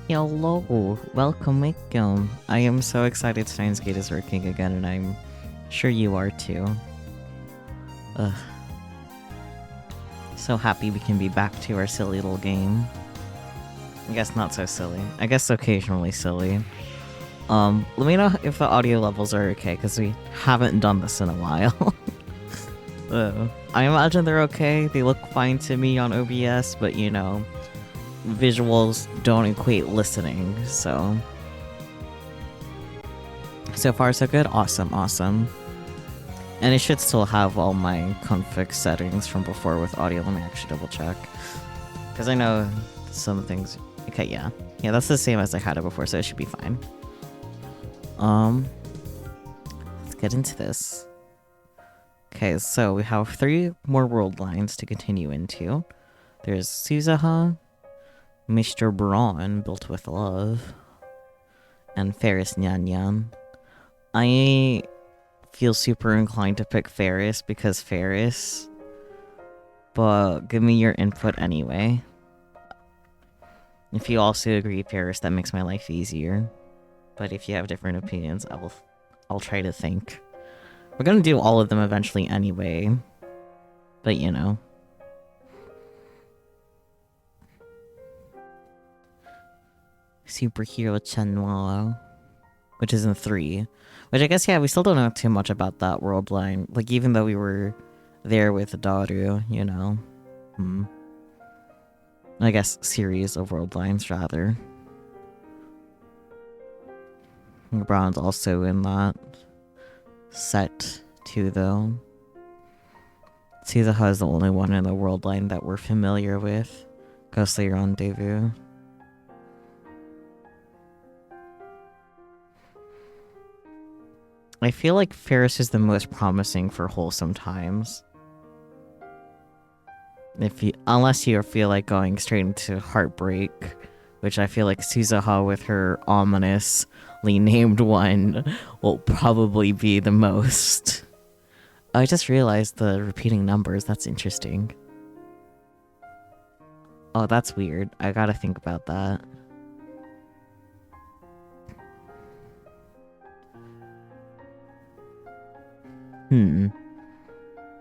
Hello, welcome. I am so excited Steins Gate is working again, and I'm sure you are too. Ugh. So happy we can be back to our silly little game. I guess not so silly. I guess occasionally silly. Let me know if the audio levels are okay, because we haven't done this in a while. I imagine they're okay. They look fine to me on OBS, but you know, visuals don't equate listening, so... So far so good? Awesome. And it should still have all my config settings from before with audio. Let me actually double check. Because I know some things... Okay, yeah. Yeah, that's the same as I had it before, so it should be fine. Let's get into this. Okay, so we have 3 more world lines to continue into. There's Suzaha, Mr. Braun, built with love, and Ferris Nyan Nyan. I feel super inclined to pick Ferris because Ferris, but give me your input anyway. If you also agree Ferris, that makes my life easier. But if you have different opinions, I'll try to think. We're gonna do all of them eventually anyway, but you know. Superhero Chenwala, which is in 3. Which I guess, yeah, we still don't know too much about that world line. Like, even though we were there with Daru, you know. I guess series of world lines, rather. Brown's also in that set, too, though. Suzaha is the only one in the world line that we're familiar with. Ghostly Rendezvous. I feel like Ferris is the most promising for wholesome times. Unless you feel like going straight into heartbreak, which I feel like Suzaha with her ominously named one will probably be the most. I just realized the repeating numbers, that's interesting. Oh, that's weird. I gotta think about that.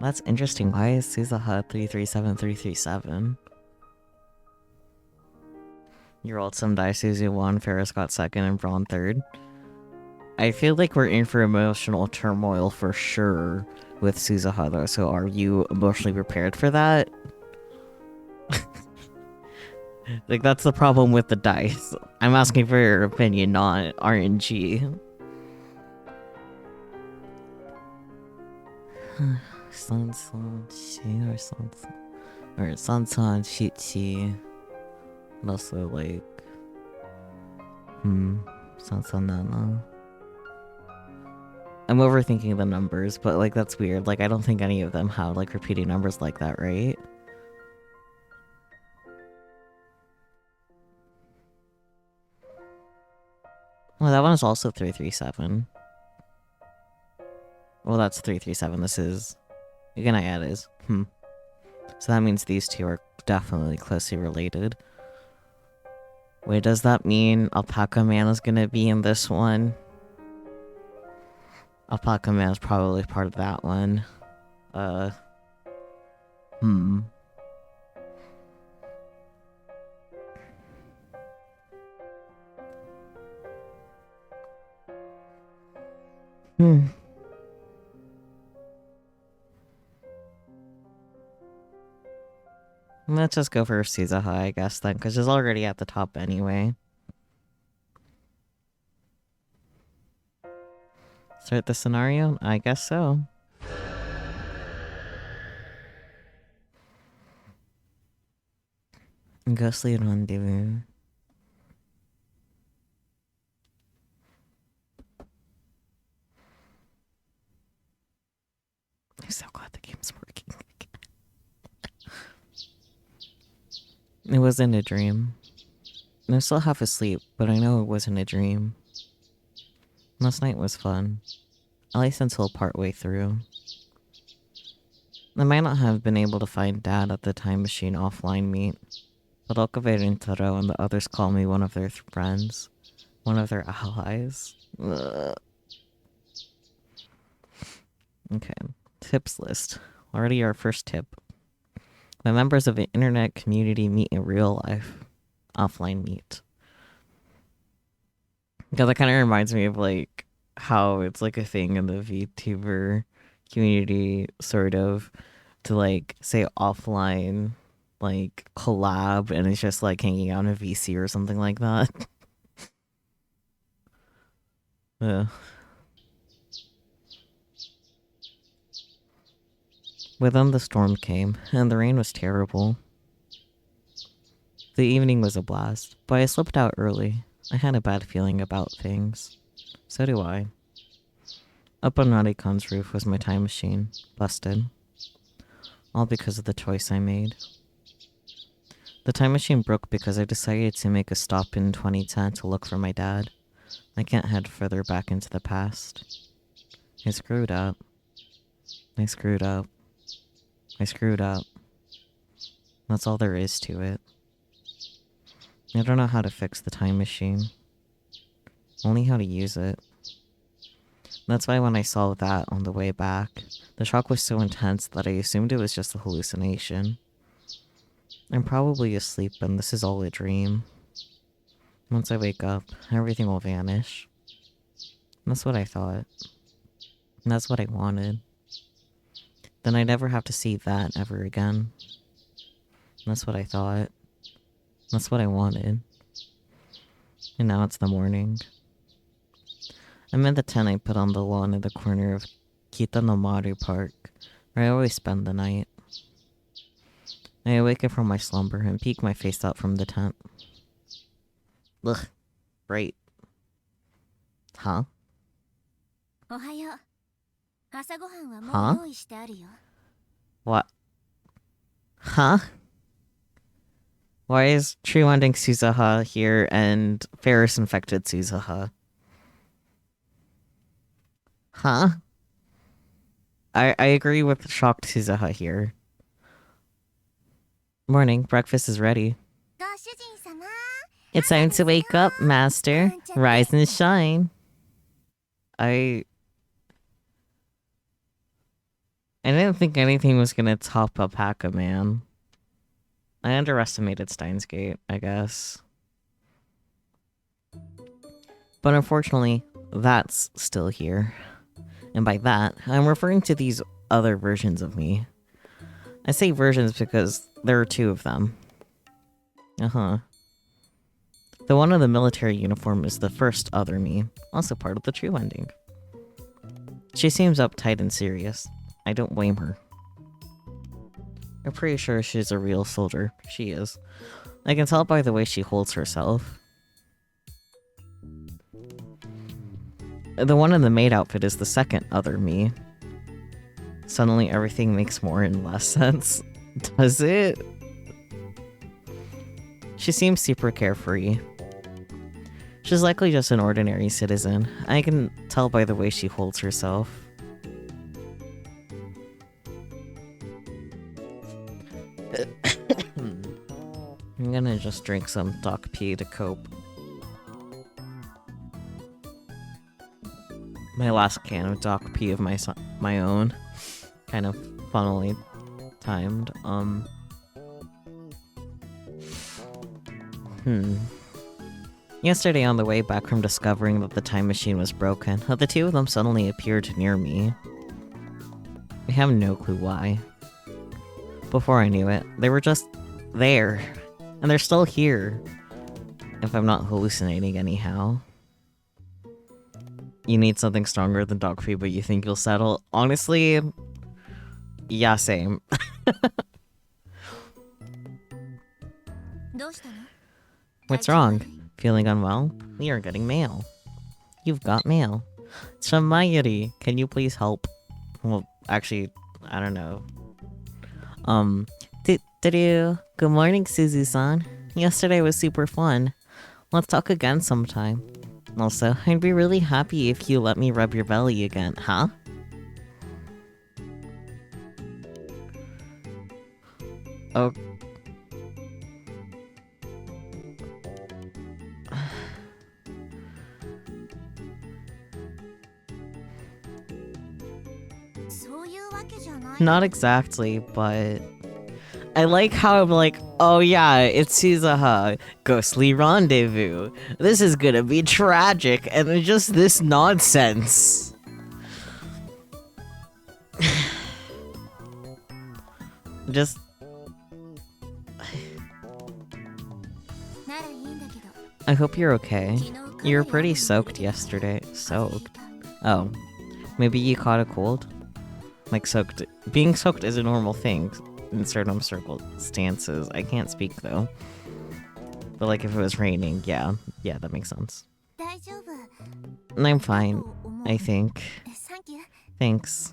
That's interesting. Why is Suzaha 337337? You rolled some dice, Suzu won, Ferris got second, and Braun third. I feel like we're in for emotional turmoil for sure with Suzaha though, so are you emotionally prepared for that? Like, that's the problem with the dice. I'm asking for your opinion, not RNG. 337also like 337. I'm overthinking the numbers, but like that's weird. Like I don't think any of them have like repeating numbers like that, right? Well, that one is also 337. Well, that's 337. This is... Again, I add is. So that means these two are definitely closely related. Wait, does that mean Alpaca Man is gonna be in this one? Alpaca Man is probably part of that one. Let's just go for Suzaha, I guess, then, because she's already at the top anyway. Start the scenario? I guess so. Ghostly Rendezvous. I'm so glad the game's working. It wasn't a dream. I'm still half asleep, but I know it wasn't a dream. Last night was fun. At least until partway through. I might not have been able to find Dad at the time machine offline meet, But Rintaro and the others call me one of their friends. One of their allies. Ugh. Okay. Tips list. Already our first tip. When members of an internet community meet in real life. Offline meet. Because that kind of reminds me of, like, how it's, like, a thing in the VTuber community, sort of, to, like, say offline, like, collab, and it's just, like, hanging out in a VC or something like that. With them, the storm came, and the rain was terrible. The evening was a blast, but I slipped out early. I had a bad feeling about things. So do I. Up on Radicon's roof was my time machine, busted. All because of the choice I made. The time machine broke because I decided to make a stop in 2010 to look for my dad. I can't head further back into the past. I screwed up. I screwed up. I screwed up. That's all there is to it. I don't know how to fix the time machine. Only how to use it. That's why when I saw that on the way back, the shock was so intense that I assumed it was just a hallucination. I'm probably asleep and this is all a dream. Once I wake up, everything will vanish. That's what I thought. And that's what I wanted. Then I'd never have to see that ever again. That's what I thought. That's what I wanted. And now it's the morning. I'm in the tent I put on the lawn in the corner of Kitanomaru Park, where I always spend the night. I awaken from my slumber and peek my face out from the tent. Ugh. Great. Huh? Huh? What? Huh? Why is True Ending Suzuha here and Ferris infected Suzuha? Huh? I agree with shocked Suzuha here. Morning, breakfast is ready. It's time to wake up, master. Rise and shine. I didn't think anything was gonna top up Hack-A-Man. I underestimated Steins Gate, I guess. But unfortunately, that's still here. And by that, I'm referring to these other versions of me. I say versions because there are two of them. Uh-huh. The one in the military uniform is the first other me, also part of the True Ending. She seems uptight and serious. I don't blame her. I'm pretty sure she's a real soldier. She is. I can tell by the way she holds herself. The one in the maid outfit is the second other me. Suddenly everything makes more and less sense. Does it? She seems super carefree. She's likely just an ordinary citizen. I can tell by the way she holds herself. I'm gonna just drink some Doc P to cope. My last can of Doc P of my own. Kind of funnily timed. Yesterday on the way back from discovering that the time machine was broken, the two of them suddenly appeared near me. I have no clue why. Before I knew it, they were just there. And they're still here. If I'm not hallucinating anyhow. You need something stronger than Dog Pee, but you think you'll settle? Honestly, yeah, same. What's wrong? Feeling unwell? We are getting mail. You've got mail. It's from Mayuri. Can you please help? Well, actually, I don't know. Good morning, Suzu-san. Yesterday was super fun. Let's talk again sometime. Also, I'd be really happy if you let me rub your belly again, huh? Oh. Not exactly, but I like how I'm like, oh yeah, it's Suzuha, ghostly rendezvous. This is gonna be tragic, and it's just this nonsense. Just... I hope you're okay. You were pretty soaked yesterday. Soaked? Oh. Maybe you caught a cold? Like soaked... Being soaked is a normal thing in certain circumstances. I can't speak though. But like if it was raining, yeah. Yeah, that makes sense. And I'm fine, I think. Thanks.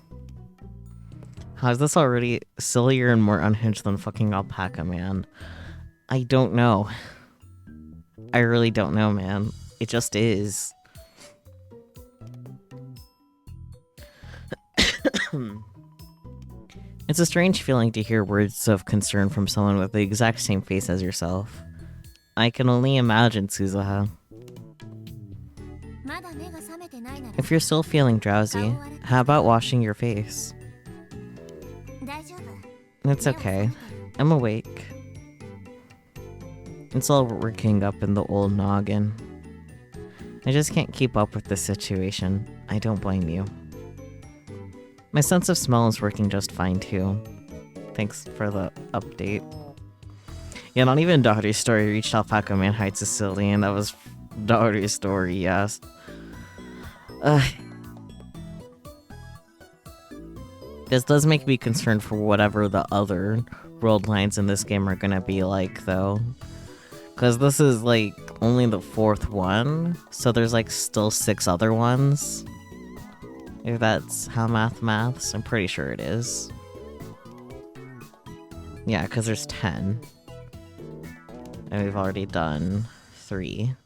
How's this already sillier and more unhinged than fucking Alpaca Man? I don't know. I really don't know, man. It just is. It's a strange feeling to hear words of concern from someone with the exact same face as yourself. I can only imagine, Suzuha. If you're still feeling drowsy, how about washing your face? It's okay. I'm awake. It's all working up in the old noggin. I just can't keep up with this situation. I don't blame you. My sense of smell is working just fine too. Thanks for the update. Yeah, not even Doherty's story reached Alpaca Man Heights, Sicilian. That was Doherty's story, yes. This does make me concerned for whatever the other world lines in this game are gonna be like, though. Because this is, like, only the 4th one, so there's, like, still 6 other ones. If that's how maths, I'm pretty sure it is. Yeah, because there's 10. And we've already done 3.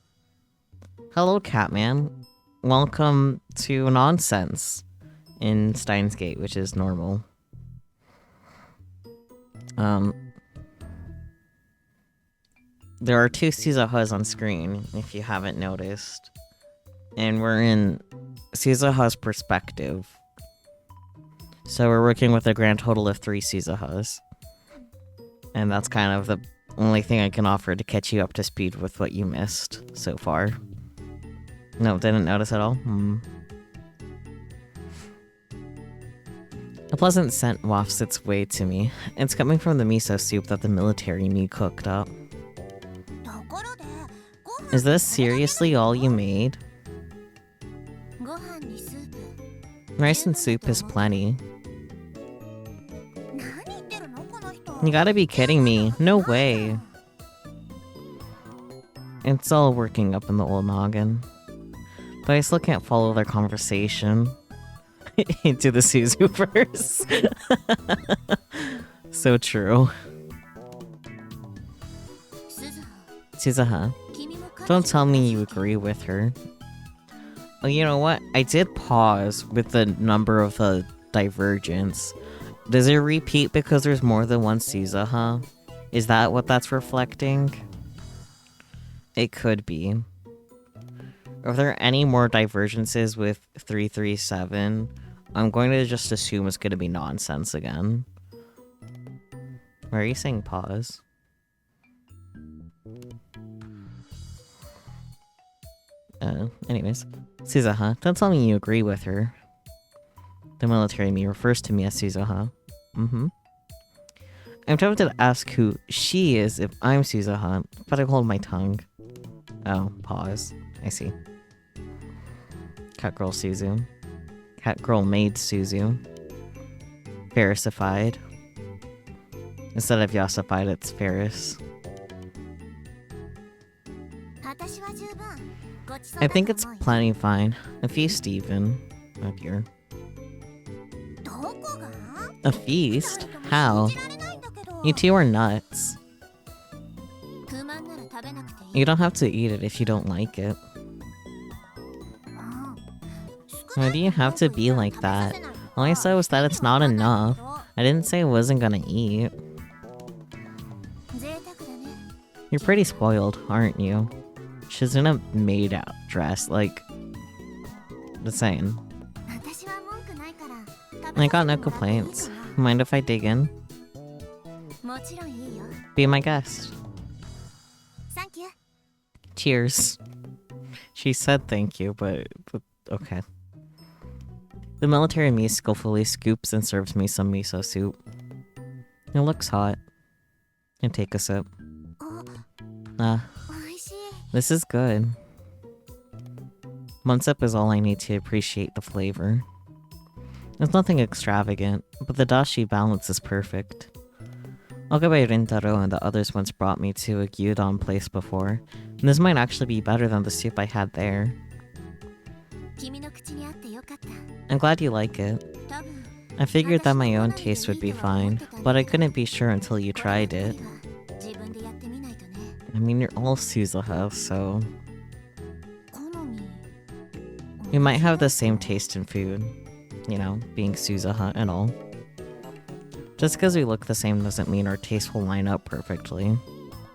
Hello, Catman. Welcome to Nonsense in Steins Gate, which is normal. There are 2 Suzuhas on screen, if you haven't noticed. And we're in Suzuha's perspective. So we're working with a grand total of 3 Suzuhas. And that's kind of the only thing I can offer to catch you up to speed with what you missed so far. No, didn't notice at all? A pleasant scent wafts its way to me. It's coming from the miso soup that the military me cooked up. Is this seriously all you made? Rice and soup is plenty. You gotta be kidding me. No way. It's all working up in the old noggin. But I still can't follow their conversation. Into the Suzu verse. So true. Suzuha, don't tell me you agree with her. Well, you know what? I did pause with the number of the divergence. Does it repeat because there's more than one Suzuha? Is that what that's reflecting? It could be. Are there any more divergences with 337? I'm going to just assume it's going to be nonsense again. Why are you saying pause? Anyways. Suzuha, don't tell me you agree with her. The military me refers to me as Suzuha. I'm tempted to ask who she is if I'm Suzuha, but I hold my tongue. Oh, pause. I see. Cat girl Suzu. Cat girl maid Suzu. Ferrisified. Instead of Yasified, it's Ferris. I think it's plenty fine. A feast even. Oh dear. A feast? How? You two are nuts. You don't have to eat it if you don't like it. Why do you have to be like that? All I said was that it's not enough. I didn't say I wasn't gonna eat. You're pretty spoiled, aren't you? She's in a made-out dress, like... Just saying. I got no complaints. mind if I dig in? Be my guest. Cheers. She said thank you, but okay. The military me skillfully scoops and serves me some miso soup. It looks hot. And take a sip. This is good. One sip is all I need to appreciate the flavor. There's nothing extravagant, but the dashi balance is perfect. Okabe Rintaro and the others once brought me to a gyudon place before, and this might actually be better than the soup I had there. I'm glad you like it. I figured that my own taste would be fine, but I couldn't be sure until you tried it. I mean, you're all Suzuha, so... we might have the same taste in food. You know, being Suzuha and all. Just because we look the same doesn't mean our tastes will line up perfectly.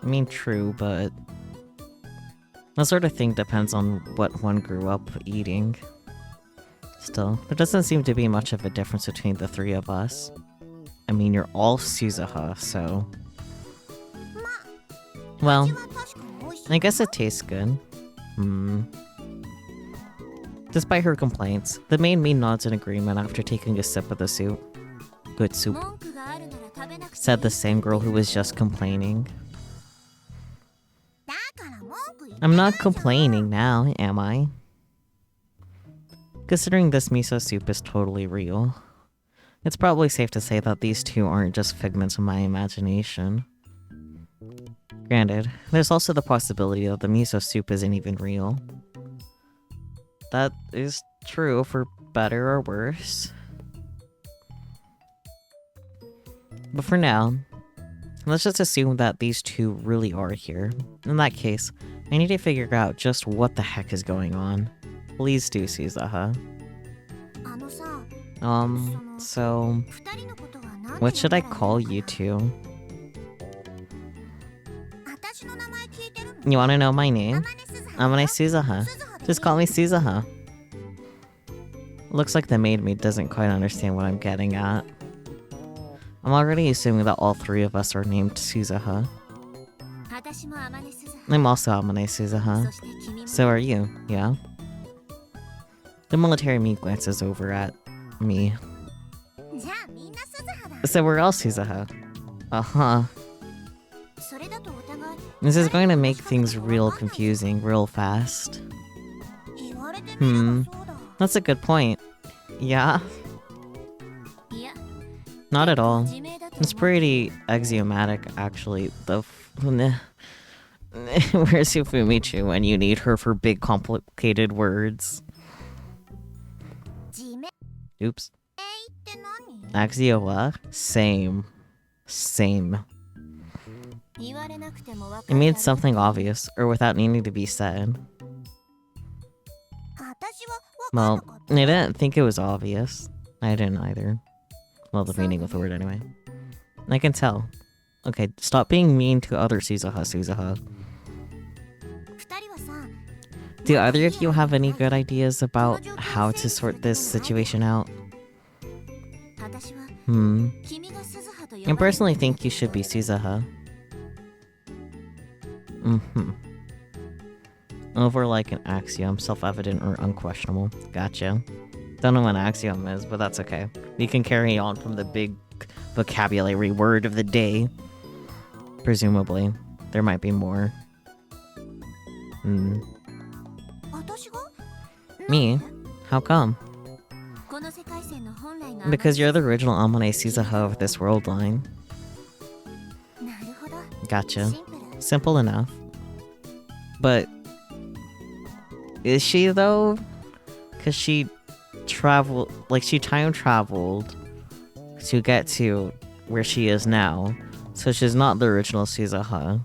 I mean, true, but... that sort of thing depends on what one grew up eating. Still, there doesn't seem to be much of a difference between the three of us. I mean, you're all Suzuha, so... well, I guess it tastes good. Despite her complaints, the main me nods in agreement after taking a sip of the soup. Good soup. Said the same girl who was just complaining. I'm not complaining now, am I? Considering this miso soup is totally real, it's probably safe to say that these two aren't just figments of my imagination. Granted, there's also the possibility that the miso soup isn't even real. That is true for better or worse. But for now, let's just assume that these two really are here. In that case, I need to figure out just what the heck is going on. Please do, Suzuha. So... what should I call you two? You wanna know my name? Amane Suzuha. Just call me Suzuha. Looks like the maid me doesn't quite understand what I'm getting at. I'm already assuming that all three of us are named Suzuha. I'm also Amane Suzuha. So are you, yeah? The military me glances over at me. So we're all Suzuha. Uh-huh. This is going to make things real confusing real fast. That's a good point. Yeah? Not at all. It's pretty axiomatic, actually. Where's Yufumichu when you need her for big, complicated words? Oops. Axio what? Same. It means something obvious, or without needing to be said. Well, I didn't think it was obvious. I didn't either. Well, the meaning of the word anyway. I can tell. Okay, stop being mean to other Suzuha. Do either of you have any good ideas about how to sort this situation out? I personally think you should be Suzuha. Over like an axiom, self-evident or unquestionable. Gotcha. Don't know what an axiom is, but that's okay. We can carry on from the big vocabulary word of the day. Presumably. There might be more. Me? How come? Because you're the original Amane Suzuha of this world line. Gotcha. Simple enough. But... is she though? Cause she traveled, like she time traveled to get to where she is now. So she's not the original Suzuha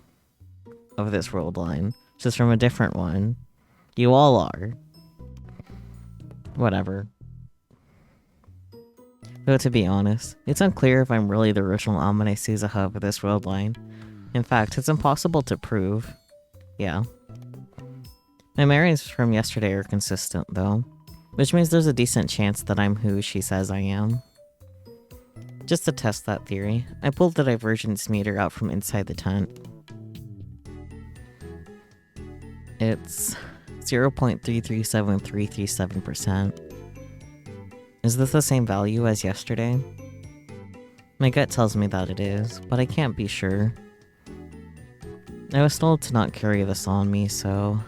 of this world line. She's from a different one. You all are. Whatever. Though to be honest, it's unclear if I'm really the original Amane Suzuha of this world line. In fact, it's impossible to prove. Yeah. My memories from yesterday are consistent, though. Which means there's a decent chance that I'm who she says I am. Just to test that theory, I pulled the divergence meter out from inside the tent. It's 0.337337%. Is this the same value as yesterday? My gut tells me that it is, but I can't be sure. I was told to not carry this on me, so...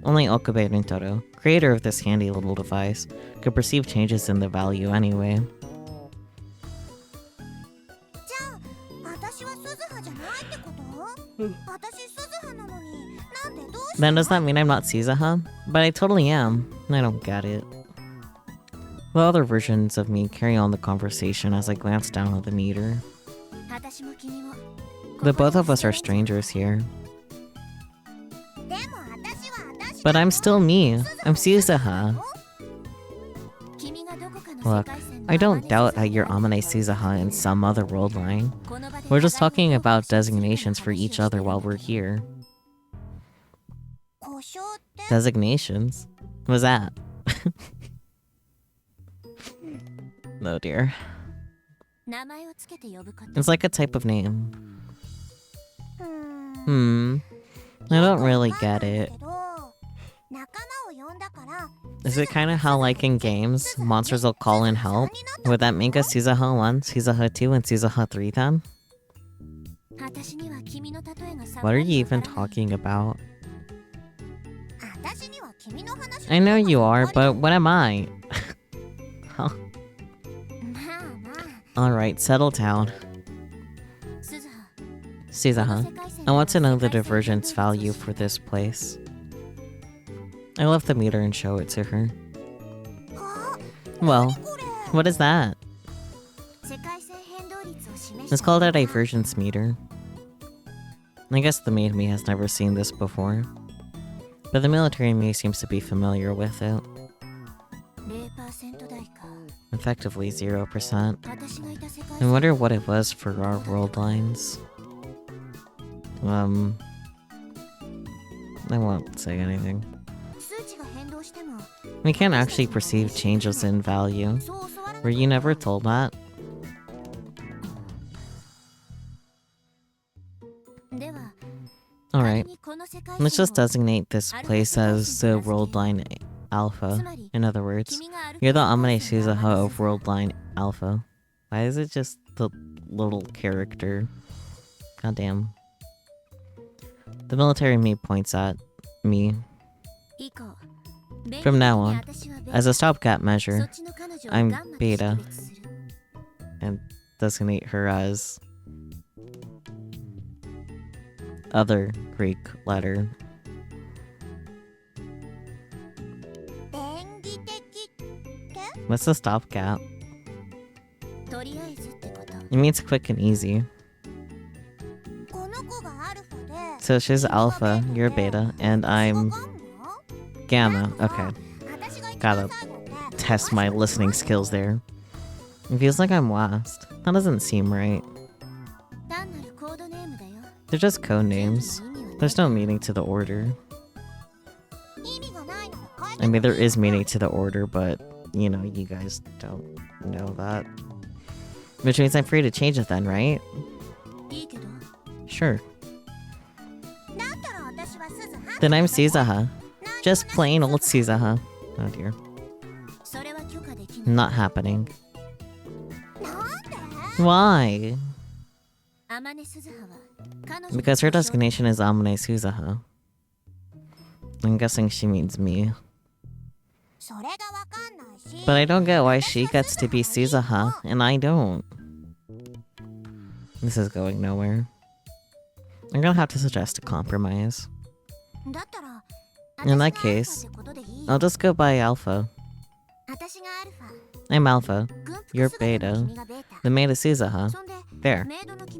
Only Okabe Rintaro, creator of this handy little device, could perceive changes in the value anyway. Then does that mean I'm not Suzuha? But I totally am. I don't get it. The other versions of me carry on the conversation as I glance down at the meter. The both of us are strangers here. But I'm still me. I'm Suzuha. Look, I don't doubt that you're Amane Suzuha in some other world line. We're just talking about designations for each other while we're here. Designations? What's that? Oh dear. It's like a type of name. I don't really get it. Is it kind of how, like in games, monsters will call in help? Would that make us Suzuha 1, Suzuha 2, and Suzuha 3 then? What are you even talking about? I know you are, but what am I? Huh. Alright, settle down. Suzuha, I want to know the divergence value for this place. I left the meter and show it to her. Well, what is that? It's called a divergence meter. I guess the maid me has never seen this before. But the military me seems to be familiar with it. Effectively 0%. I wonder what it was for our world lines. I won't say anything. We can't actually perceive changes in value. Were you never told that? Alright, let's just designate this place as the world line Alpha. In other words, you're the Amane Suzuha of world line Alpha. Why is it just the little character? Goddamn. The military me points at me. From now on, as a stopgap measure, I'm Beta. And designate her as other Greek letter. What's the stopgap? It means quick and easy. So she's Alpha, you're Beta, and I'm Gamma. Okay. Gotta test my listening skills there. It feels like I'm last. That doesn't seem right. They're just code names. There's no meaning to the order. I mean, there is meaning to the order, but, you know, you guys don't know that. Which means I'm free to change it then, right? Sure. Then I'm Suzuha. Just plain old Suzuha. Oh dear. Not happening. Why? Because her designation is Amane Suzuha. I'm guessing she means me. But I don't get why she gets to be Suzuha and I don't. This is going nowhere. I'm gonna have to suggest a compromise. In that case, I'll just go by Alpha. I'm Alpha. You're Beta. The maid is Suzuha. There.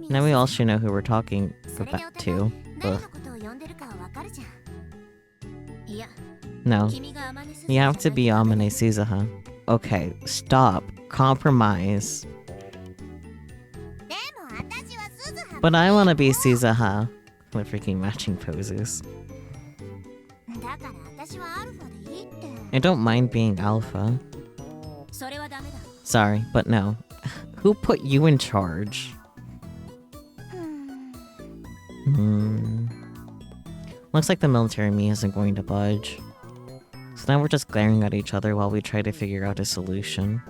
Now we all should know who we're talking about to. Ugh. No. You have to be Amane Suzuha. Okay, stop. Compromise. But I wanna be Suzuha. The freaking matching poses. I don't mind being Alpha. Sorry, but no. Who put you in charge? Looks like the military me isn't going to budge. So now we're just glaring at each other while we try to figure out a solution.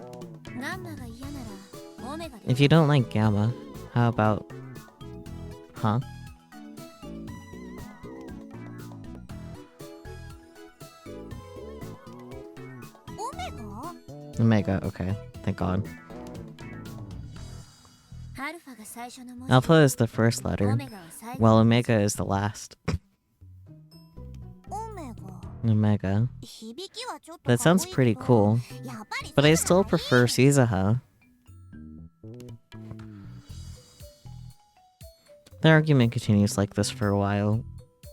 If you don't like Gamma, how about... Huh? Omega, okay. Thank God. Alpha is the first letter, while Omega is the last. Omega. That sounds pretty cool, but I still prefer Suzuha. The argument continues like this for a while.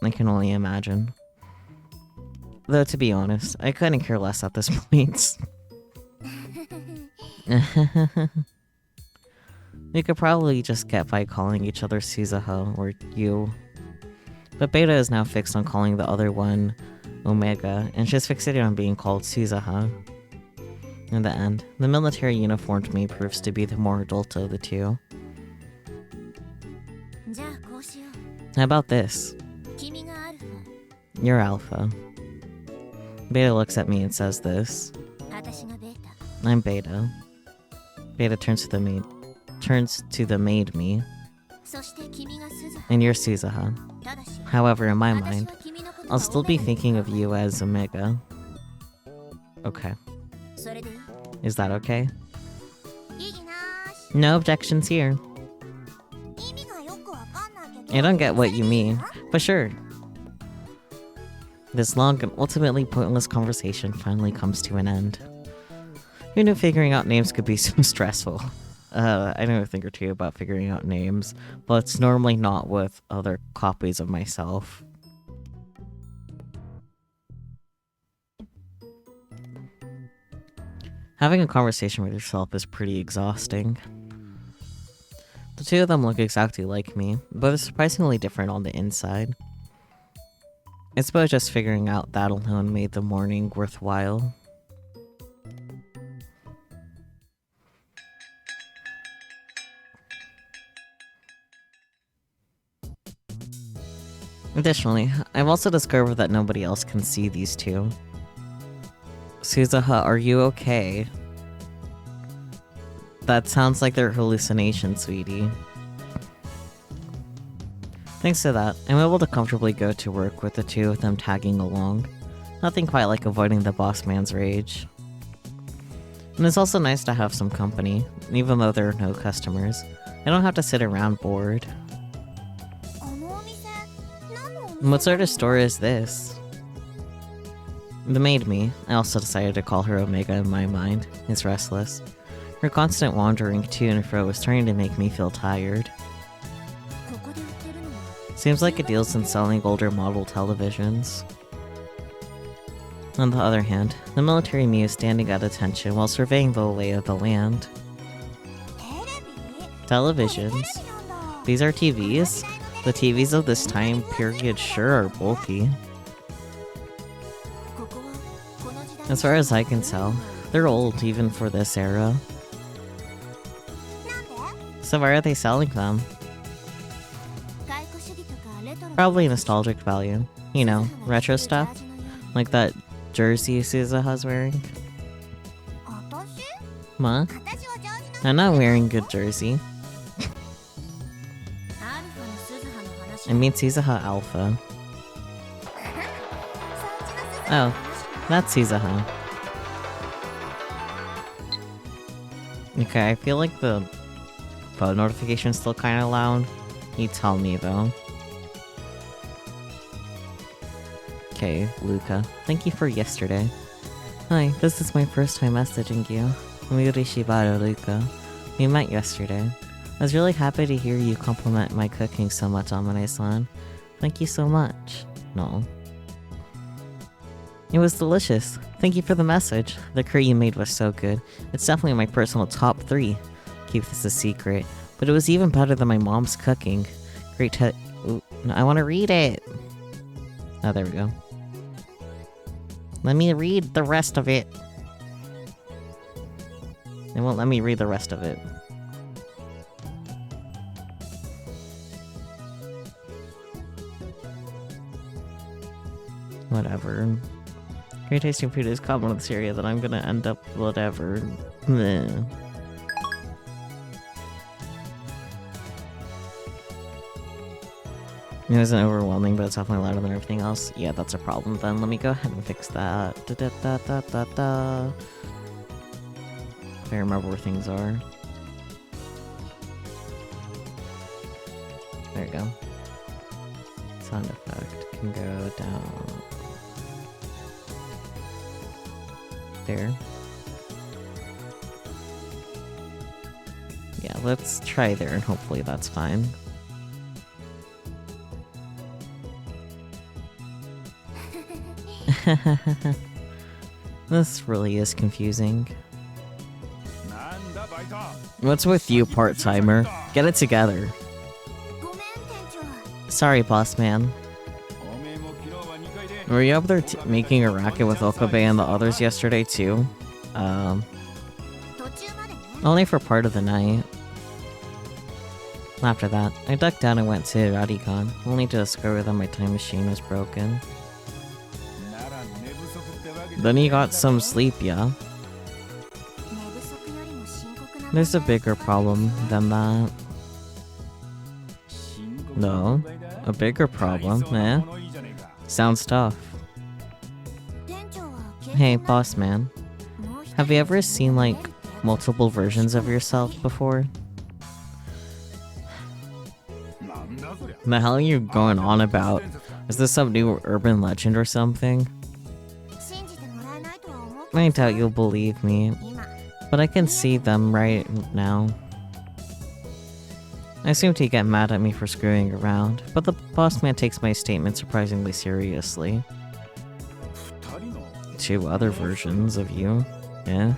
I can only imagine. Though, to be honest, I couldn't care less at this point. We could probably just get by calling each other Suzuha or you. But Beta is now fixed on calling the other one Omega, and she's fixated on being called Suzuha. In the end, the military uniformed me proves to be the more adult of the two. How about this? You're Alpha. Beta looks at me and says this. I'm Beta. Beta turns to the maid me. And you're Suzuha. However, in my mind, I'll still be thinking of you as Omega. Okay. Is that okay? No objections here. I don't get what you mean, but sure. This long and ultimately pointless conversation finally comes to an end. Who knew figuring out names could be so stressful? I know a thing or two about figuring out names, but it's normally not with other copies of myself. Having a conversation with yourself is pretty exhausting. The two of them look exactly like me, but they're surprisingly different on the inside. I suppose just figuring out that alone made the morning worthwhile. Additionally, I've also discovered that nobody else can see these two. Suzuha, are you okay? That sounds like their hallucination, sweetie. Thanks to that, I'm able to comfortably go to work with the two of them tagging along. Nothing quite like avoiding the boss man's rage. And it's also nice to have some company, even though there are no customers. I don't have to sit around bored. What sort of store is this? The maid me, I also decided to call her Omega in my mind, is restless. Her constant wandering to and fro was starting to make me feel tired. Seems like it deals in selling older model televisions. On the other hand, the military me is standing at attention while surveying the lay of the land. Televisions? These are TVs? The TVs of this time period sure are bulky. As far as I can tell, they're old even for this era. So why are they selling them? Probably nostalgic value. You know, retro stuff. Like that jersey Suzuha's wearing. Huh? I'm not wearing good jersey. I mean Suzuha Alpha. Oh, that's Suzuha. Okay, I feel like the phone notification's still kinda loud. You tell me though. Okay, Luca. Thank you for yesterday. Hi, this is my first time messaging you. I'm Yurishibara Luca. We met yesterday. I was really happy to hear you compliment my cooking so much, Amane-san. Thank you so much. No. It was delicious. Thank you for the message. The curry you made was so good. It's definitely my personal top 3. Keep this a secret. But it was even better than my mom's cooking. Great Ooh, no, I want to read it. Oh, there we go. Let me read the rest of it. It won't let me read the rest of it. Whatever. Great tasting food is common in this area that I'm gonna end up whatever. Bleh. It wasn't overwhelming, but it's definitely louder than everything else. Yeah, that's a problem then. Let me go ahead and fix that. Da -da -da -da -da -da. If I remember where things are. There you go. Sound effect can go down. There. Yeah, let's try there and hopefully that's fine. This really is confusing. What's with you, part-timer? Get it together. Sorry, boss man. Were you up there making a racket with Okabe and the others yesterday too? Only for part of the night. After that, I ducked down and went to Radigan, only to discover that my time machine was broken. Then you got some sleep, yeah? There's a bigger problem than that. No, a bigger problem, eh? Sounds tough. Hey, boss man. Have you ever seen, like, multiple versions of yourself before? The hell are you going on about? Is this some new urban legend or something? I doubt you'll believe me, but I can see them right now. I assumed he'd get mad at me for screwing around, but the boss man takes my statement surprisingly seriously. 2 other versions of you, yeah?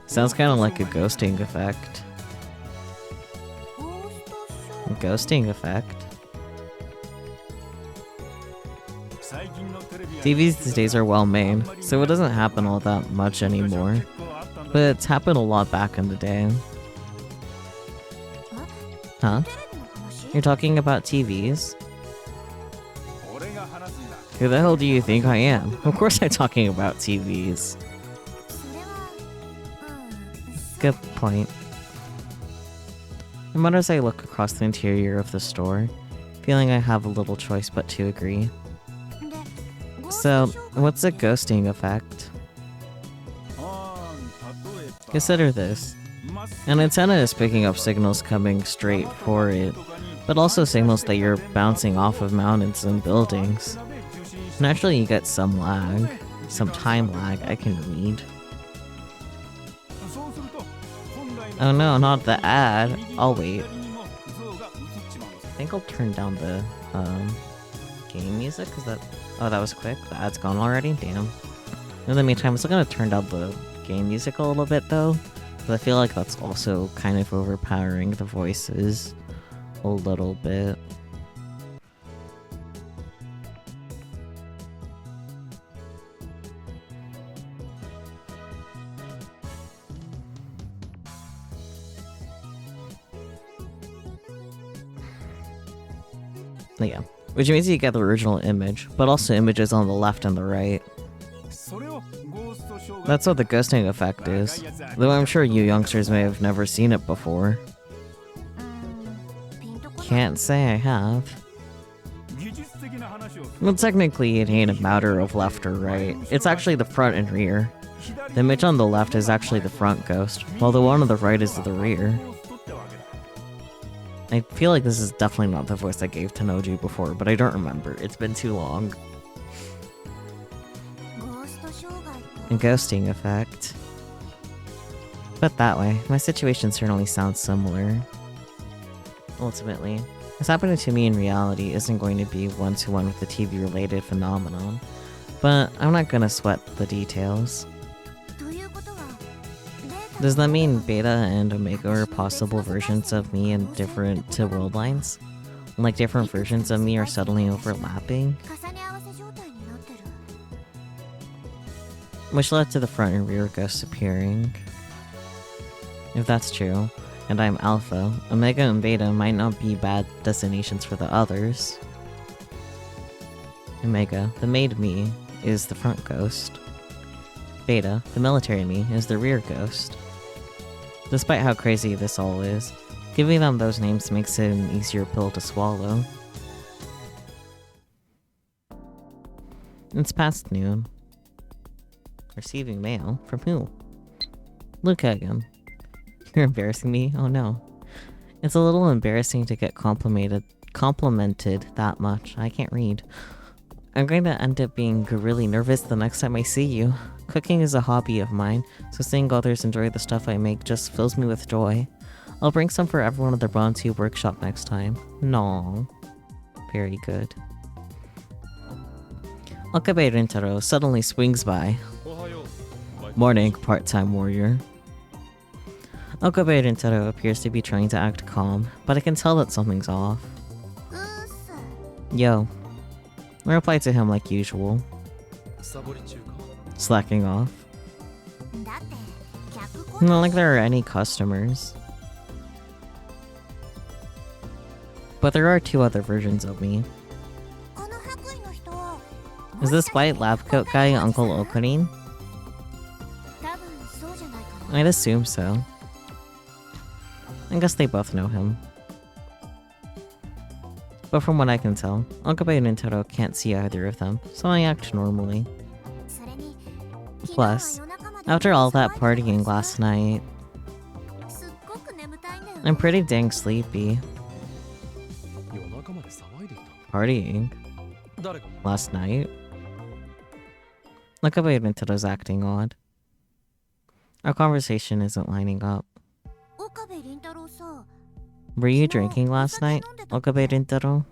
Sounds kinda like a ghosting effect. Ghosting effect? TVs these days are well made, so it doesn't happen all that much anymore. But it's happened a lot back in the day. Huh? You're talking about TVs? Who the hell do you think I am? Of course I'm talking about TVs. Good point. I mutter as I look across the interior of the store, feeling I have a little choice but to agree. So, what's a ghosting effect? Consider this. An antenna is picking up signals coming straight for it, but also signals that you're bouncing off of mountains and buildings. Naturally, you get some lag. Some time lag, I can read. Oh no, not the ad. I'll wait. I think I'll turn down the, game music, cause that... Oh, that was quick. The ad's gone already? Damn. In the meantime, I'm still gonna turn down the game music a little bit, though. But I feel like that's also kind of overpowering the voices a little bit. Yeah. Which means you get the original image, but also images on the left and the right. That's what the ghosting effect is, though I'm sure you youngsters may have never seen it before. Can't say I have. Well, technically it ain't a matter of left or right, it's actually the front and rear. The image on the left is actually the front ghost, while the one on the right is the rear. I feel like this is definitely not the voice I gave Tenoju before, but I don't remember. It's been too long. A ghosting effect. But that way, my situation certainly sounds similar. Ultimately, what's happening to me in reality isn't going to be one-to-one with the TV-related phenomenon, but I'm not gonna sweat the details. Does that mean Beta and Omega are possible versions of me in different world lines? Like different versions of me are suddenly overlapping? Which led to the front and rear ghosts appearing. If that's true, and I'm Alpha, Omega and Beta might not be bad destinations for the others. Omega, the maid me, is the front ghost. Beta, the military me, is the rear ghost. Despite how crazy this all is, giving them those names makes it an easier pill to swallow. It's past noon. Receiving mail? From who? Luke again. You're embarrassing me? Oh no. It's a little embarrassing to get complimented that much. I can't read. I'm going to end up being really nervous the next time I see you. Cooking is a hobby of mine, so seeing others enjoy the stuff I make just fills me with joy. I'll bring some for everyone at the Bronze workshop next time. No. Very good. Okabe Rintaro suddenly swings by. Morning, part-time warrior. Okabe Rintaro appears to be trying to act calm, but I can tell that something's off. Yo. I reply to him like usual. Slacking off. Not like there are any customers. But there are 2 other versions of me. Is this white lab coat guy Uncle Okarin? I'd assume so. I guess they both know him. But from what I can tell, Okabe and Nintaro can't see either of them, so I act normally. Plus, after all that partying last night, I'm pretty dang sleepy. Partying? Last night? Okabe and Nintaro's acting odd. Our conversation isn't lining up. Were you drinking last night, Okabe Rintaro?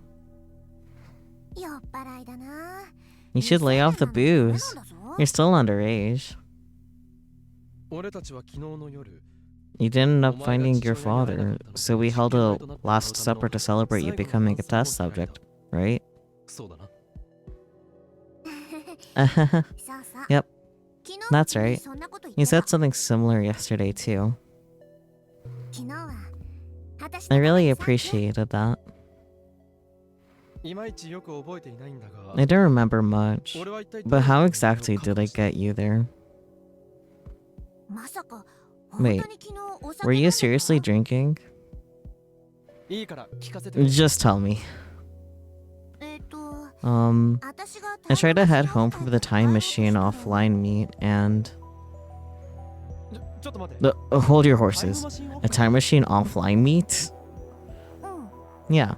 You should lay off the booze. You're still underage. You didn't end up finding your father, so we held a last supper to celebrate you becoming a test subject, right? Yep, that's right. You said something similar yesterday too. I really appreciated that. I don't remember much, but how exactly did I get you there? Wait, were you seriously drinking? Just tell me. I tried to head home from the time machine offline meet and... hold your horses. A time machine offline meet? Yeah.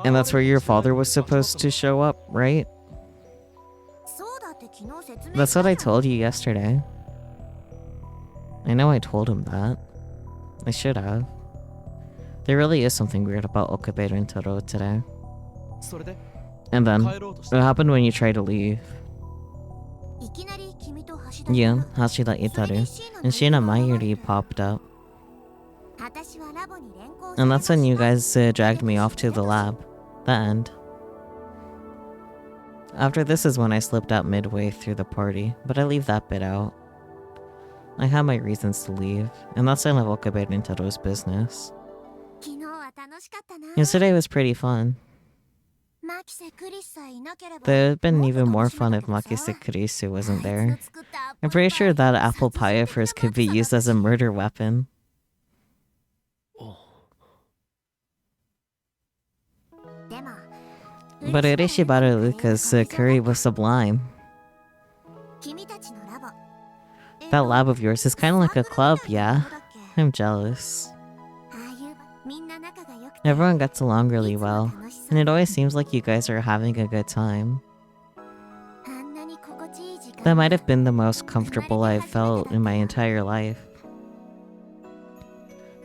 And that's where your father was supposed to show up, right? That's what I told you yesterday. I know I told him that. I should have. There really is something weird about Okabe Rintaro today. And then, what happened when you tried to leave? Yeah, Hashida Itaru and Shina Mayuri popped up. And that's when you guys dragged me off to the lab. The end. After this is when I slipped out midway through the party, but I leave that bit out. I had my reasons to leave, and that's none of Okabe Nintaro's business. Yesterday was pretty fun. But it would have been even more fun if Makise Kurisu wasn't there. I'm pretty sure that apple pie of hers could be used as a murder weapon. But Urishibaru Luka's curry was sublime. That lab of yours is kind of like a club, yeah? I'm jealous. Everyone gets along really well, and it always seems like you guys are having a good time. That might have been the most comfortable I've felt in my entire life.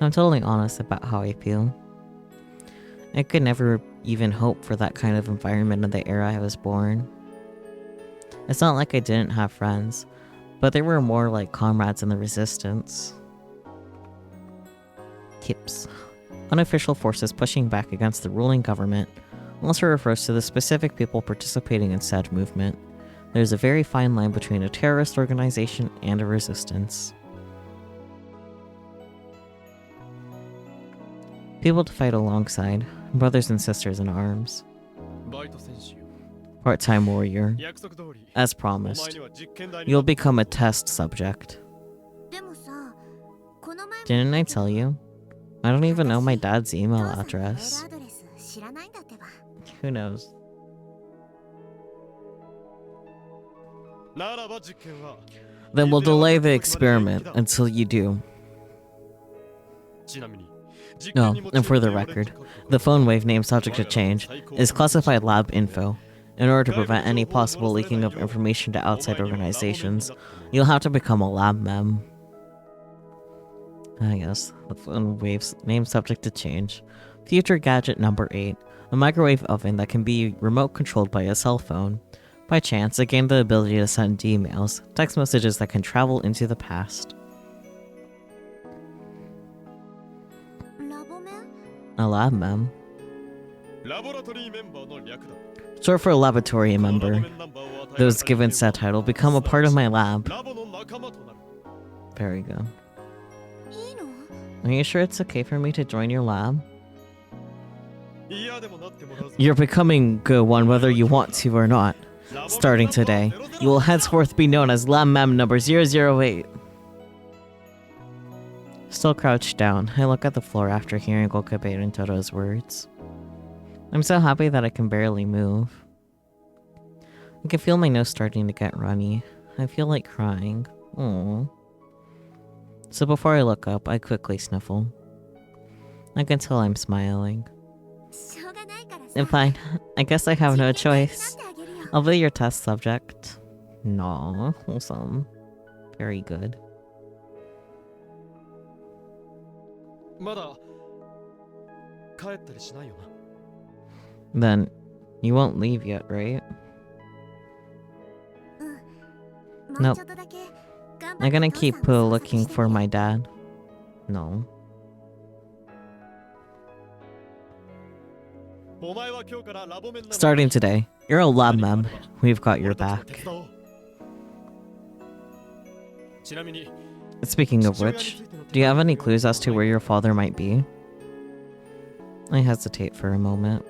I'm totally honest about how I feel. I could never even hope for that kind of environment in the era I was born. It's not like I didn't have friends, but they were more like comrades in the resistance. Tips. Unofficial forces pushing back against the ruling government also refers to the specific people participating in said movement. There's a very fine line between a terrorist organization and a resistance. People to fight alongside, brothers and sisters in arms. Part-time warrior. As promised, you'll become a test subject. Didn't I tell you? I don't even know my dad's email address. Who knows? Then we'll delay the experiment until you do. Oh, and for the record, the phone wave name subject to change is classified lab info. In order to prevent any possible leaking of information to outside organizations, you'll have to become a lab mem. I guess the phone wave's name subject to change. Future gadget number 8. A microwave oven that can be remote controlled by a cell phone. By chance, it gained the ability to send emails, text messages that can travel into the past. A lab mem. Short for laboratory member. Those given said title become a part of my lab. Very good. Are you sure it's okay for me to join your lab? You're becoming good one whether you want to or not. Starting today, you will henceforth be known as Lab Mem number 008. Still crouched down, I look at the floor after hearing Okabe and Toto's words. I'm so happy that I can barely move. I can feel my nose starting to get runny. I feel like crying. Aww. So before I look up, I quickly sniffle. I can tell I'm smiling. And fine, I guess I have no choice. I'll be your test subject. Naw, wholesome. Very good. Then, you won't leave yet, right? Nope. I'm gonna keep looking for my dad. No. Starting today, you're a lab mem. We've got your back. Speaking of which, do you have any clues as to where your father might be? I hesitate for a moment.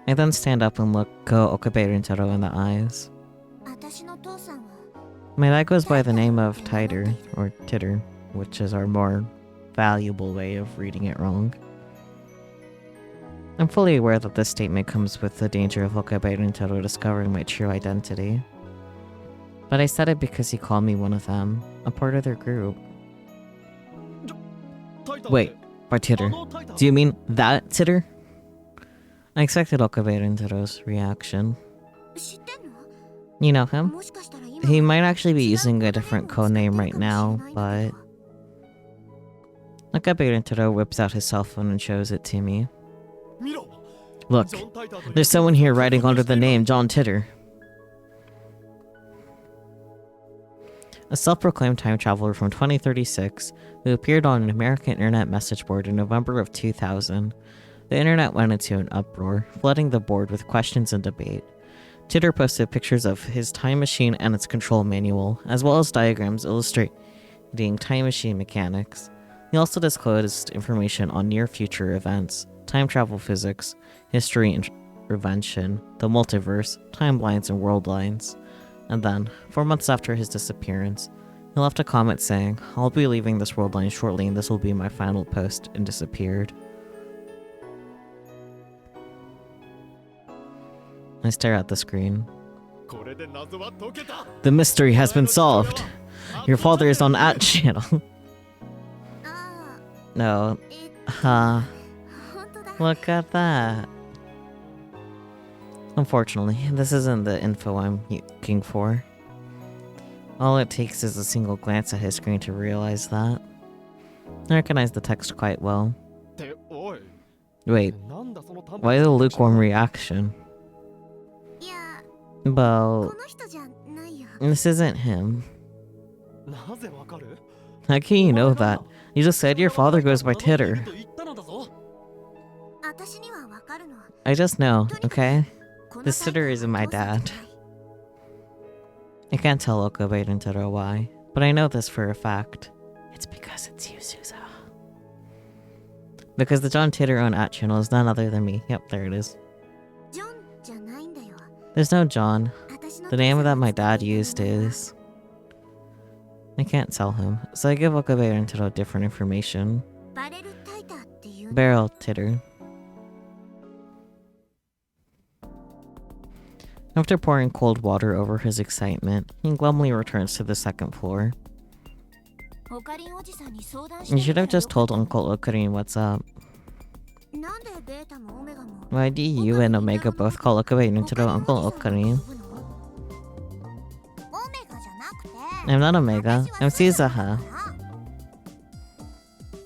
I then stand up and look Okabe Rintaro in the eyes. My dad goes by the name of Tider, or Titter, which is our more valuable way of reading it wrong. I'm fully aware that this statement comes with the danger of Okabe Rintaro discovering my true identity. But I said it because he called me one of them, a part of their group. Wait, by Titter, do you mean that Titter? I expected Okabe Rintaro's reaction. You know him? He might actually be using a different codename right now, but... Okabe Rintaro whips out his cell phone and shows it to me. Look, there's someone here writing under the name John Titter. A self-proclaimed time traveler from 2036 who appeared on an American internet message board in November of 2000. The internet went into an uproar, flooding the board with questions and debate. Titter posted pictures of his time machine and its control manual, as well as diagrams illustrating time machine mechanics. He also disclosed information on near-future events, time travel physics, history intervention, the multiverse, timelines, and world lines. And then, 4 months after his disappearance, he left a comment saying, "I'll be leaving this world line shortly and this will be my final post," and disappeared. I stare at the screen. The mystery has been solved. Your father is on at channel. No. Look at that. Unfortunately, this isn't the info I'm looking for. All it takes is a single glance at his screen to realize that. I recognize the text quite well. Wait, why the lukewarm reaction? Well, this isn't him. How can you know that? You just said your father goes by Titter. I just know, okay? This Titter isn't my dad. I can't tell Okabe and Titter why, but I know this for a fact. It's because it's you, Suza. Because the John Titter on at channel is none other than me. Yep, there it is. There's no John. The name that my dad used is... I can't tell him, so I give Okabe Rintaro different information. Barrel titter. After pouring cold water over his excitement, he glumly returns to the second floor. You should have just told Uncle Okarin what's up. Why do you and Omega both call Okabe Rintaro Uncle Okarin? I'm not Omega, I'm Suzaha.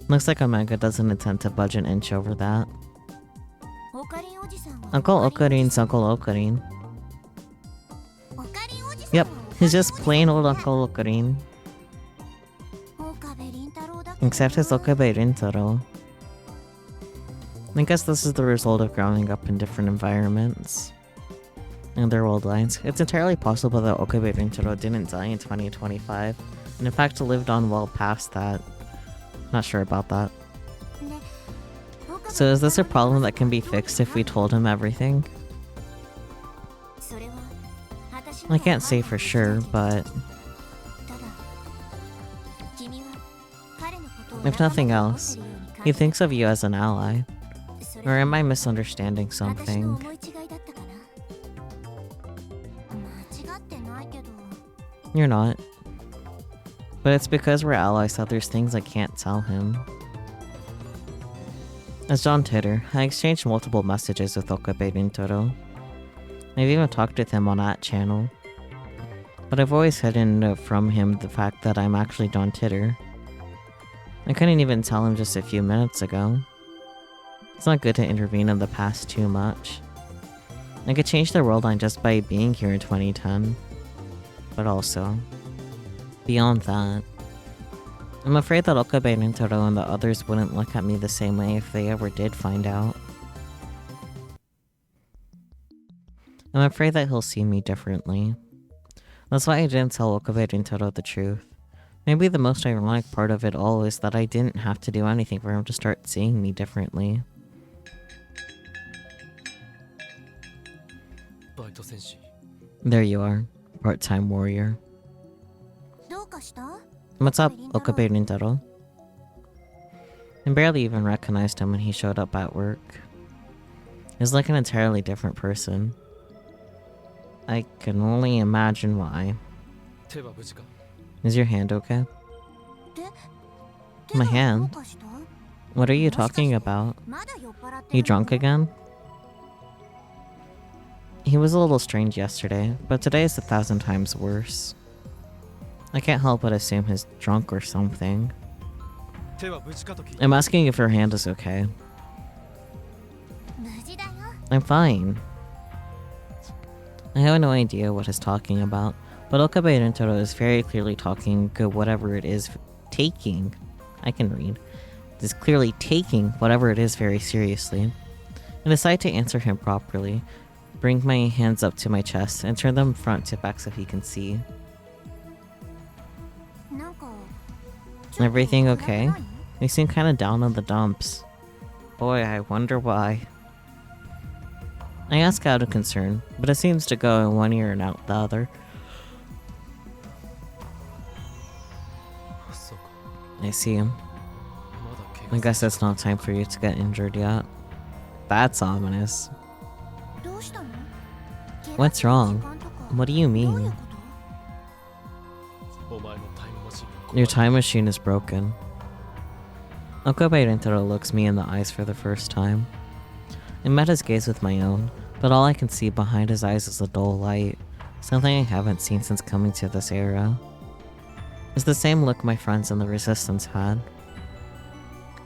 Looks like Omega doesn't intend to budge an inch over that. Uncle Okarin's Uncle Okarin. Yep, he's just plain old Uncle Okarin. Except his Okabe Rintaro. I guess this is the result of growing up in different environments and their world lines. It's entirely possible that Okabe Rintaro didn't die in 2025, and in fact lived on well past that. Not sure about that. So is this a problem that can be fixed if we told him everything? I can't say for sure, but... if nothing else, he thinks of you as an ally. Or am I misunderstanding something? You're not. But it's because we're allies that there's things I can't tell him. As John Titter, I exchanged multiple messages with Okabe Rintaro. I've even talked with him on that channel. But I've always hidden from him the fact that I'm actually John Titter. I couldn't even tell him just a few minutes ago. It's not good to intervene in the past too much. I could change the world line just by being here in 2010. But also, beyond that, I'm afraid that Okabe Rintaro and the others wouldn't look at me the same way if they ever did find out. I'm afraid that he'll see me differently. That's why I didn't tell Okabe Rintaro the truth. Maybe the most ironic part of it all is that I didn't have to do anything for him to start seeing me differently. There you are, part-time warrior. What's up, Okabe Rintaro? I barely even recognized him when he showed up at work. He was like an entirely different person. I can only imagine why. Is your hand okay? My hand? What are you talking about? You drunk again? He was a little strange yesterday, but today is 1,000 times worse. I can't help but assume he's drunk or something. I'm asking if your hand is okay. I'm fine. I have no idea what he's talking about, but Okabe Rintaro is very clearly taking whatever it is taking. I can read. Is clearly taking whatever it is very seriously. I decide to answer him properly, bring my hands up to my chest, and turn them front to back so he can see. Everything okay? You seem kinda down on the dumps. Boy, I wonder why. I ask out of concern, but it seems to go in one ear and out the other. I see him. I guess it's not time for you to get injured yet. That's ominous. What's wrong? What do you mean? Your time machine is broken. Okabe Rintaro looks me in the eyes for the first time. I met his gaze with my own, but all I can see behind his eyes is a dull light, something I haven't seen since coming to this era. It's the same look my friends in the Resistance had.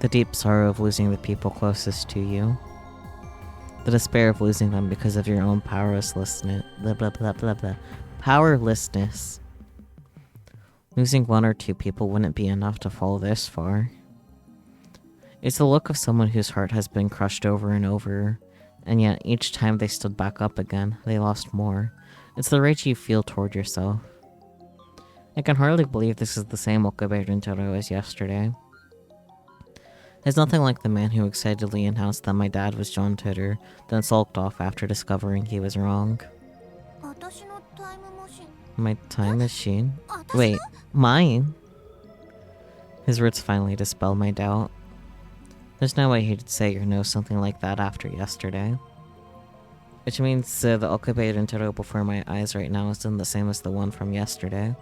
The deep sorrow of losing the people closest to you. The despair of losing them because of your own powerlessness. Powerlessness. Losing one or two people wouldn't be enough to fall this far. It's the look of someone whose heart has been crushed over and over, and yet each time they stood back up again, they lost more. It's the rage you feel toward yourself. I can hardly believe this is the same Okabe Rintaro as yesterday. It's nothing like the man who excitedly announced that my dad was John Titter, then sulked off after discovering he was wrong. My time machine? Wait, mine? His words finally dispel my doubt. There's no way he'd say or know something like that after yesterday. Which means the Okabe Rintaro before my eyes right now isn't the same as the one from yesterday.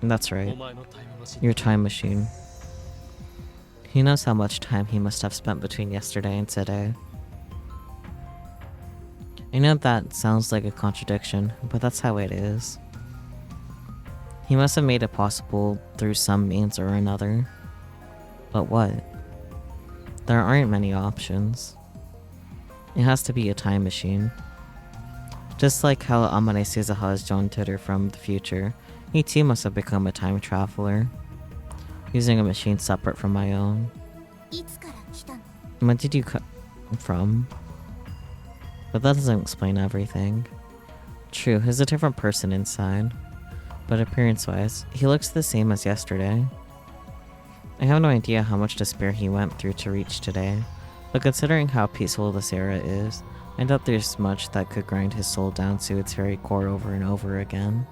That's right. Your time machine. He knows how much time he must have spent between yesterday and today. I know that sounds like a contradiction, but that's how it is. He must have made it possible through some means or another. But what? There aren't many options. It has to be a time machine. Just like how Amane Suzuha's John Titter from the future, he too must have become a time traveler, using a machine separate from my own. When did you come from? But that doesn't explain everything. True, he's a different person inside, but appearance-wise, he looks the same as yesterday. I have no idea how much despair he went through to reach today, but considering how peaceful this era is, I doubt there's much that could grind his soul down to its very core over and over again.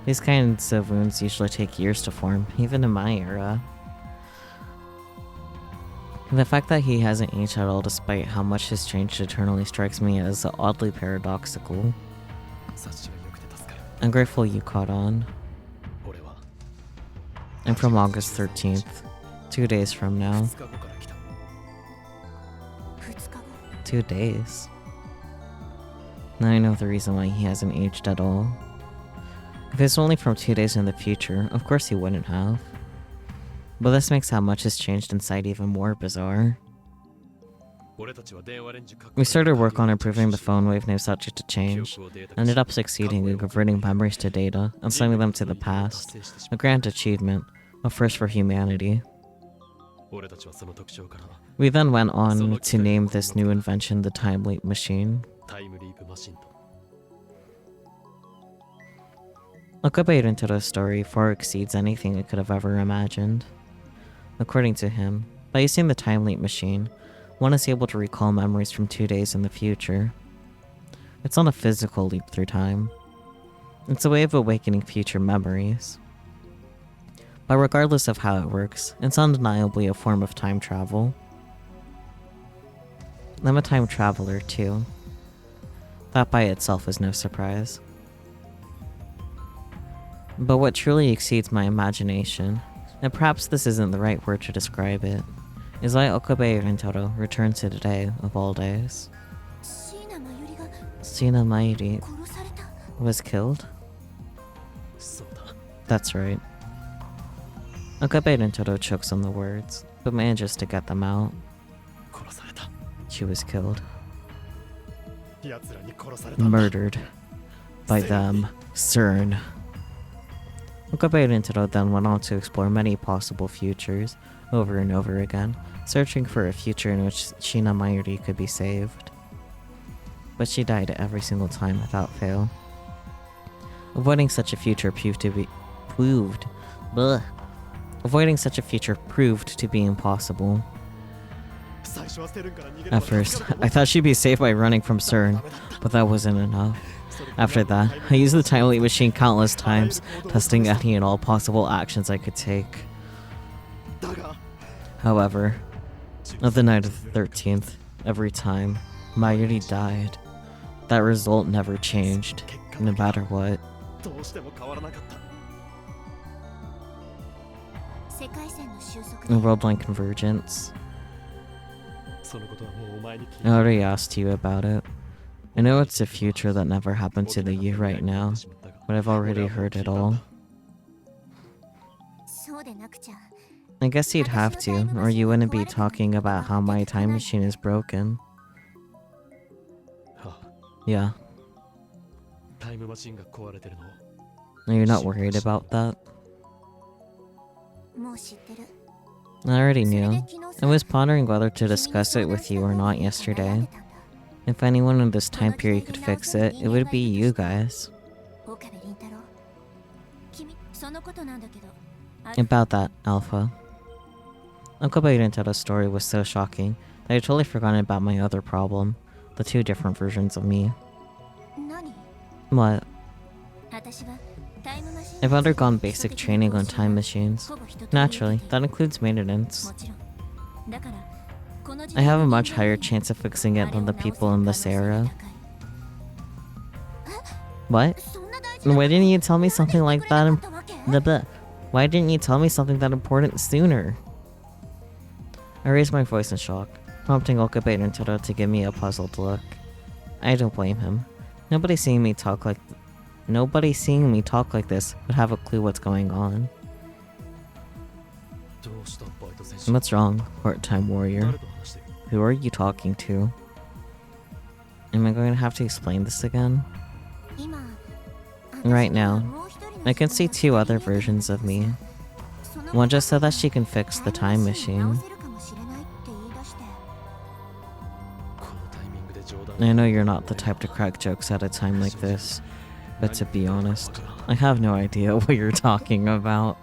These kinds of wounds usually take years to form, even in my era. The fact that he hasn't aged at all despite how much has changed eternally strikes me as oddly paradoxical. I'm grateful you caught on. I'm from August 13th, 2 days from now. 2 days. Now I know the reason why he hasn't aged at all. If it's only from 2 days in the future, of course he wouldn't have. But this makes how much has changed inside even more bizarre. We started work on improving the phone wavenames subject to change, ended up succeeding in converting memories to data and sending them to the past, a grand achievement, a first for humanity. We then went on to name this new invention the Time Leap Machine. Okabe Rintaro's story far exceeds anything I could have ever imagined. According to him, by using the Time Leap Machine, one is able to recall memories from 2 days in the future. It's not a physical leap through time. It's a way of awakening future memories. But regardless of how it works, it's undeniably a form of time travel. I'm a time traveler too. That by itself is no surprise. But what truly exceeds my imagination, and perhaps this isn't the right word to describe it, is why Okabe Rintaro returned to today of all days. Shina Mayuri was killed? That's right. Okabe Rintaro chokes on the words, but manages to get them out. She was killed. Murdered. By them. CERN. Okabe Rintaro then went on to explore many possible futures, over and over again, searching for a future in which Shina Mayuri could be saved. But she died every single time without fail. Avoiding such a future proved to be impossible. At first, I thought she'd be saved by running from CERN, but that wasn't enough. After that, I used the Time Leap Machine countless times, testing any and all possible actions I could take. However, on the night of the 13th, every time Mayuri died, that result never changed, no matter what. Worldline convergence. I already asked you about it. I know it's a future that never happened to the you right now, but I've already heard it all. I guess you'd have to, or you wouldn't be talking about how my time machine is broken. Yeah. Are you not worried about that? I already knew. I was pondering whether to discuss it with you or not yesterday. If anyone in this time period could fix it, it would be you guys. About that, Alpha. Okabe Rintaro's story was so shocking that I totally forgotten about my other problem, the two different versions of me. What? I've undergone basic training on time machines. Naturally, that includes maintenance. I have a much higher chance of fixing it than the people in this era. What? Why didn't you tell me something like that? Why didn't you tell me something that important sooner? I raised my voice in shock, prompting Okabe and Toro to give me a puzzled look. I don't blame him. Nobody seeing me talk like this would have a clue what's going on. What's wrong, part-time warrior? Who are you talking to? Am I going to have to explain this again? Right now, I can see two other versions of me. One just said that she can fix the time machine. I know you're not the type to crack jokes at a time like this, but to be honest, I have no idea what you're talking about.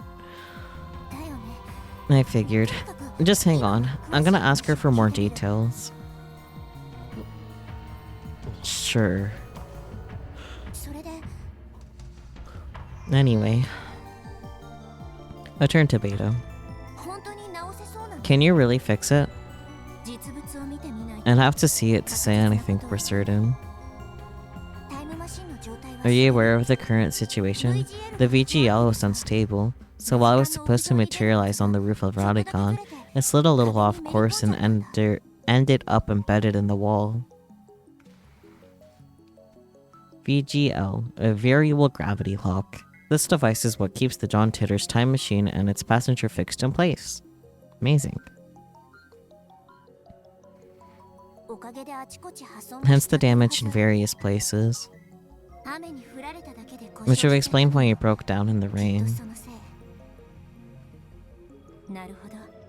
I figured. Just hang on, I'm gonna ask her for more details. Sure. Anyway, I turned to Beta. Can you really fix it? I'd have to see it to say anything for certain. Are you aware of the current situation? The VGL was unstable, so while it was supposed to materialize on the roof of Radicon, it slid a little off course and ended up embedded in the wall. VGL, a variable gravity lock. This device is what keeps the John Titter's time machine and its passenger fixed in place. Amazing. Hence the damage in various places. Which would explain why it broke down in the rain.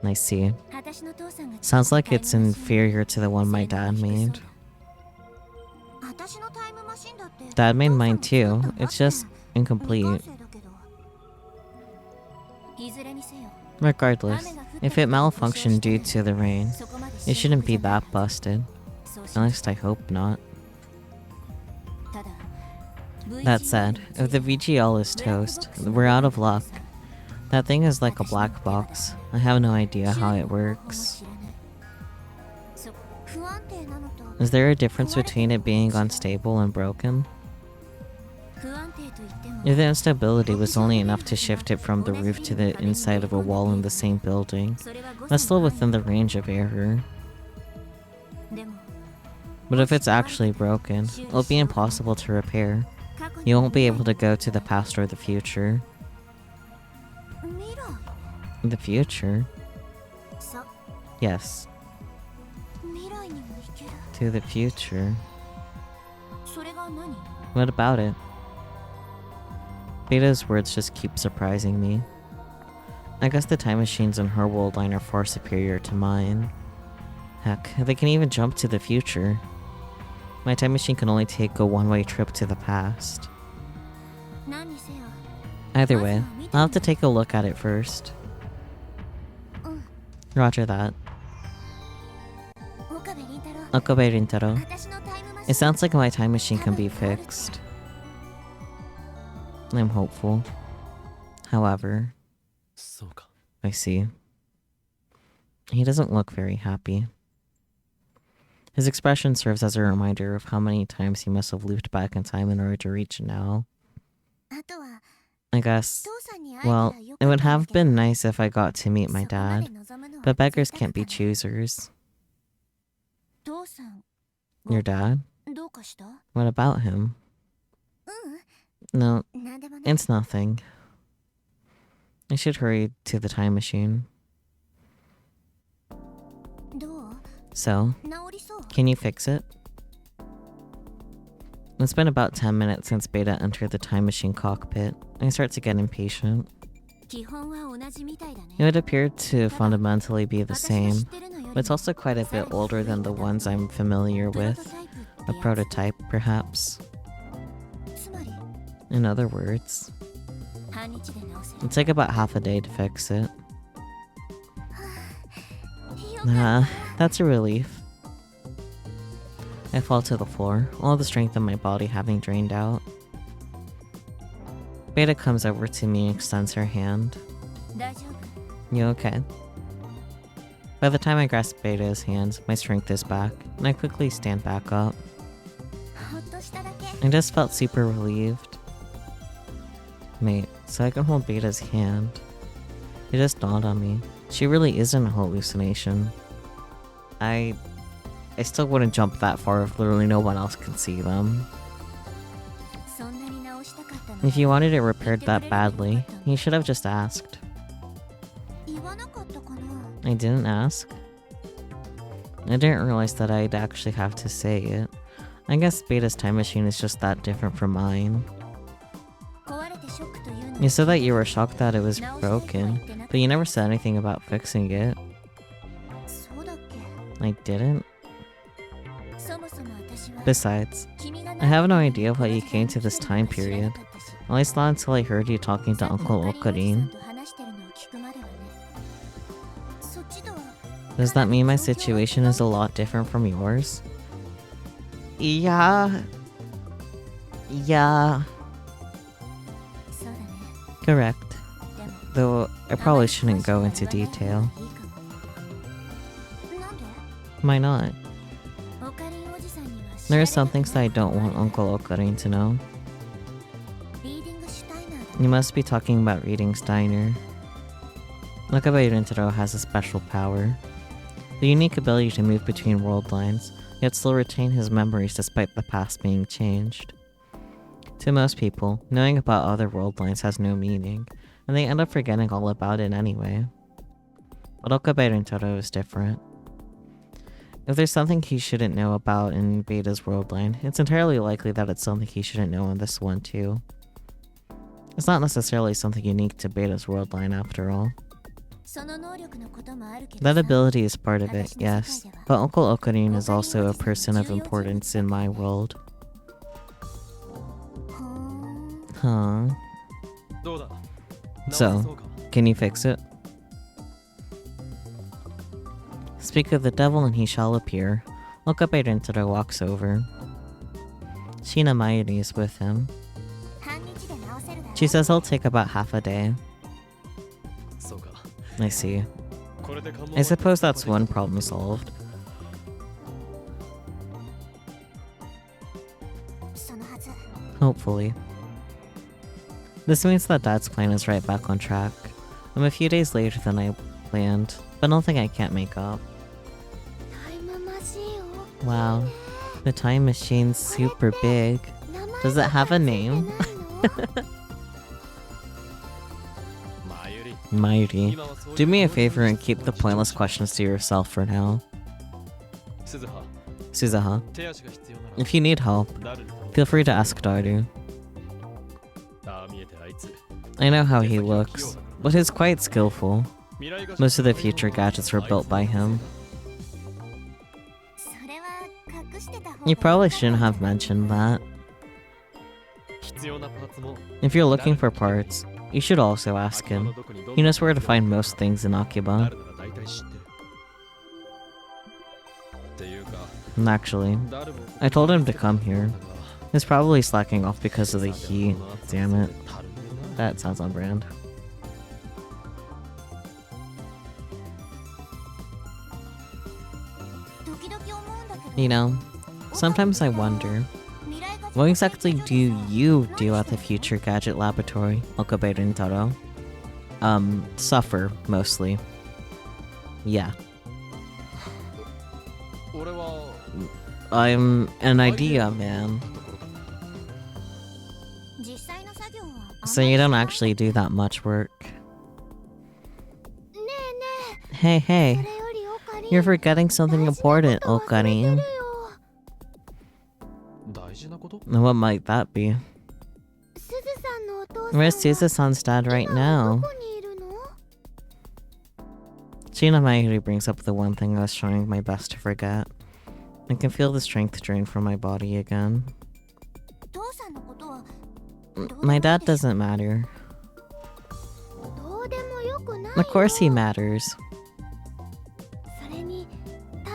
I see. Sounds like it's inferior to the one my dad made. Dad made mine too, it's just incomplete. Regardless, if it malfunctioned due to the rain, it shouldn't be that busted. At least I hope not. That said, if the VGL is toast, we're out of luck. That thing is like a black box. I have no idea how it works. Is there a difference between it being unstable and broken? If the instability was only enough to shift it from the roof to the inside of a wall in the same building, that's still within the range of error. But if it's actually broken, it'll be impossible to repair. You won't be able to go to the past or the future. The future? Yes. To the future. What about it? Beta's words just keep surprising me. I guess the time machines in her world line are far superior to mine. Heck, they can even jump to the future. My time machine can only take a one-way trip to the past. Either way, I'll have to take a look at it first. Roger that. Okabe Rintaro. It sounds like my time machine can be fixed. I'm hopeful. However, I see. He doesn't look very happy. His expression serves as a reminder of how many times he must have looped back in time in order to reach now. I guess, well, it would have been nice if I got to meet my dad, but beggars can't be choosers. Your dad? What about him? No, it's nothing. I should hurry to the time machine. So, can you fix it? It's been about 10 minutes since Beta entered the time machine cockpit. I start to get impatient. It would appear to fundamentally be the same, but it's also quite a bit older than the ones I'm familiar with. A prototype, perhaps. In other words, it'll take about half a day to fix it. That's a relief. I fall to the floor, all the strength in my body having drained out. Beta comes over to me and extends her hand. You okay? By the time I grasp Beta's hand, my strength is back, and I quickly stand back up. I just felt super relieved. Mate, so I can hold Beta's hand. It just dawned on me. She really isn't a hallucination. I still wouldn't jump that far if literally no one else can see them. If you wanted it repaired that badly, you should have just asked. I didn't ask. I didn't realize that I'd actually have to say it. I guess Beta's time machine is just that different from mine. You said that you were shocked that it was broken, but you never said anything about fixing it. I didn't? Besides, I have no idea why you came to this time period. At least not until I heard you talking to Uncle Okarin. Does that mean my situation is a lot different from yours? Yeah. Correct. Though I probably shouldn't go into detail. Why not? There are some things that I don't want Uncle Okarin to know. You must be talking about reading Steiner. Wakabayaru Rintaro has a special power. The unique ability to move between world lines, yet still retain his memories despite the past being changed. To most people, knowing about other world lines has no meaning, and they end up forgetting all about it anyway. But Wakabayaru Rintaro is different. If there's something he shouldn't know about in Beta's world line, it's entirely likely that it's something he shouldn't know in this one too. It's not necessarily something unique to Beta's world line after all. That ability is part of it, yes, but Uncle Okarin is also a person of importance in my world. Huh. So, can you fix it? Speak of the devil and he shall appear. Wakabayaru Rintaro walks over. Shina Mayuri is with him. She says he'll take about half a day. I see. I suppose that's one problem solved. Hopefully. This means that Dad's plan is right back on track. I'm a few days later than I planned, but nothing I can't make up. Wow, the time machine's super big. Does it have a name? Mayuri, do me a favor and keep the pointless questions to yourself for now. Suzuha, if you need help, feel free to ask Daru. I know how he looks, but he's quite skillful. Most of the future gadgets were built by him. You probably shouldn't have mentioned that. If you're looking for parts, you should also ask him. He knows where to find most things in Akiba. And actually, I told him to come here. He's probably slacking off because of the heat. Damn it. That sounds on brand. You know, sometimes I wonder, what exactly do you do at the Future Gadget Laboratory, Wakabayaru Rintaro? Suffer, mostly. Yeah. I'm an idea man. So you don't actually do that much work. Hey, you're forgetting something important, Okarin. What might that be? Where's Suzu-san's dad right now? Shina Mayuri brings up the one thing I was trying my best to forget. I can feel the strength drain from my body again. My dad doesn't matter. Of course he matters.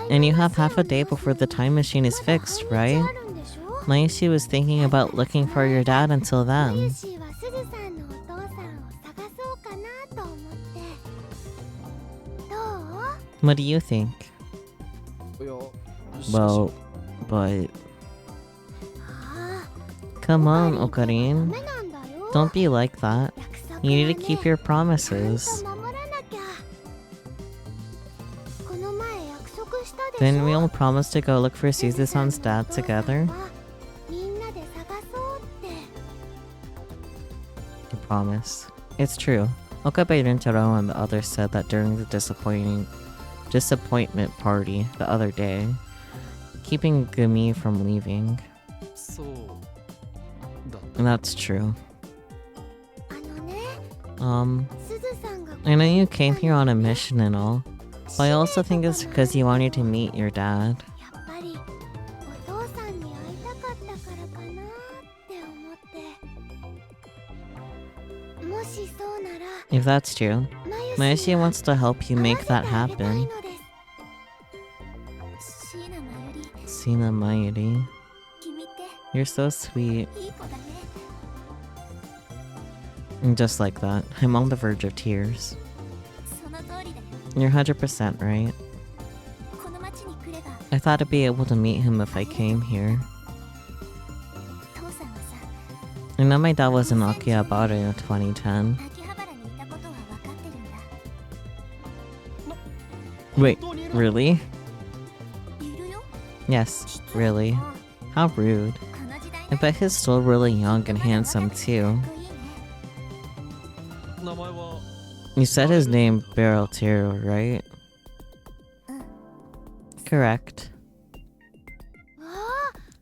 And you have half a day before the time machine is fixed, right? My issue is thinking about looking for your dad until then. What do you think? Well, but... Come on, Okarin. Don't be like that. You need to keep your promises. Didn't we all promise to go look for Suzu-san's dad together? I promise. It's true. Okabe Rintaro and the others said that during the disappointment party the other day, keeping Gumi from leaving. And that's true. I know you came here on a mission and all, but I also think it's because you wanted to meet your dad. If that's true, Mayoshi wants to help you make that happen. Sina Mayuri. You're so sweet. And just like that, I'm on the verge of tears. You're 100% right. I thought I'd be able to meet him if I came here. I know my dad was in Akihabara in 2010. Wait, really? Yes, really. How rude. I bet he's still really young and handsome too. You said his name Barreltero, right? Correct.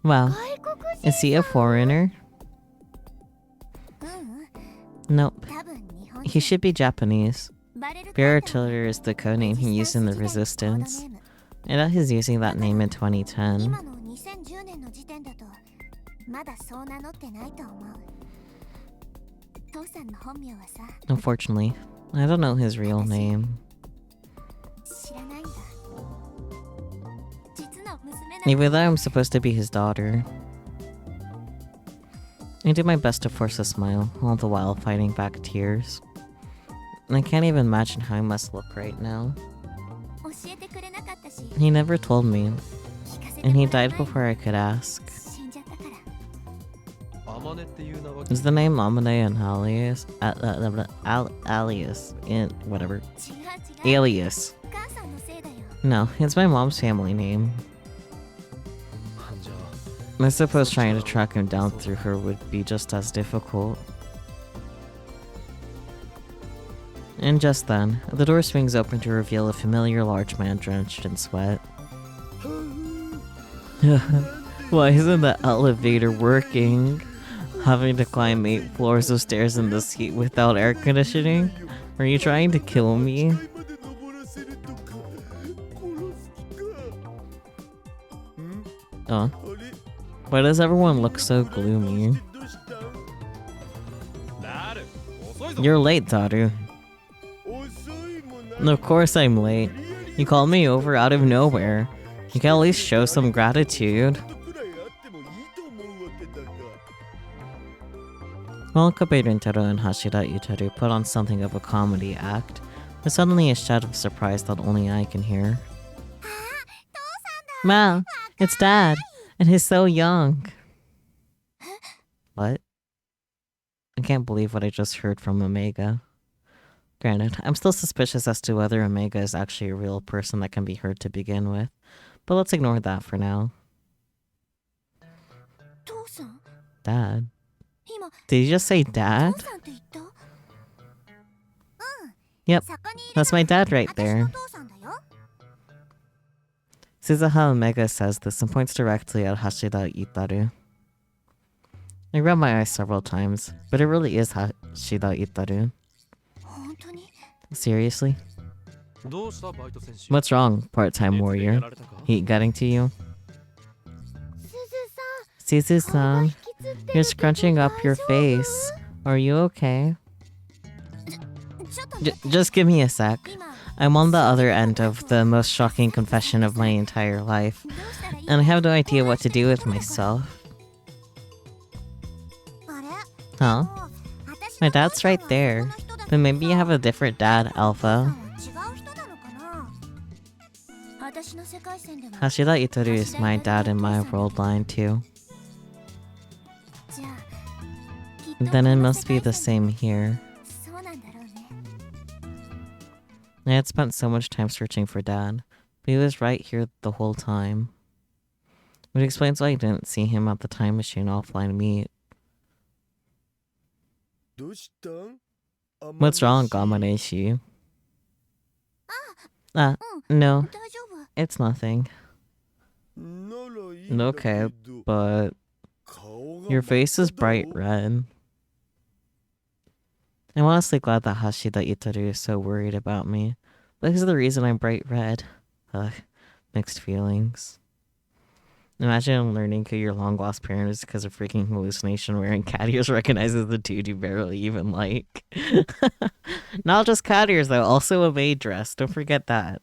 Wow. Is he a foreigner? Nope. He should be Japanese. Barreltero is the codename he used in the Resistance. I know he's using that name in 2010. Unfortunately, I don't know his real name. Even though I'm supposed to be his daughter. I do my best to force a smile, all the while fighting back tears. And I can't even imagine how I must look right now. He never told me, and he died before I could ask. Is the name Amane an alias? Alias in whatever. Alias. No, it's my mom's family name. I suppose trying to track him down through her would be just as difficult. And just then, the door swings open to reveal a familiar large man drenched in sweat. Why isn't the elevator working? Having to climb 8 floors of stairs in this heat without air conditioning? Are you trying to kill me? Why does everyone look so gloomy? You're late, Daru. Of course I'm late. You called me over out of nowhere. You can at least show some gratitude. While Kobe Rintaro and Hashira Utaru put on something of a comedy act, there's suddenly a shout of surprise that only I can hear. Ma, it's Dad, and he's so young. What? I can't believe what I just heard from Omega. Granted, I'm still suspicious as to whether Omega is actually a real person that can be heard to begin with, but let's ignore that for now. Dad? Did you just say Dad? Yep, that's my dad right there. Suzuha Omega says this and points directly at Hashida Itaru. I rubbed my eyes several times, but it really is Hashida Itaru. Seriously? What's wrong, part-time warrior? Heat getting to you? Suzu-san, you're scrunching up your face. Are you okay? Just give me a sec. I'm on the other end of the most shocking confession of my entire life, and I have no idea what to do with myself. Huh? My dad's right there, but maybe you have a different dad, Alpha. Hashida Itoru is my dad in my world line too. Then it must be the same here. I had spent so much time searching for Dad, but he was right here the whole time. Which explains why I didn't see him at the time machine offline meet. What's wrong, Gamaneshi? No, it's nothing. Okay, but your face is bright red. I'm honestly glad that Hashida Itoru is so worried about me. This is the reason I'm bright red. Ugh, mixed feelings. Imagine learning who your long lost parent is because of freaking hallucination wearing cat ears recognizes the dude you barely even like. Not just cat ears though, also a maid dress. Don't forget that.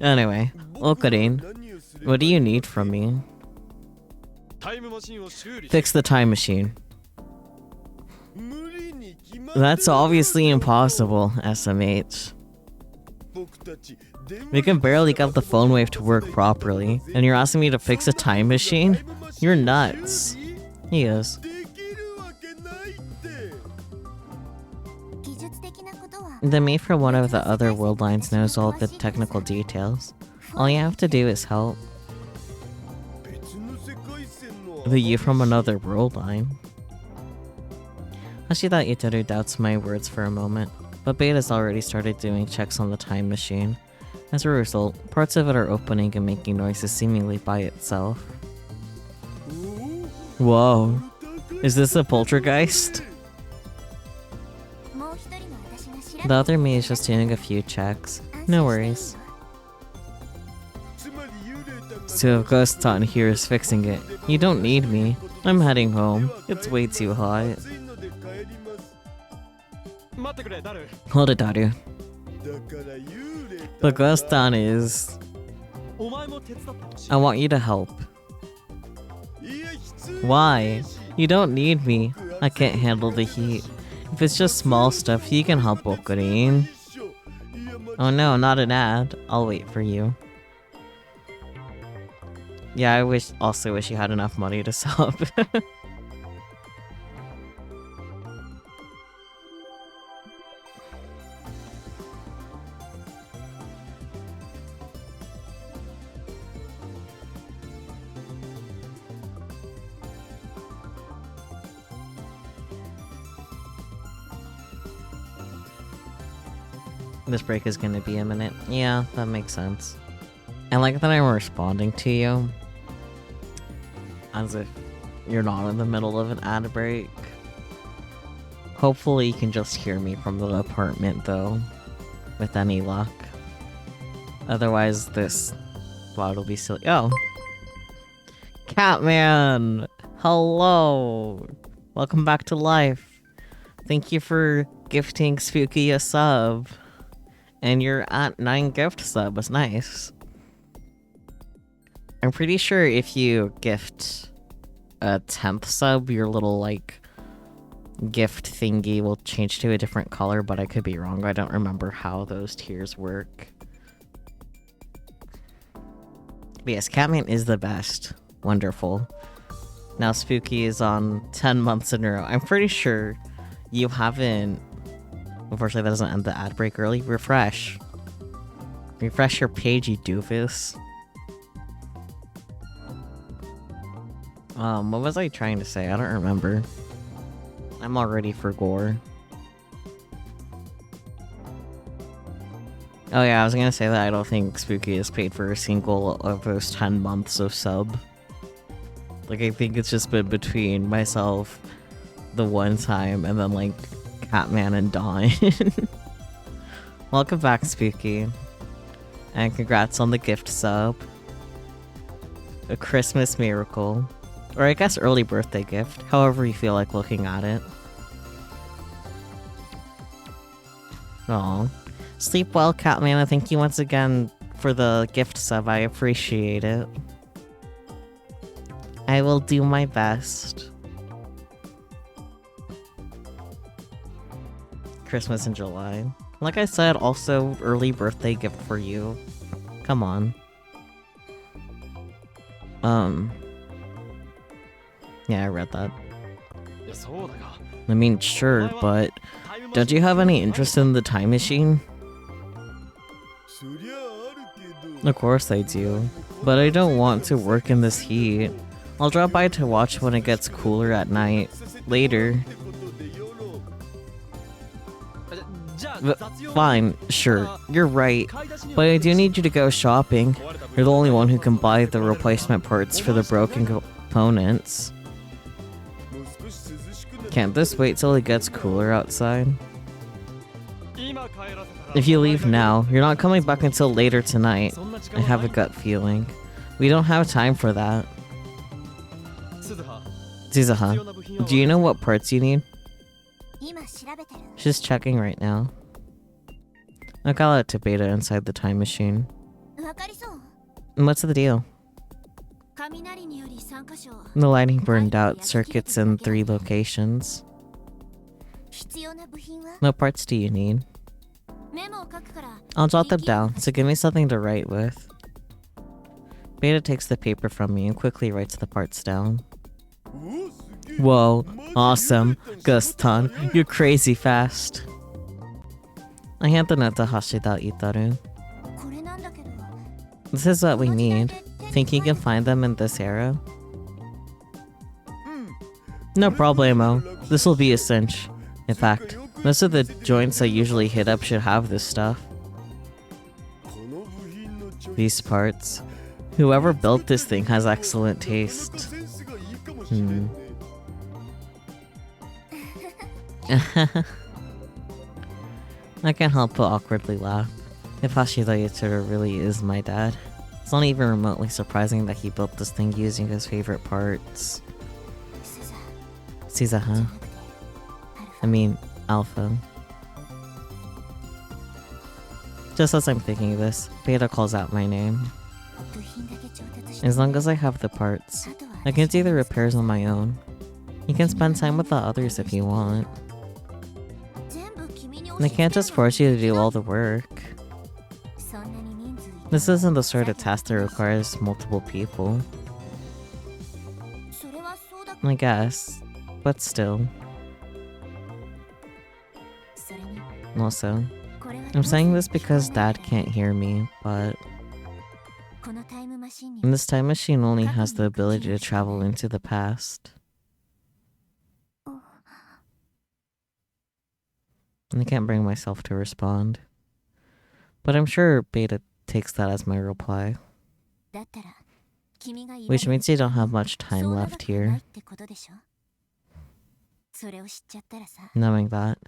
Anyway, Okarin, what do you need from me? Fix the time machine. That's obviously impossible, SMH. We can barely get the phone wave to work properly, and you're asking me to fix a time machine? You're nuts. He is. The mate from one of the other world lines knows all the technical details. All you have to do is help. The you from another world line. Hashida Itoru doubts my words for a moment, but Beta's already started doing checks on the time machine. As a result, parts of it are opening and making noises seemingly by itself. Whoa. Is this a poltergeist? The other me is just doing a few checks. No worries. So if Ghost-san here is fixing it, you don't need me. I'm heading home. It's way too hot. Hold it, Daru. The Ghost-san is... I want you to help. Why? You don't need me. I can't handle the heat. If it's just small stuff, you can help Okarin. Oh no, not an ad. I'll wait for you. Yeah, I also wish you had enough money to sub. This break is gonna be imminent. Yeah, that makes sense. I like that I'm responding to you as if you're not in the middle of an ad break. Hopefully you can just hear me from the apartment though, with any luck. Otherwise this VOD will be silly. Oh! Catman! Hello! Welcome back to life. Thank you for gifting Spooky a sub. And you're at 9 gift sub was nice. I'm pretty sure if you gift a 10th sub, your little, like, gift thingy will change to a different color, but I could be wrong. I don't remember how those tiers work. But yes, Catman is the best. Wonderful. Now Spooky is on 10 months in a row. I'm pretty sure you haven't... Unfortunately, that doesn't end the ad break early. Refresh. Refresh your page, you doofus. What was I trying to say? I don't remember. I'm all ready for gore. Oh yeah, I was gonna say that I don't think Spooky has paid for a single of those 10 months of sub. Like, I think it's just been between myself the one time and then, like, Catman and Dawn. Welcome back, Spooky. And congrats on the gift sub. A Christmas miracle. Or I guess early birthday gift, however you feel like looking at it. Aw. Sleep well, Catman. Thank you once again for the gift sub. I appreciate it. I will do my best. Christmas in July. Like I said, also early birthday gift for you. Come on. Yeah, I read that. I mean, sure, but don't you have any interest in the time machine? Of course I do, but I don't want to work in this heat. I'll drop by to watch when it gets cooler at night. Later. Fine, sure, you're right, but I do need you to go shopping. You're the only one who can buy the replacement parts for the broken components. Can't this wait till it gets cooler outside? If you leave now, you're not coming back until later tonight. I have a gut feeling. We don't have time for that. Suzuha, do you know what parts you need? She's checking right now. I got it to Beta inside the time machine. What's the deal? The lighting burned out circuits in 3 locations. What parts do you need? I'll jot them down, so give me something to write with. Beta takes the paper from me and quickly writes the parts down. Whoa, awesome. Guston, you're crazy fast. I hand the note to Hashida Itaru. This is what we need. Think you can find them in this era? No problemo. This will be a cinch. In fact, most of the joints I usually hit up should have this stuff. These parts. Whoever built this thing has excellent taste. I can't help but awkwardly laugh. If Hashida Itaru really is my dad, it's not even remotely surprising that he built this thing using his favorite parts. Suzuha. I mean, Alpha. Just as I'm thinking this, Beta calls out my name. As long as I have the parts, I can do the repairs on my own. You can spend time with the others if you want. They can't just force you to do all the work. This isn't the sort of task that requires multiple people. I guess, but still. Also, I'm saying this because Dad can't hear me, but this time machine only has the ability to travel into the past. And I can't bring myself to respond. But I'm sure Beta takes that as my reply. Which means you don't have much time left here. Knowing that,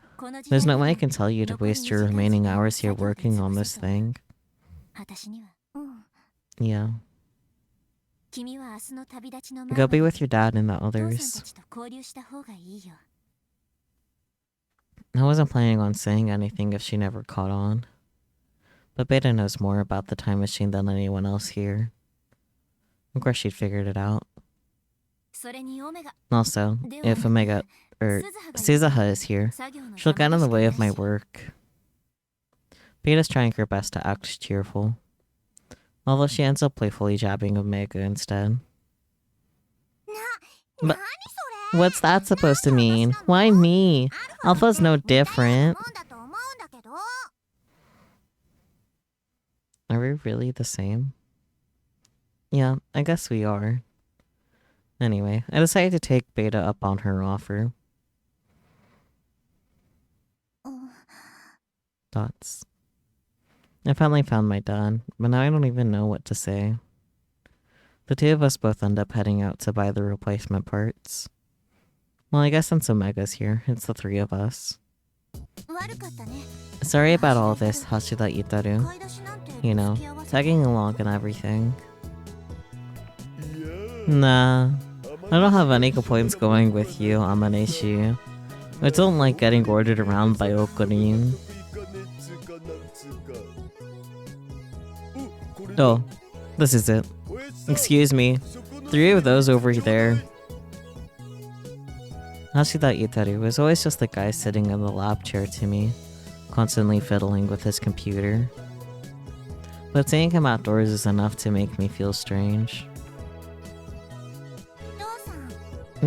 there's no way I can tell you to waste your remaining hours here working on this thing. Yeah. Go be with your dad and the others. I wasn't planning on saying anything if she never caught on. But Beta knows more about the time machine than anyone else here. Of course she'd figured it out. Also, if Suzuha is here, she'll get in the way of my work. Beta's trying her best to act cheerful, although she ends up playfully jabbing Omega instead. But what's that supposed to mean? Why me? Alpha's no different. Are we really the same? Yeah, I guess we are. Anyway, I decided to take Beta up on her offer. Thoughts. I finally found my dad, but now I don't even know what to say. The two of us both end up heading out to buy the replacement parts. Well, I guess since Omega's here, it's the 3 of us. Sorry about all this, Hashida Itaru. You know, tagging along and everything. Nah, I don't have any complaints going with you, Amaneshi. I don't like getting ordered around by Okurin. Oh, this is it. Excuse me, 3 of those over there. Hashida Itaru was always just the guy sitting in the lab chair to me, constantly fiddling with his computer. But seeing him outdoors is enough to make me feel strange.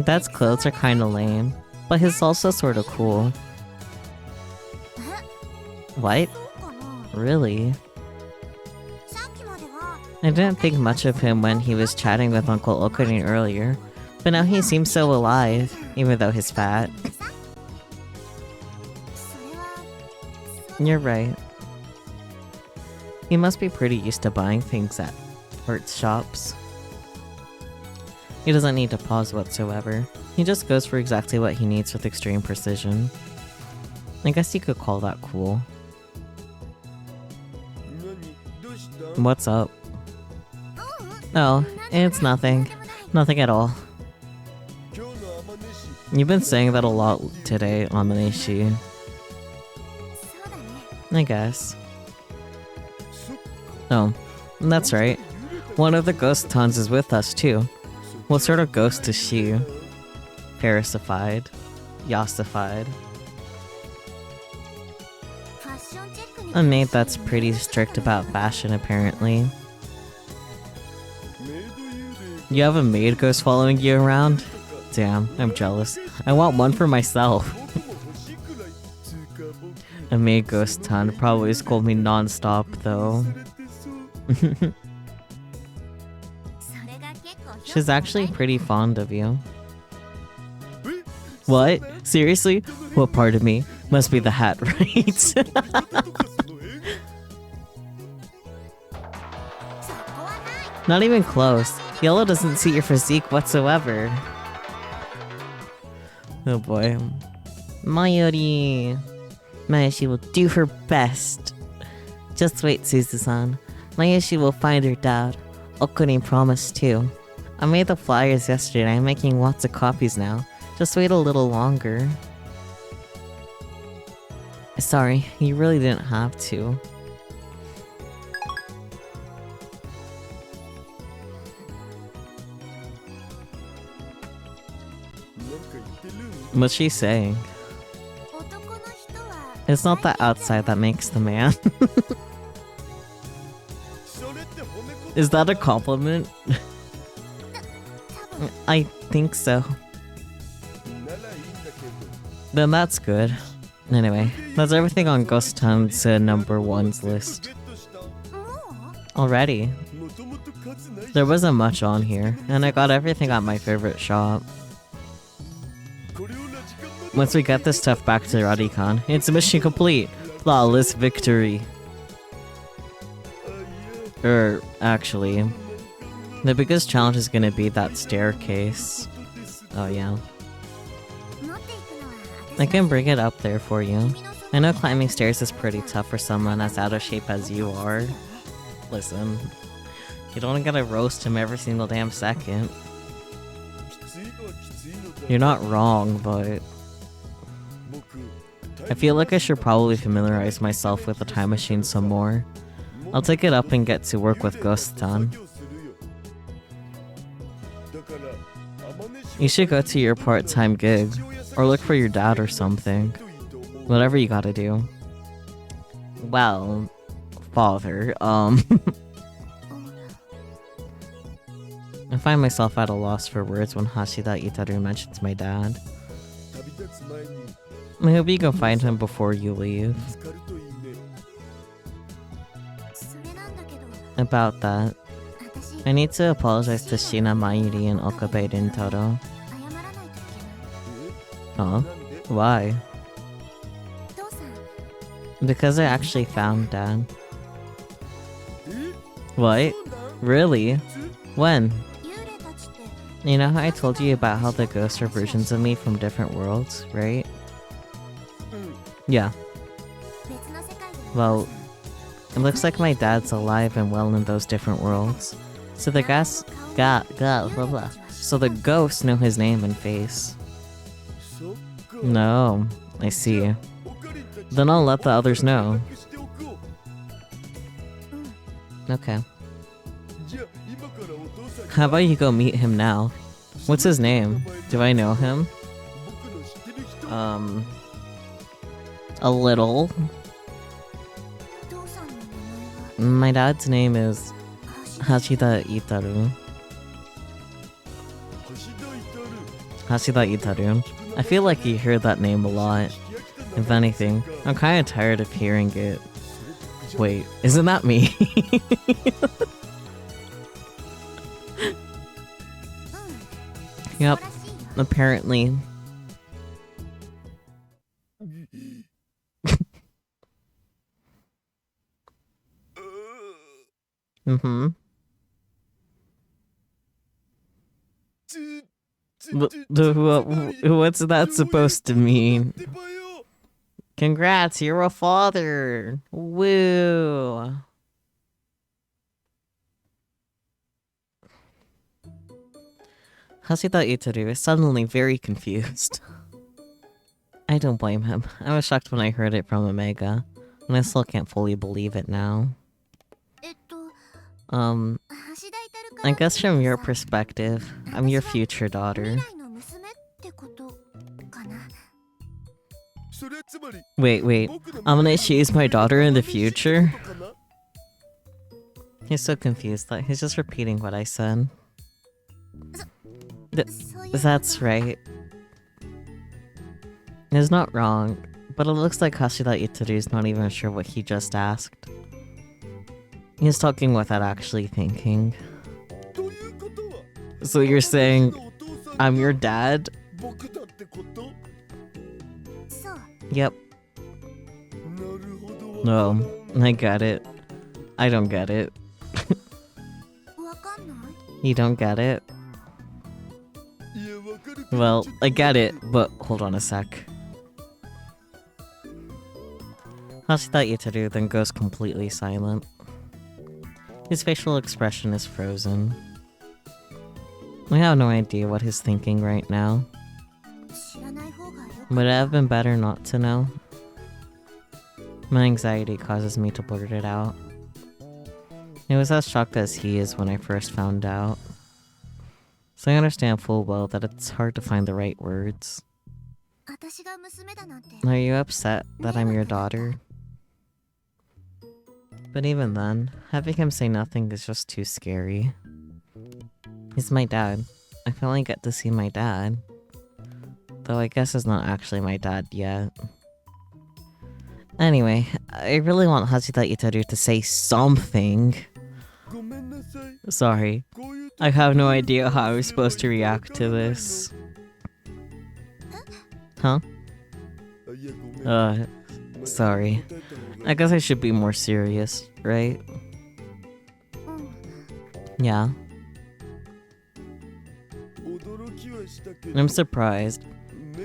Dad's clothes are kinda lame, but his also sorta cool. What? Really? I didn't think much of him when he was chatting with Uncle Okurin earlier, but now he seems so alive, even though he's fat. You're right. He must be pretty used to buying things at art shops. He doesn't need to pause whatsoever. He just goes for exactly what he needs with extreme precision. I guess you could call that cool. What's up? Oh, it's nothing. Nothing at all. You've been saying that a lot today on the Nishi. I guess. Oh, that's right. One of the ghost tons is with us too. What sort of ghost is she? Parasified? Yassified? A maid that's pretty strict about fashion, apparently. You have a maid ghost following you around? Damn, I'm jealous. I want one for myself. A maid ghost ton probably scold me non-stop, though. She's actually pretty fond of you. What? Seriously? What part of me? Must be the hat, right? Not even close. Yellow doesn't suit your physique whatsoever. Oh boy. Mayuri. Mayoshi will do her best. Just wait, Suzu-san. Mayoshi will find her dad. Okurin promised too. I made the flyers yesterday. I'm making lots of copies now. Just wait a little longer. Sorry, you really didn't have to. What's she saying? It's not the outside that makes the man. Is that a compliment? I think so. Then that's good. Anyway, that's everything on Ghost Town's number one's list. Already. There wasn't much on here, and I got everything at my favorite shop. Once we get this stuff back to Radikan, it's mission complete! Flawless victory! Actually, the biggest challenge is gonna be that staircase. Oh yeah. I can bring it up there for you. I know climbing stairs is pretty tough for someone as out of shape as you are. Listen, you don't gotta roast him every single damn second. You're not wrong, but I feel like I should probably familiarize myself with the time machine some more. I'll take it up and get to work with Ghost Town. You should go to your part-time gig, or look for your dad or something. Whatever you gotta do. Well, father, I find myself at a loss for words when Hashida Itaru mentions my dad. I hope you can find him before you leave. About that, I need to apologize to Shina, Mayuri, and Okabe Rintaro. Huh? Why? Because I actually found Dad. What? Really? When? You know how I told you about how the ghosts are versions of me from different worlds, right? Yeah. Well, it looks like my dad's alive and well in those different worlds. So the So the ghosts know his name and face. No, I see. Then I'll let the others know. Okay. How about you go meet him now? What's his name? Do I know him? A little. My dad's name is Hashida Itaru. Hashida Itaru. I feel like you hear that name a lot. If anything, I'm kind of tired of hearing it. Wait, isn't that me? Yep, apparently. Mm-hmm. What's that supposed to mean? Congrats, you're a father! Woo! Hashida Itaru is suddenly very confused. I don't blame him. I was shocked when I heard it from Omega, and I still can't fully believe it now. I guess from your perspective, I'm your future daughter. Wait, I'm gonna choose my daughter in the future? He's so confused that he's just repeating what I said. That's right. He's not wrong, but it looks like Hashida Itaru's not even sure what he just asked. He's talking without actually thinking. So you're saying I'm your dad? Yep. No, I get it. I don't get it. You don't get it? Well, I get it, but hold on a sec. Hashida Itaru then goes completely silent. His facial expression is frozen. I have no idea what he's thinking right now. Would it have been better not to know? My anxiety causes me to blurt it out. I was as shocked as he is when I first found out. So I understand full well that it's hard to find the right words. Are you upset that I'm your daughter? But even then, having him say nothing is just too scary. He's my dad. I finally get to see my dad. Though I guess he's not actually my dad yet. Anyway, I really want Hashida Itaru to say something. Sorry. I have no idea how I was supposed to react to this. Huh? Sorry. I guess I should be more serious, right? Yeah. I'm surprised,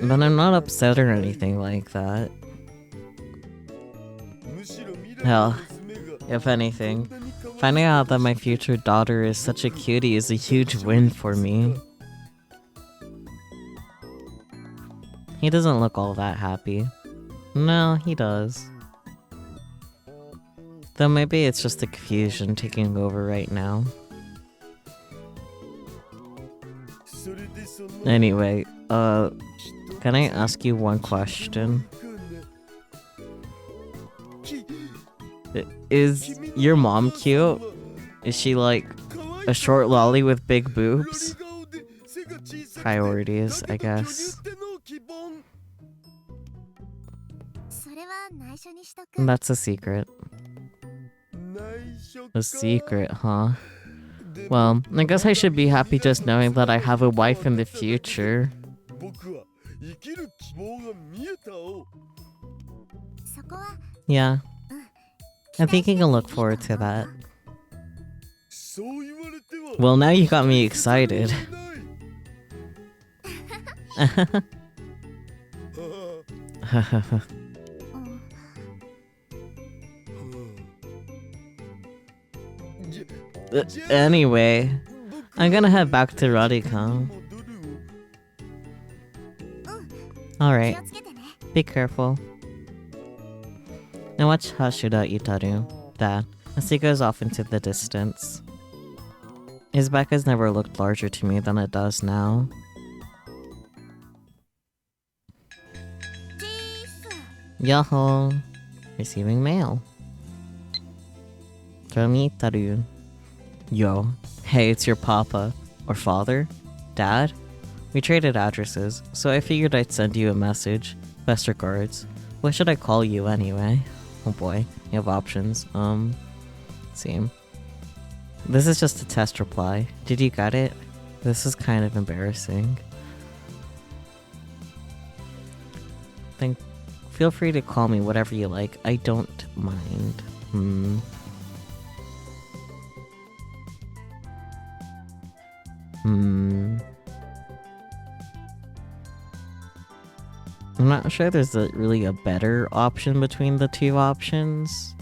but I'm not upset or anything like that. Hell, if anything, finding out that my future daughter is such a cutie is a huge win for me. He doesn't look all that happy. No, he does. Though maybe it's just the confusion taking over right now. Anyway, can I ask you one question? Is your mom cute? Is she like a short lolly with big boobs? Priorities, I guess. That's a secret. A secret, huh? Well, I guess I should be happy just knowing that I have a wife in the future. Yeah. I think you can look forward to that. Well, now you got me excited. Anyway, I'm gonna head back to Radicon. Alright, be careful. Now watch Hashida Itaru, that, as he goes off into the distance. His back has never looked larger to me than it does now. Yoho! Receiving mail. Kamitaru. Yo, hey, it's your papa. Or father? Dad? We traded addresses, so I figured I'd send you a message. Best regards. What should I call you anyway? Oh boy, you have options. Same. This is just a test reply. Did you get it? This is kind of embarrassing. Then feel free to call me whatever you like. I don't mind. I'm not sure there's really a better option between the two options.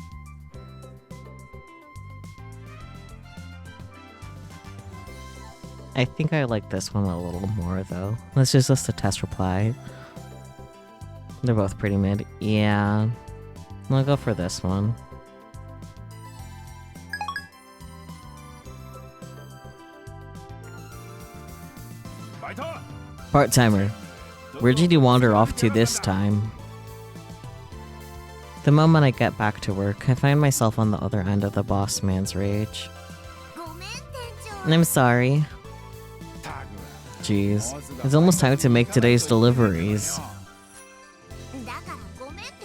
I think I like this one a little more though. This is just a test reply. They're both pretty mid. Yeah. I'll go for this one. Part-timer. Where did you wander off to this time? The moment I get back to work, I find myself on the other end of the boss man's rage. I'm sorry. Jeez, it's almost time to make today's deliveries.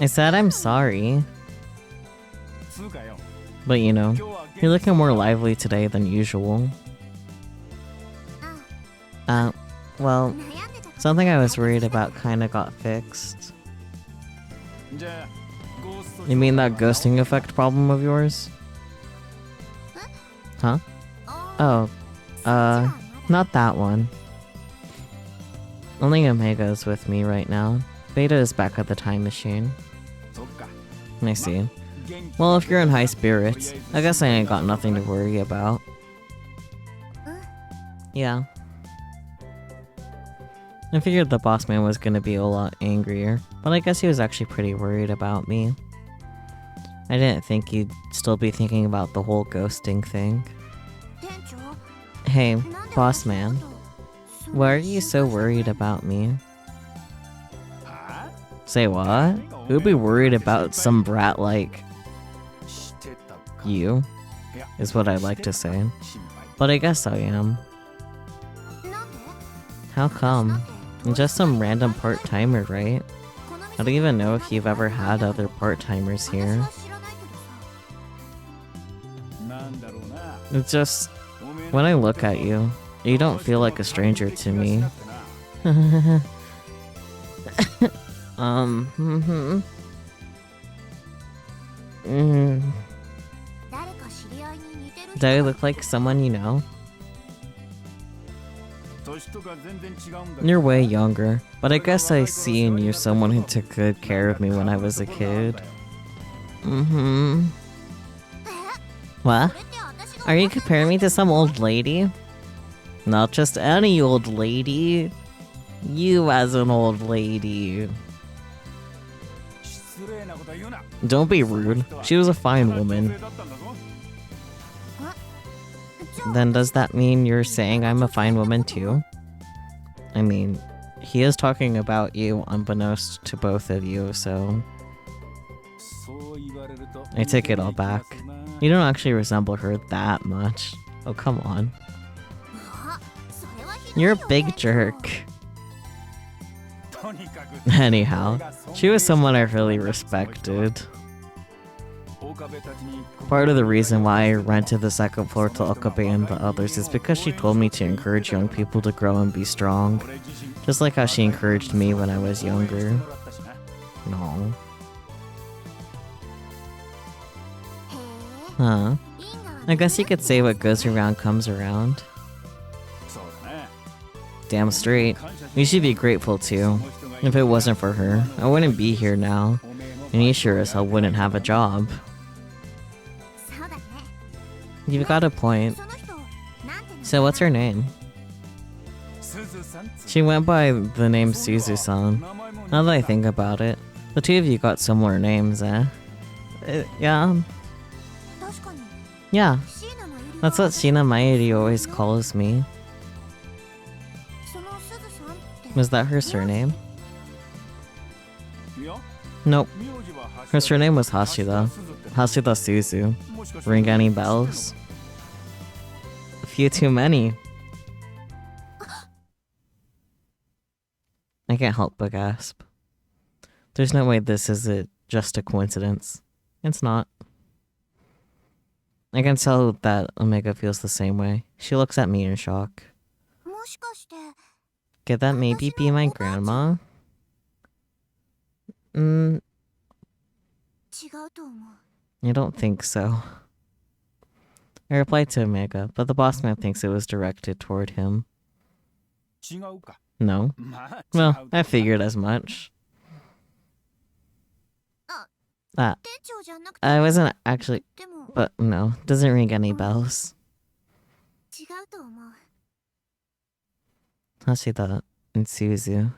I said I'm sorry. But you know, you're looking more lively today than usual. Well, something I was worried about kinda got fixed. You mean that ghosting effect problem of yours? Huh? Oh, not that one. Only Omega's with me right now. Beta is back at the time machine. I see. Well, if you're in high spirits, I guess I ain't got nothing to worry about. Yeah. I figured the boss man was gonna be a lot angrier, but I guess he was actually pretty worried about me. I didn't think he'd still be thinking about the whole ghosting thing. Hey, boss man. Why are you so worried about me? Say what? Who'd be worried about some brat like you? Is what I'd like to say. But I guess I am. How come? I'm just some random part-timer, right? I don't even know if you've ever had other part-timers here. It's just, when I look at you, you don't feel like a stranger to me. Do I look like someone you know? You're way younger, but I guess I see in you someone who took good care of me when I was a kid. What? Are you comparing me to some old lady? Not just any old lady. You as an old lady. Don't be rude. She was a fine woman. Then does that mean you're saying I'm a fine woman too? I mean, he is talking about you unbeknownst to both of you, so... I take it all back. You don't actually resemble her that much. Oh, come on. You're a big jerk. Anyhow, she was someone I really respected. Part of the reason why I rented the second floor to Okabe and the others is because she told me to encourage young people to grow and be strong. Just like how she encouraged me when I was younger. No. Huh. I guess you could say what goes around comes around. Damn straight. You should be grateful too. If it wasn't for her, I wouldn't be here now. And you sure as hell wouldn't have a job. You've got a point. So what's her name? She went by the name Suzu-san. Now that I think about it, the two of you got similar names, eh? Yeah. Yeah. That's what Shina Mairi always calls me. Was that her surname? Nope. Her surname was Hashida. Hashida Suzu. Ring any bells? A few too many. I can't help but gasp. There's no way this is just a coincidence. It's not. I can tell that Omega feels the same way. She looks at me in shock. Could that maybe be my grandma? I don't think so. I replied to Omega, but the boss man thinks it was directed toward him. No. Well, I figured as much. I wasn't actually... But no, doesn't ring any bells. Hashida and Suzu.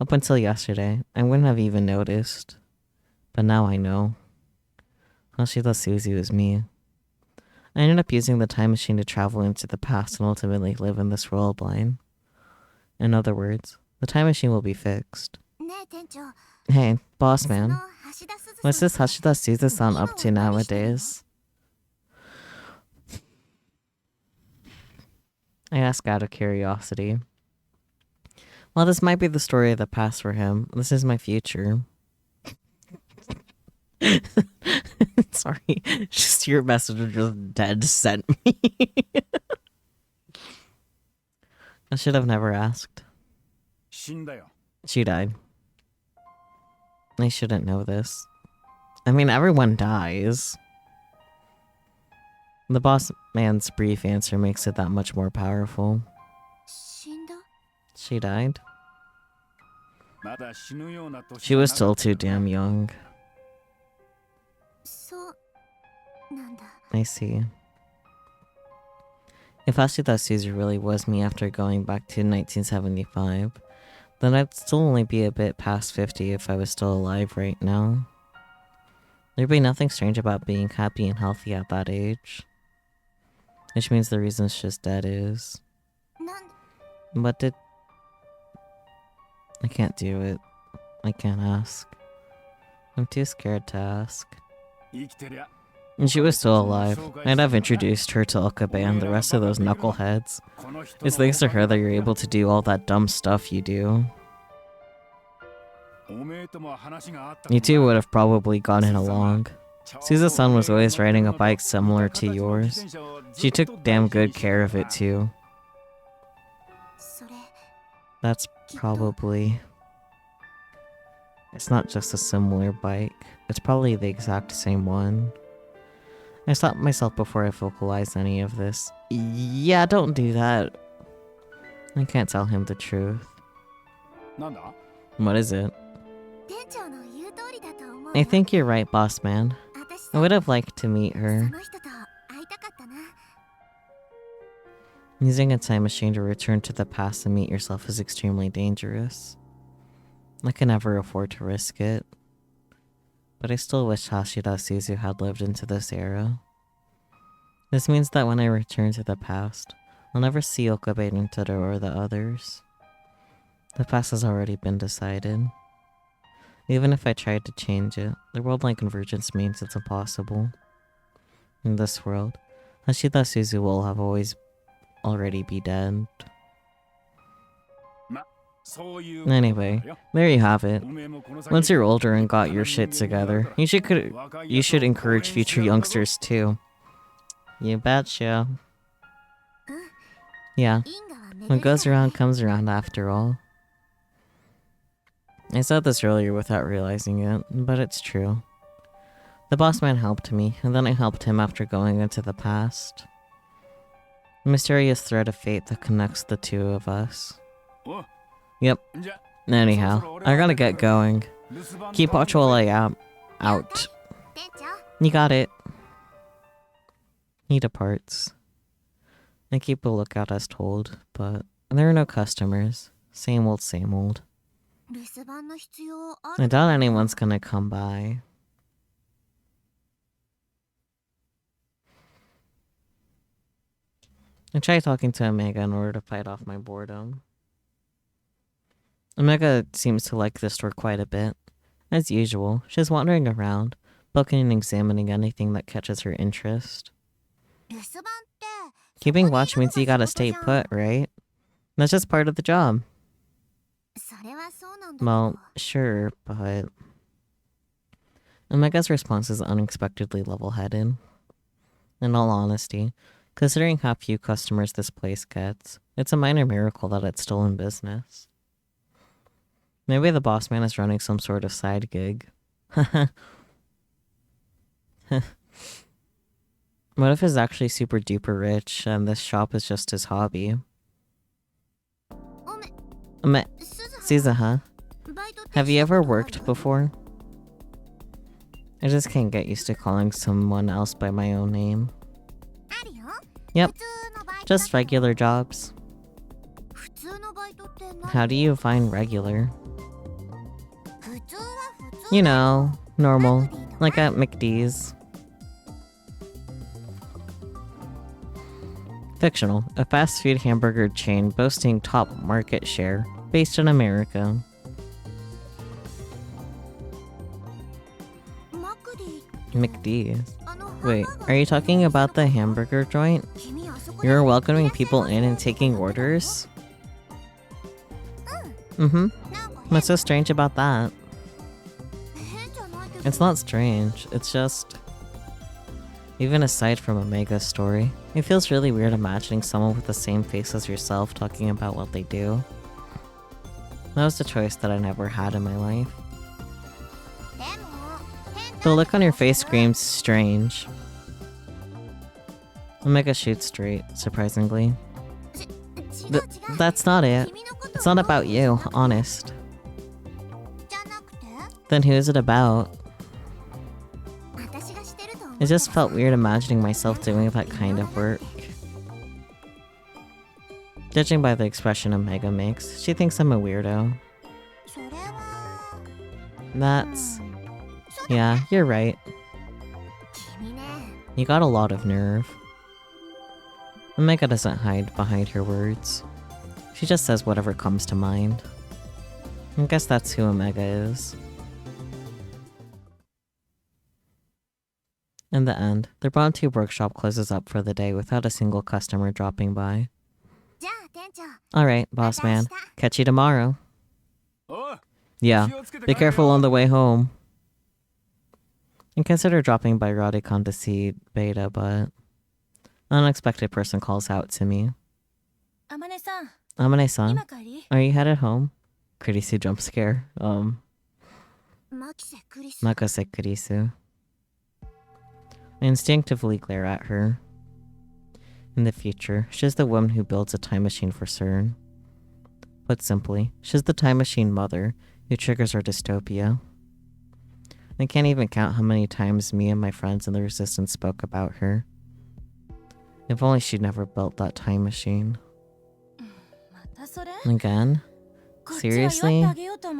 Up until yesterday, I wouldn't have even noticed. But now I know. Hashida Suzu is me. I ended up using the time machine to travel into the past and ultimately live in this world line. In other words, the time machine will be fixed. Hey, boss man. What's this Hashida Suzu-san up to nowadays? I ask out of curiosity. Well, this might be the story of the past for him. This is my future. Sorry, just your message just dead sent me. I should have never asked. She died. I shouldn't know this. I mean, everyone dies. The boss man's brief answer makes it that much more powerful. She died? She was still too damn young. I see. If Hashida Suzu really was me after going back to 1975, then I'd still only be a bit past 50 if I was still alive right now. There'd be nothing strange about being happy and healthy at that age. Which means the reason she's dead is... What did... I can't do it. I can't ask. I'm too scared to ask. And she was still alive. I'd have introduced her to Okabe and the rest of those knuckleheads. It's thanks to her that you're able to do all that dumb stuff you do. You two would have probably gotten along. Suzu-san was always riding a bike similar to yours. She took damn good care of it too. That's probably... It's not just a similar bike. It's probably the exact same one. I stopped myself before I vocalized any of this. Yeah, don't do that. I can't tell him the truth. What is it? I think you're right, boss man. I would have liked to meet her. Using a time machine to return to the past and meet yourself is extremely dangerous. I can never afford to risk it. But I still wish Hashida Suzu had lived into this era. This means that when I return to the past, I'll never see Okabe Nintendo or the others. The past has already been decided. Even if I tried to change it, the world-line convergence means it's impossible. In this world, Hashida Suzu will have already be dead. Anyway, there you have it. Once you're older and got your shit together, you should encourage future youngsters too. You betcha. Yeah, what goes around comes around after all. I said this earlier without realizing it, but it's true. The boss man helped me, and then I helped him after going into the past. A mysterious thread of fate that connects the two of us. Yep. Anyhow, I gotta get going. Keep watch while I am out. You got it. He departs. I keep a lookout as told, but there are no customers. Same old, same old. I doubt anyone's gonna come by. I tried talking to Omega in order to fight off my boredom. Omega seems to like this store quite a bit. As usual, she's wandering around, poking and examining anything that catches her interest. Keeping watch means you gotta stay put, right? That's just part of the job. Well, sure, but... Omega's response is unexpectedly level-headed. In all honesty, considering how few customers this place gets, it's a minor miracle that it's still in business. Maybe the boss man is running some sort of side gig. What if he's actually super duper rich and this shop is just his hobby? Suzuha, have you ever worked before? I just can't get used to calling someone else by my own name. Yep, just regular jobs. How do you find regular? You know, normal, like at McD's. Fictional, a fast food hamburger chain boasting top market share, based in America. McD's? Wait, are you talking about the hamburger joint? You're welcoming people in and taking orders? Mm-hmm. What's so strange about that? It's not strange, it's just... Even aside from Omega's story, it feels really weird imagining someone with the same face as yourself talking about what they do. That was a choice that I never had in my life. The look on your face screams strange. Omega shoots straight, surprisingly. That's not it. It's not about you, honest. Then who is it about? It just felt weird imagining myself doing that kind of work. Judging by the expression Omega makes, she thinks I'm a weirdo. That's... Yeah, you're right. You got a lot of nerve. Omega doesn't hide behind her words. She just says whatever comes to mind. I guess that's who Omega is. In the end, the Bronte workshop closes up for the day without a single customer dropping by. Alright, boss man. Catch you tomorrow. Yeah, be careful on the way home. I consider dropping by Radicon to see Beta, but... An unexpected person calls out to me. Amane-san, are you headed home? Kurisu jump scare. Makase Kurisu. I instinctively glare at her. In the future, she's the woman who builds a time machine for CERN. Put simply, she's the time machine mother who triggers our dystopia. I can't even count how many times me and my friends in the Resistance spoke about her. If only she'd never built that time machine. Again? Seriously?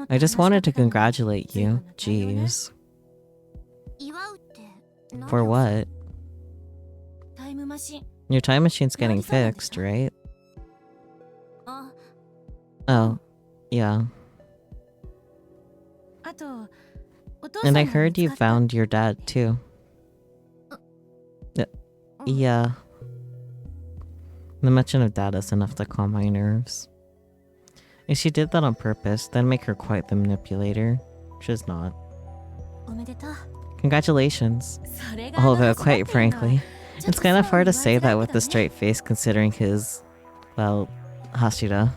I just wanted to congratulate you. Jeez. For what? Your time machine's getting fixed, right? Oh, yeah. And I heard you found your dad, too. Yeah. The mention of dad is enough to calm my nerves. If she did that on purpose, then make her quite the manipulator. She's not. Congratulations. Although, quite frankly, it's kind of hard to say that with a straight face considering his, well, Hashira.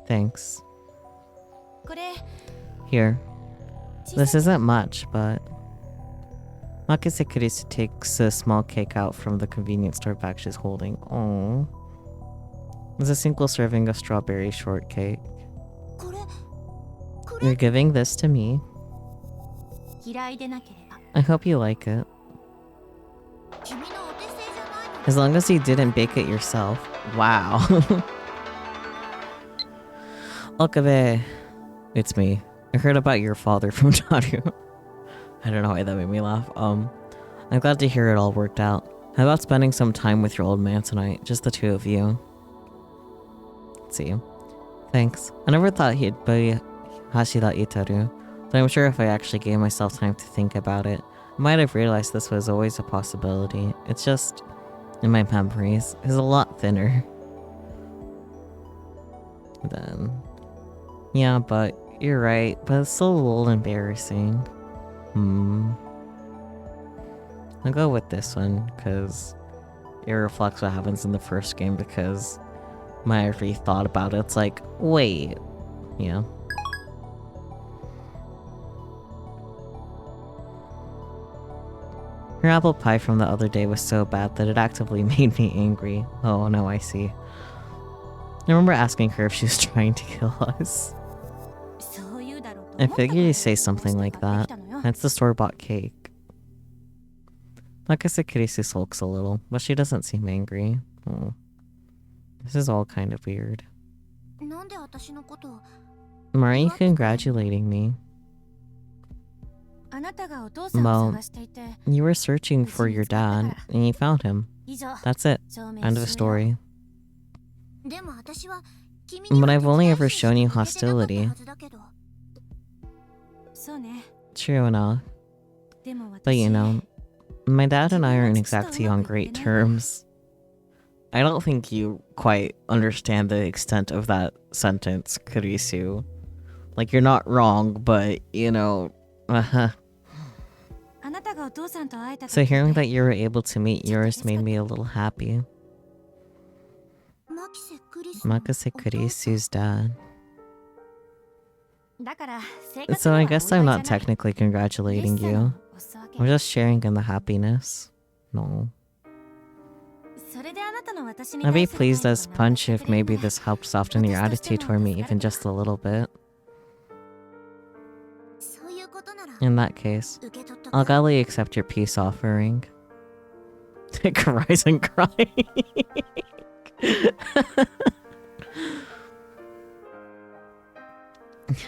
Thanks. Here. This isn't much, but... Makise Kurisu takes a small cake out from the convenience store bag she's holding. Aww. There's a single serving of strawberry shortcake. You're giving this to me? I hope you like it. As long as you didn't bake it yourself. Wow. Okabe. It's me. I heard about your father from Daru. I don't know why that made me laugh. I'm glad to hear it all worked out. How about spending some time with your old man tonight? Just the two of you. Let's see. Thanks. I never thought he'd be Hashida Itaru. But I'm sure if I actually gave myself time to think about it, I might have realized this was always a possibility. It's just, in my memories, is a lot thinner. Then, yeah, but you're right, but it's still a little embarrassing. I'll go with this one, because it reflects what happens in the first game, because when I already thought about it, it's like, wait, yeah. Her apple pie from the other day was so bad that it actively made me angry. Oh no, I see. I remember asking her if she was trying to kill us. I figured you'd say something like that. That's the store-bought cake. Like I said, Kirisu sulks a little, but she doesn't seem angry. Oh. This is all kind of weird. Why are you congratulating me? Well, you were searching for your dad, and you found him. That's it. End of story. But I've only ever shown you hostility. True enough. But you know, my dad and I aren't exactly on great terms. I don't think you quite understand the extent of that sentence, Kurisu. Like, you're not wrong, but, you know, So hearing that you were able to meet yours made me a little happy. Makase Kurisu's dad. So I guess I'm not technically congratulating you. I'm just sharing in the happiness. No. I'd be pleased as punch if maybe this helped soften your attitude toward me even just a little bit. In that case, I'll gladly accept your peace offering. Cries and crying.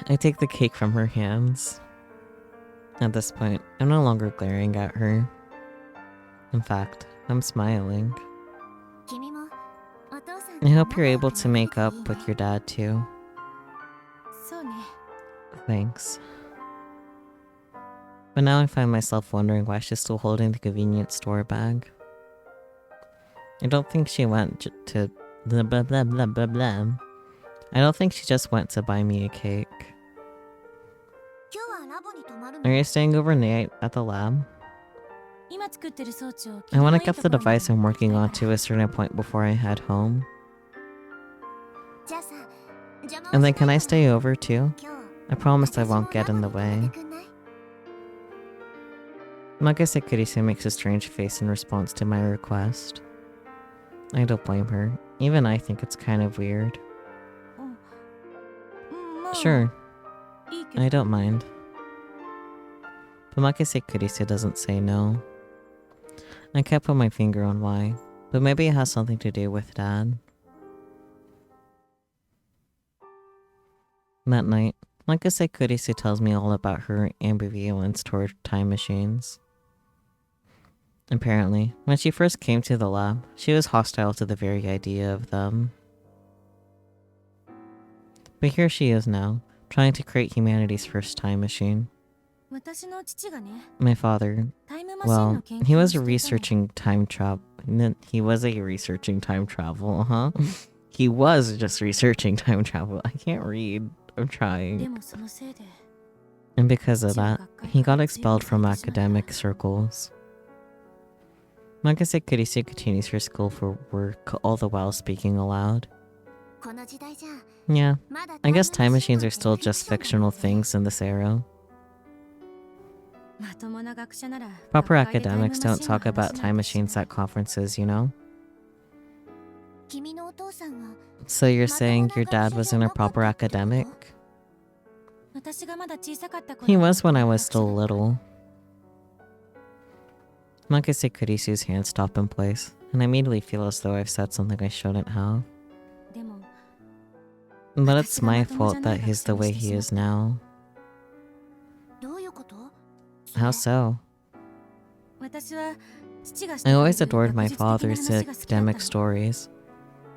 I take the cake from her hands. At this point, I'm no longer glaring at her. In fact, I'm smiling. I hope you're able to make up with your dad too. Thanks. But now I find myself wondering why she's still holding the convenience store bag. I don't think she went to blah blah blah blah blah blah. I don't think she just went to buy me a cake. Are you staying overnight at the lab? I want to keep the device I'm working on to a certain point before I head home. And then can I stay over too? I promise I won't get in the way. Makase Kurisu makes a strange face in response to my request. I don't blame her. Even I think it's kind of weird. Sure. I don't mind. But Makase Kurisu doesn't say no. I can't put my finger on why, but maybe it has something to do with Dad. That night, Makase Kurisu tells me all about her ambivalence toward time machines. Apparently, when she first came to the lab, she was hostile to the very idea of them. But here she is now, trying to create humanity's first time machine. My father, well, he was researching time travel. He was researching time travel, huh? He was just researching time travel. I can't read. I'm trying. And because of that, he got expelled from academic circles. Makase Kurisu continues her school for work, all the while speaking aloud. Yeah, I guess time machines are still just fictional things in this era. Proper academics don't talk about time machines at conferences, you know? So you're saying your dad wasn't a proper academic? He was when I was still little. Makase Kurisu's hands stop in place, and I immediately feel as though I've said something I shouldn't have. But it's my fault that he's the way he is now. How so? I always adored my father's academic stories.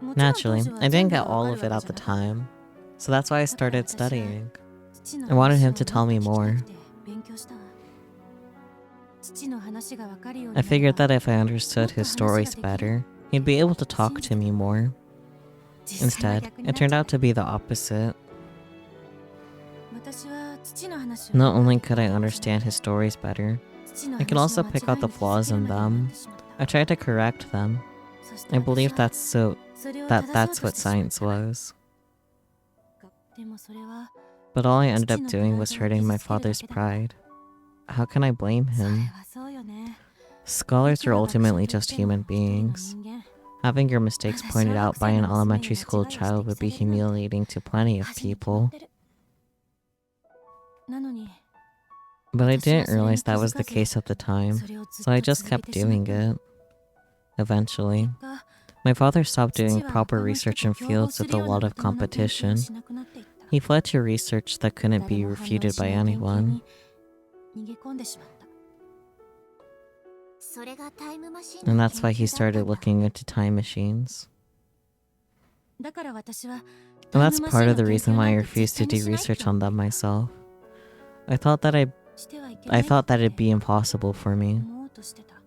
Naturally, I didn't get all of it at the time, so that's why I started studying. I wanted him to tell me more. I figured that if I understood his stories better, he'd be able to talk to me more. Instead, it turned out to be the opposite. Not only could I understand his stories better, I could also pick out the flaws in them. I tried to correct them. I believe that's what science was. But all I ended up doing was hurting my father's pride. How can I blame him? Scholars are ultimately just human beings. Having your mistakes pointed out by an elementary school child would be humiliating to plenty of people. But I didn't realize that was the case at the time, so I just kept doing it. Eventually, my father stopped doing proper research in fields with a lot of competition. He fled to research that couldn't be refuted by anyone. And that's why he started looking into time machines. And that's part of the reason why I refused to do research on them myself. I thought that it'd be impossible for me.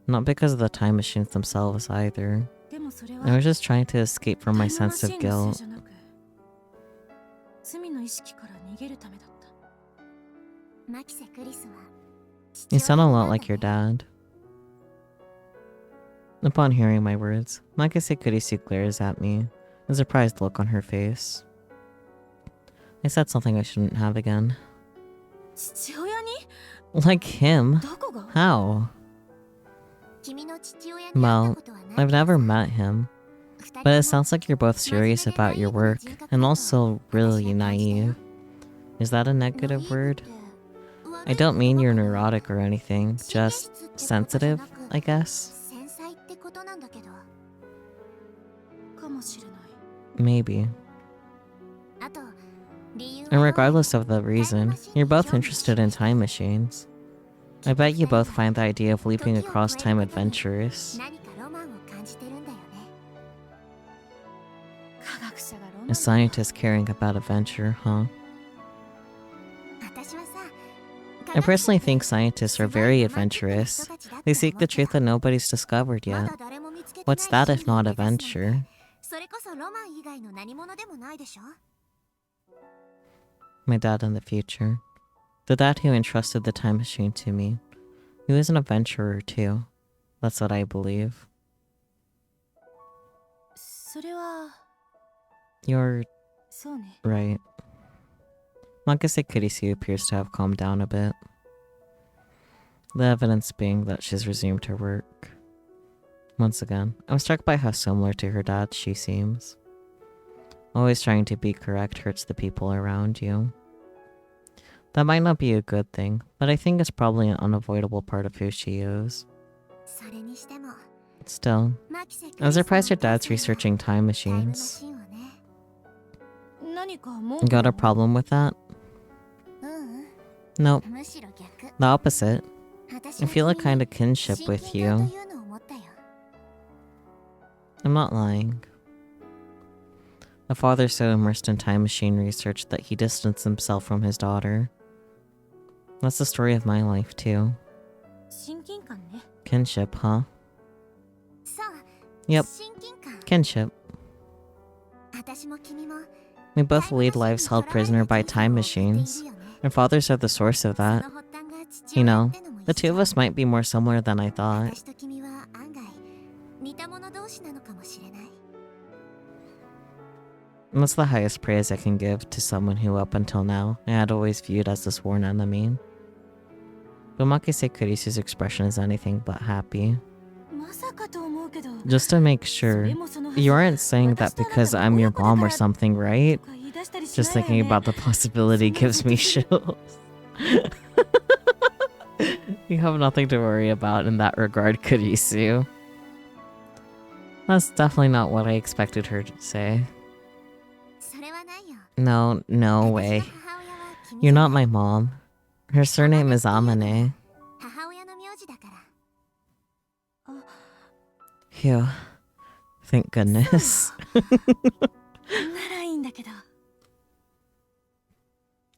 Not because of the time machines themselves either. I was just trying to escape from my sense of guilt. You sound a lot like your dad. Upon hearing my words, Makise Kurisu glares at me, a surprised look on her face. I said something I shouldn't have again. Like him? How? Well, I've never met him, but it sounds like you're both serious about your work and also really naive. Is that a negative word? I don't mean you're neurotic or anything, just sensitive, I guess. Maybe. And regardless of the reason, you're both interested in time machines. I bet you both find the idea of leaping across time adventurous. A scientist caring about adventure, huh? I personally think scientists are very adventurous. They seek the truth that nobody's discovered yet. What's that if not adventure? My dad in the future. The dad who entrusted the time machine to me. He was an adventurer too. That's what I believe. You're right. Makise Kurisu appears to have calmed down a bit. The evidence being that she's resumed her work. Once again, I'm struck by how similar to her dad she seems. Always trying to be correct hurts the people around you. That might not be a good thing, but I think it's probably an unavoidable part of who she is. Still, I'm surprised her dad's researching time machines. Got a problem with that? Nope. The opposite. I feel a kind of kinship with you. I'm not lying. A father so immersed in time machine research that he distanced himself from his daughter. That's the story of my life too. Kinship, huh? Yep. Kinship. We both lead lives held prisoner by time machines. Our fathers are the source of that. You know, the two of us might be more similar than I thought. That's the highest praise I can give to someone who up until now I had always viewed as a sworn enemy. But Makise Kurisu's expression is anything but happy. Just to make sure, you aren't saying that because I'm your mom or something, right? Just thinking about the possibility gives me chills. You have nothing to worry about in that regard, Kurisu. That's definitely not what I expected her to say. No way. You're not my mom. Her surname is Amane. Phew. Thank goodness.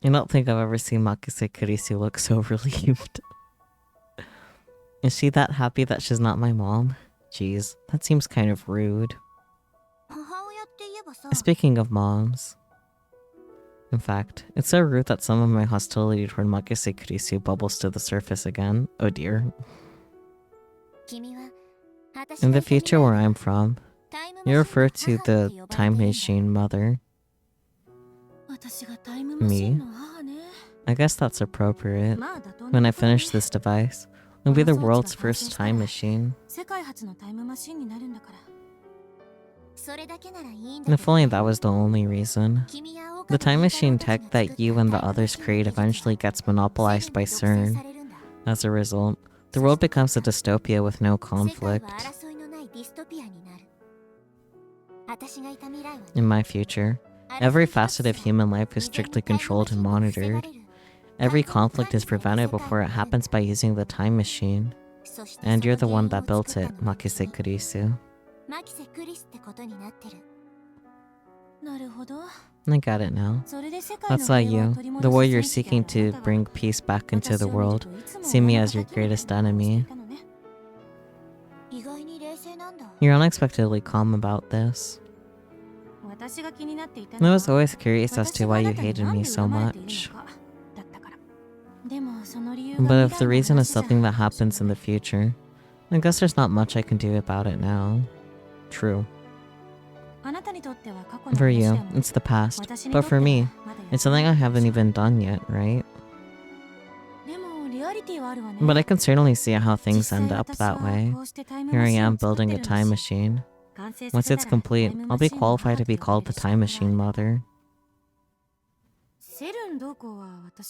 I don't think I've ever seen Makise Kurisu look so relieved. Is she that happy that she's not my mom? Jeez, that seems kind of rude. Speaking of moms. In fact, it's so rude that some of my hostility toward Makise Kurisu bubbles to the surface again. Oh dear. In the future where I'm from, you refer to the time machine mother. Me? I guess that's appropriate. When I finish this device, it'll be the world's first time machine. And if only that was the only reason. The time machine tech that you and the others create eventually gets monopolized by CERN. As a result, the world becomes a dystopia with no conflict. In my future, every facet of human life is strictly controlled and monitored. Every conflict is prevented before it happens by using the time machine. And you're the one that built it, Makise Kurisu. I got it now. That's why you, the warrior seeking to bring peace back into the world, see me as your greatest enemy. You're unexpectedly calm about this. I was always curious as to why you hated me so much. But if the reason is something that happens in the future, I guess there's not much I can do about it now. True. For you, it's the past, but for me, it's something I haven't even done yet, right? But I can certainly see how things end up that way. Here I am building a time machine. Once it's complete, I'll be qualified to be called the time machine mother.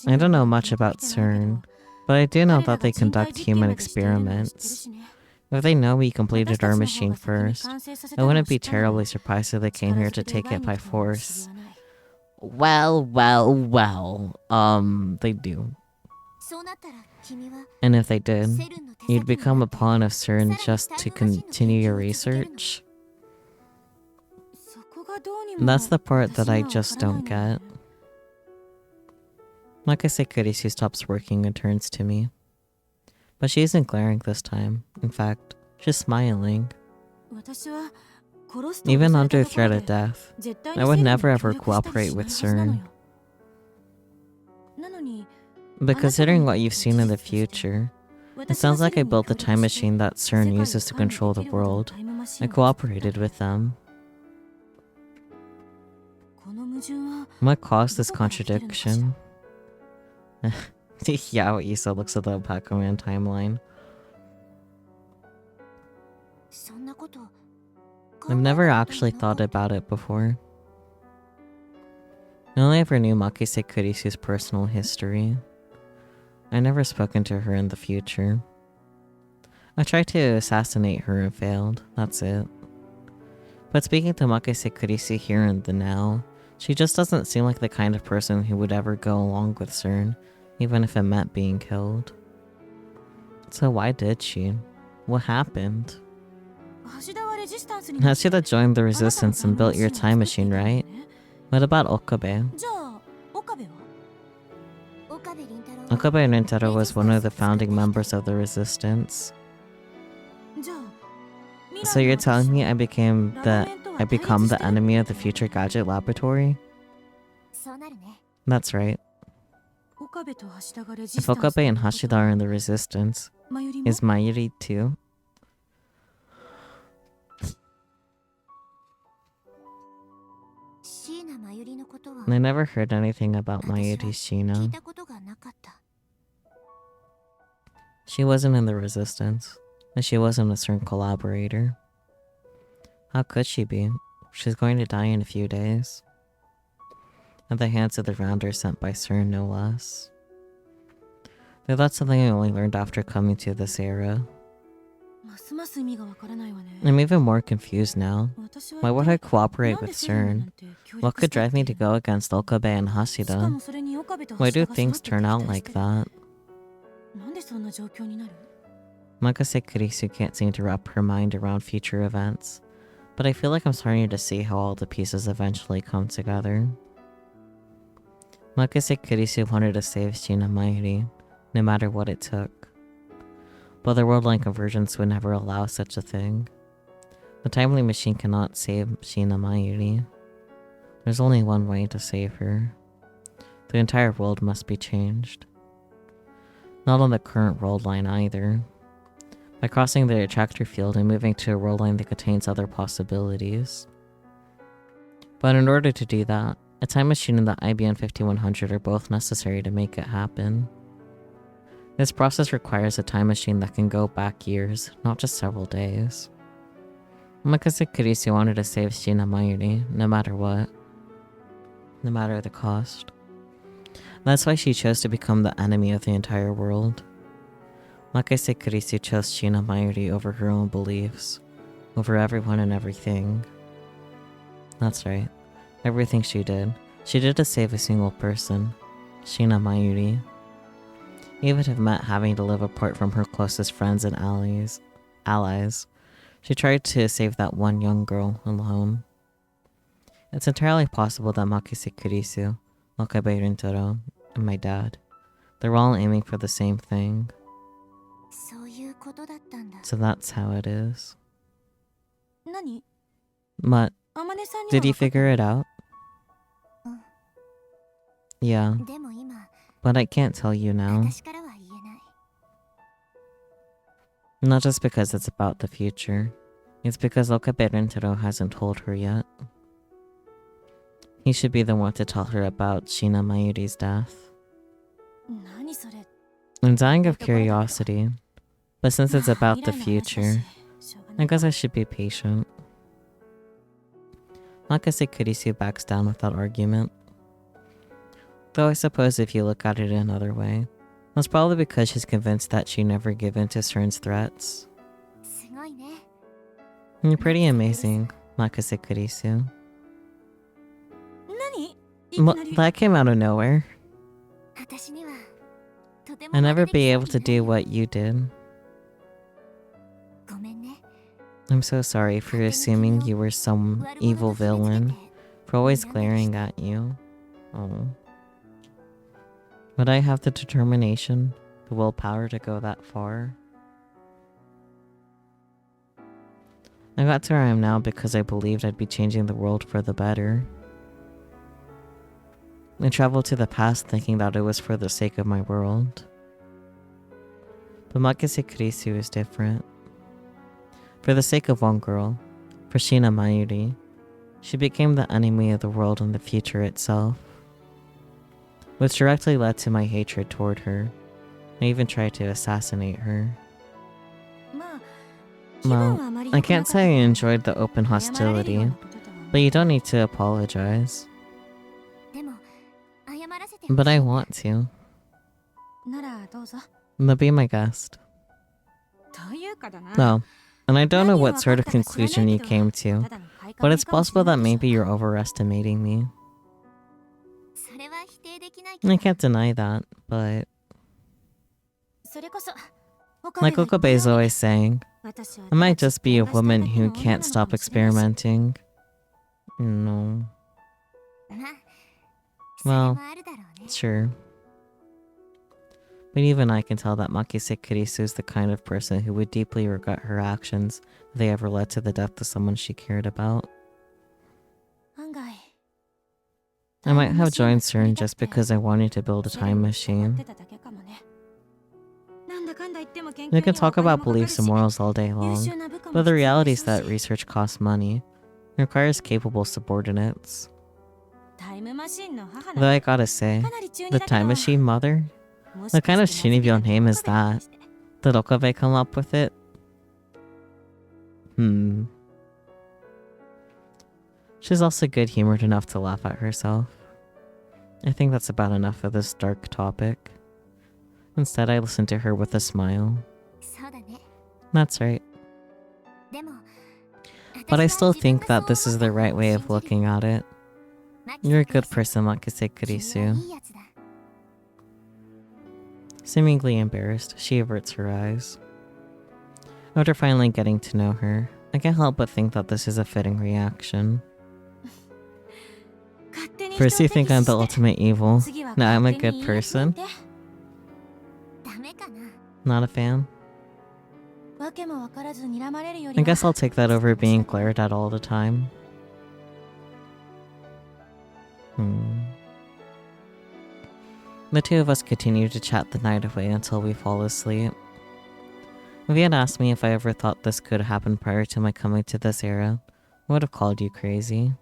I don't know much about CERN, but I do know that they conduct human experiments. If they know we completed our machine first, I wouldn't be terribly surprised if they came here to take it by force. Well, they do. And if they did, you'd become a pawn of CERN just to continue your research? That's the part that I just don't get. Makise Kurisu stops working and turns to me. But she isn't glaring this time. In fact, she's smiling. Even under threat of death, I would never ever cooperate with CERN. But considering what you've seen in the future, it sounds like I built the time machine that CERN uses to control the world. I cooperated with them. What caused this contradiction? Yao Isa looks at the Pac-Man timeline. I've never actually thought about it before. I only ever knew Makise Kurisu's personal history. I never spoken to her in the future. I tried to assassinate her and failed, that's it. But speaking to Makise Kurisu here in the now, she just doesn't seem like the kind of person who would ever go along with CERN, even if it meant being killed. So why did she? What happened? Hashida joined the resistance and built your time machine, right? What about Okabe? Okabe Rintaro was one of the founding members of the resistance. So you're telling me I become the enemy of the future gadget laboratory? That's right. If Okabe and Hashida are in the resistance, is Mayuri too? I never heard anything about Mayuri Shina. She wasn't in the resistance, and she wasn't a CERN collaborator. How could she be? She's going to die in a few days. At the hands of the rounder sent by CERN, no less. Though that's something I only learned after coming to this era. I'm even more confused now. Why would I cooperate with CERN? What could drive me to go against Okabe and Hashida? Why do things turn out like that? Makise Kurisu can't seem to wrap her mind around future events, but I feel like I'm starting to see how all the pieces eventually come together. Makase Kurisu wanted to save Shina Mayuri, no matter what it took. But the world-line convergence would never allow such a thing. The timely machine cannot save Shina Mayuri. There's only one way to save her. The entire world must be changed. Not on the current world line either. By crossing the attractor field and moving to a world line that contains other possibilities. But in order to do that, a time machine and the IBM 5100 are both necessary to make it happen. This process requires a time machine that can go back years, not just several days. Makase Kurisu wanted to save Shina Mayuri, no matter what. No matter the cost. That's why she chose to become the enemy of the entire world. Makase Kurisu chose Shina Mayuri over her own beliefs, over everyone and everything. That's right, everything she did to save a single person, Shina Mayuri. Even if it meant having to live apart from her closest friends and allies, she tried to save that one young girl alone. It's entirely possible that Makase Kurisu, Okabe Rintaro, and my dad, they're all aiming for the same thing. So that's how it is. What? Did you figure it out? Yeah, but I can't tell you now. Not just because it's about the future. It's because Okabe Rintaro hasn't told her yet. He should be the one to tell her about Shina Mayuri's death. I'm dying of curiosity, but since it's about the future, I guess I should be patient. Makase Kurisu backs down without argument. Though I suppose if you look at it another way, that's probably because she's convinced that she never gave in to Stern's threats. You're pretty amazing, Makase Kurisu. That came out of nowhere. I'll never be able to do what you did. I'm so sorry for assuming you were some evil villain, for always glaring at you. Oh. Would I have the determination, the willpower to go that far? I got to where I am now because I believed I'd be changing the world for the better. I traveled to the past thinking that it was for the sake of my world. But Makase Kurisu is different. For the sake of one girl, for Shina Mayuri, she became the enemy of the world and the future itself. Which directly led to my hatred toward her. I even tried to assassinate her. Well, I can't say I enjoyed the open hostility, but you don't need to apologize. But I want to. Now be my guest. No, and I don't know what sort of conclusion you came to, but it's possible that maybe you're overestimating me. I can't deny that, but... like Okabe is always saying, I might just be a woman who can't stop experimenting. No. Well, sure. But even I can tell that Makase Kurisu is the kind of person who would deeply regret her actions if they ever led to the death of someone she cared about. I might have joined CERN just because I wanted to build a time machine. You can talk about beliefs and morals all day long, but the reality is that research costs money. It requires capable subordinates. Though I gotta say, the time machine mother? What kind of Shinibyo name is that? Did Okabe come up with it? She's also good-humored enough to laugh at herself. I think that's about enough of this dark topic. Instead, I listen to her with a smile. That's right. But I still think that this is the right way of looking at it. You're a good person, Makase Kurisu. Seemingly embarrassed, she averts her eyes. After finally getting to know her, I can't help but think that this is a fitting reaction. First you think I'm the ultimate evil. Now I'm a good person. Not a fan. I guess I'll take that over being glared at all the time. The two of us continue to chat the night away until we fall asleep. If you had asked me if I ever thought this could happen prior to my coming to this era, I would have called you crazy.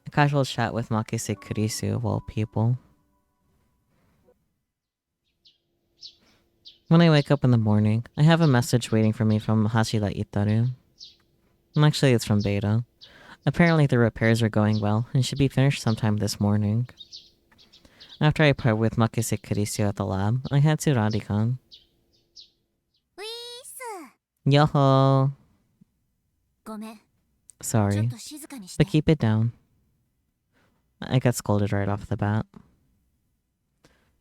A casual chat with Makise Kurisu of all people. When I wake up in the morning, I have a message waiting for me from Hashida Itaru. And actually, it's from Beta. Apparently the repairs are going well and should be finished sometime this morning. After I part with Makise Kurisu at the lab, I head to Radikan. Yoho! Sorry, but keep it down. I got scolded right off the bat.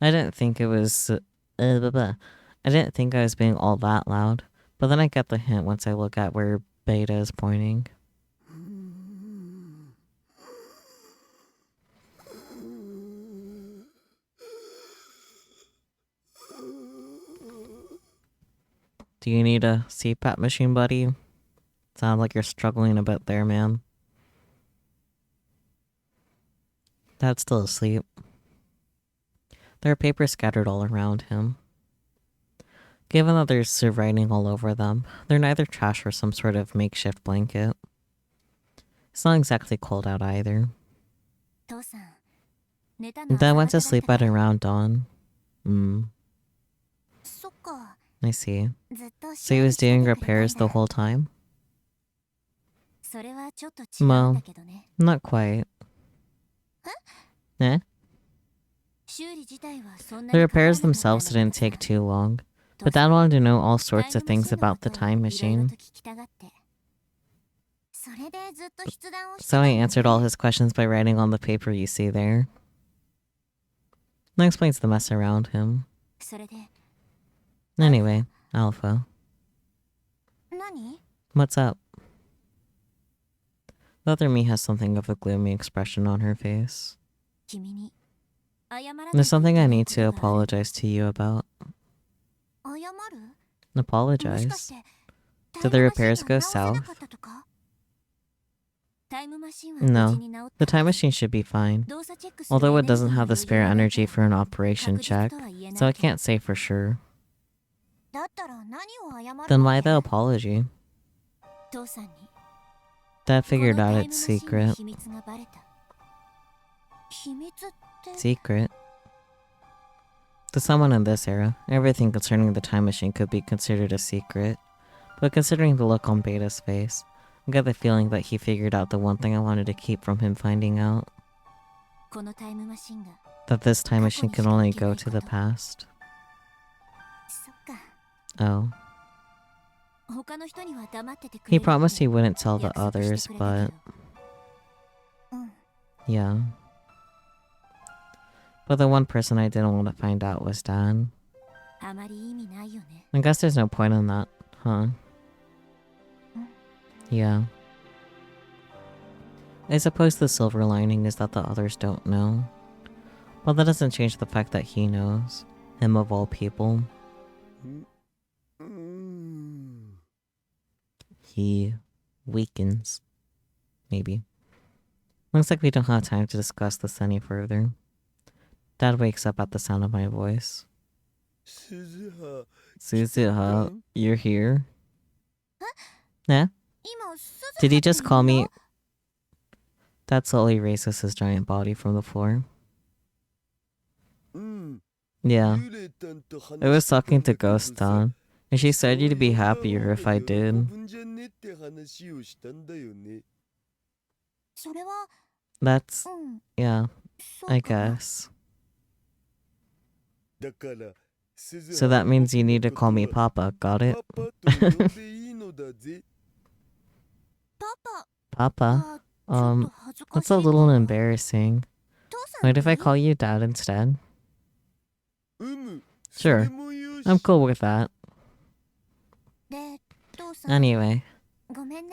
I didn't think it was... I didn't think I was being all that loud, but then I get the hint once I look at where Beta is pointing. Do you need a CPAP machine, buddy? Sounds like you're struggling a bit there, man. Dad's still asleep. There are papers scattered all around him. Given that there's writing all over them, they're neither trash or some sort of makeshift blanket. It's not exactly cold out either. Dad went to sleep at around dawn. I see. So he was doing repairs the whole time? Well, not quite. Eh? The repairs themselves didn't take too long, but Dad wanted to know all sorts of things about the time machine. So I answered all his questions by writing on the paper you see there. That explains the mess around him. Anyway, Alpha. What's up? The other me has something of a gloomy expression on her face. There's something I need to apologize to you about. Apologize? Did the repairs go south? No, the time machine should be fine. Although it doesn't have the spare energy for an operation check, so I can't say for sure. Then why the apology? Dad figured out it's secret. Secret? To someone in this era, everything concerning the time machine could be considered a secret. But considering the look on Beta's face, I got the feeling that he figured out the one thing I wanted to keep from him finding out. That this time machine can only go to the past. Oh. He promised he wouldn't tell the others, but... yeah. But the one person I didn't want to find out was Dad. I guess there's no point in that, huh? Yeah. I suppose the silver lining is that the others don't know. But that doesn't change the fact that he knows. Him of all people. He weakens. Maybe. Looks like we don't have time to discuss this any further. Dad wakes up at the sound of my voice. Suzuha, you're here? Eh? Did he just call me? Dad slowly raises his giant body from the floor. Yeah. I was talking to Ghost Dawn, and she said you'd be happier if I did. That's... yeah, I guess. So that means you need to call me Papa, got it? Papa? That's a little embarrassing. Mind if I call you Dad instead? Sure, I'm cool with that. Anyway,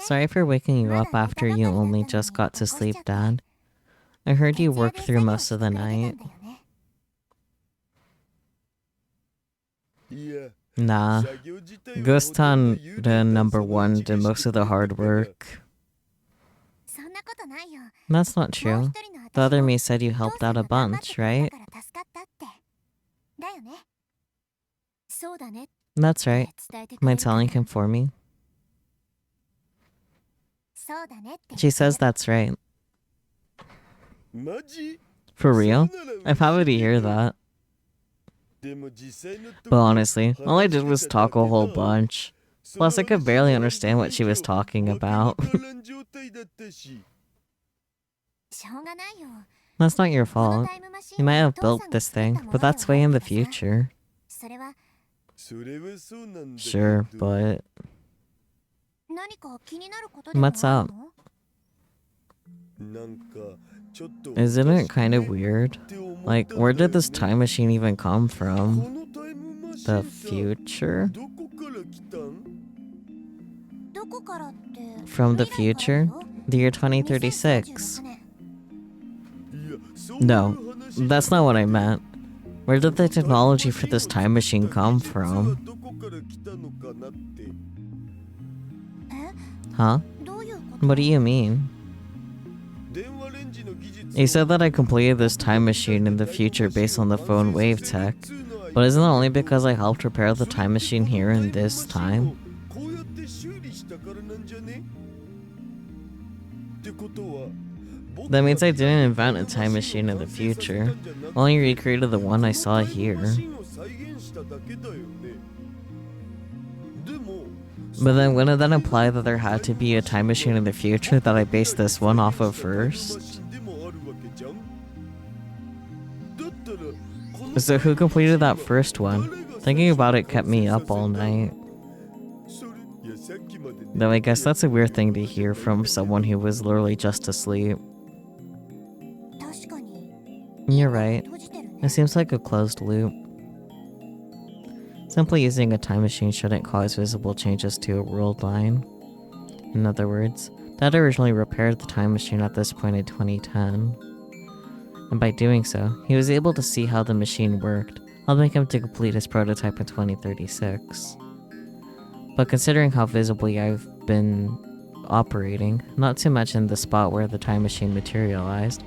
sorry for waking you up after you only just got to sleep, Dad. I heard you worked through most of the night. Nah. Ghost-tan, the #1, did most of the hard work. That's not true. The other me said you helped out a bunch, right? That's right. Mind telling him for me? She says that's right. For real? I'm happy to hear that. But honestly, all I did was talk a whole bunch. Plus, I could barely understand what she was talking about. That's not your fault. You might have built this thing, but that's way in the future. Sure, but... What's up? Isn't it kind of weird? Like, where did this time machine even come from? The future? From the future? The year 2036. No, that's not what I meant. Where did the technology for this time machine come from? Huh? What do you mean? You said that I completed this time machine in the future based on the phone wave tech, but isn't that only because I helped repair the time machine here in this time? That means I didn't invent a time machine in the future, only recreated the one I saw here. But then wouldn't that imply that there had to be a time machine in the future that I based this one off of first? So who completed that first one? Thinking about it kept me up all night. Though I guess that's a weird thing to hear from someone who was literally just asleep. You're right. It seems like a closed loop. Simply using a time machine shouldn't cause visible changes to a world line. In other words, Dad originally repaired the time machine at this point in 2010. And by doing so, he was able to see how the machine worked, helping him to complete his prototype in 2036. But considering how visibly I've been operating, not to mention the spot where the time machine materialized,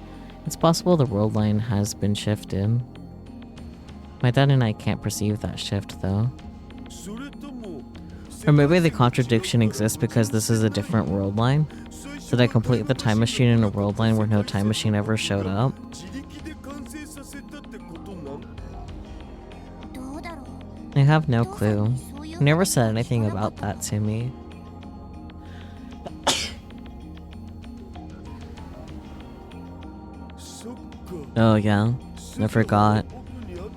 it's possible the world line has been shifted. My dad and I can't perceive that shift though. Or maybe the contradiction exists because this is a different world line? Did I complete the time machine in a world line where no time machine ever showed up? I have no clue. You never said anything about that to me. Oh yeah, I forgot.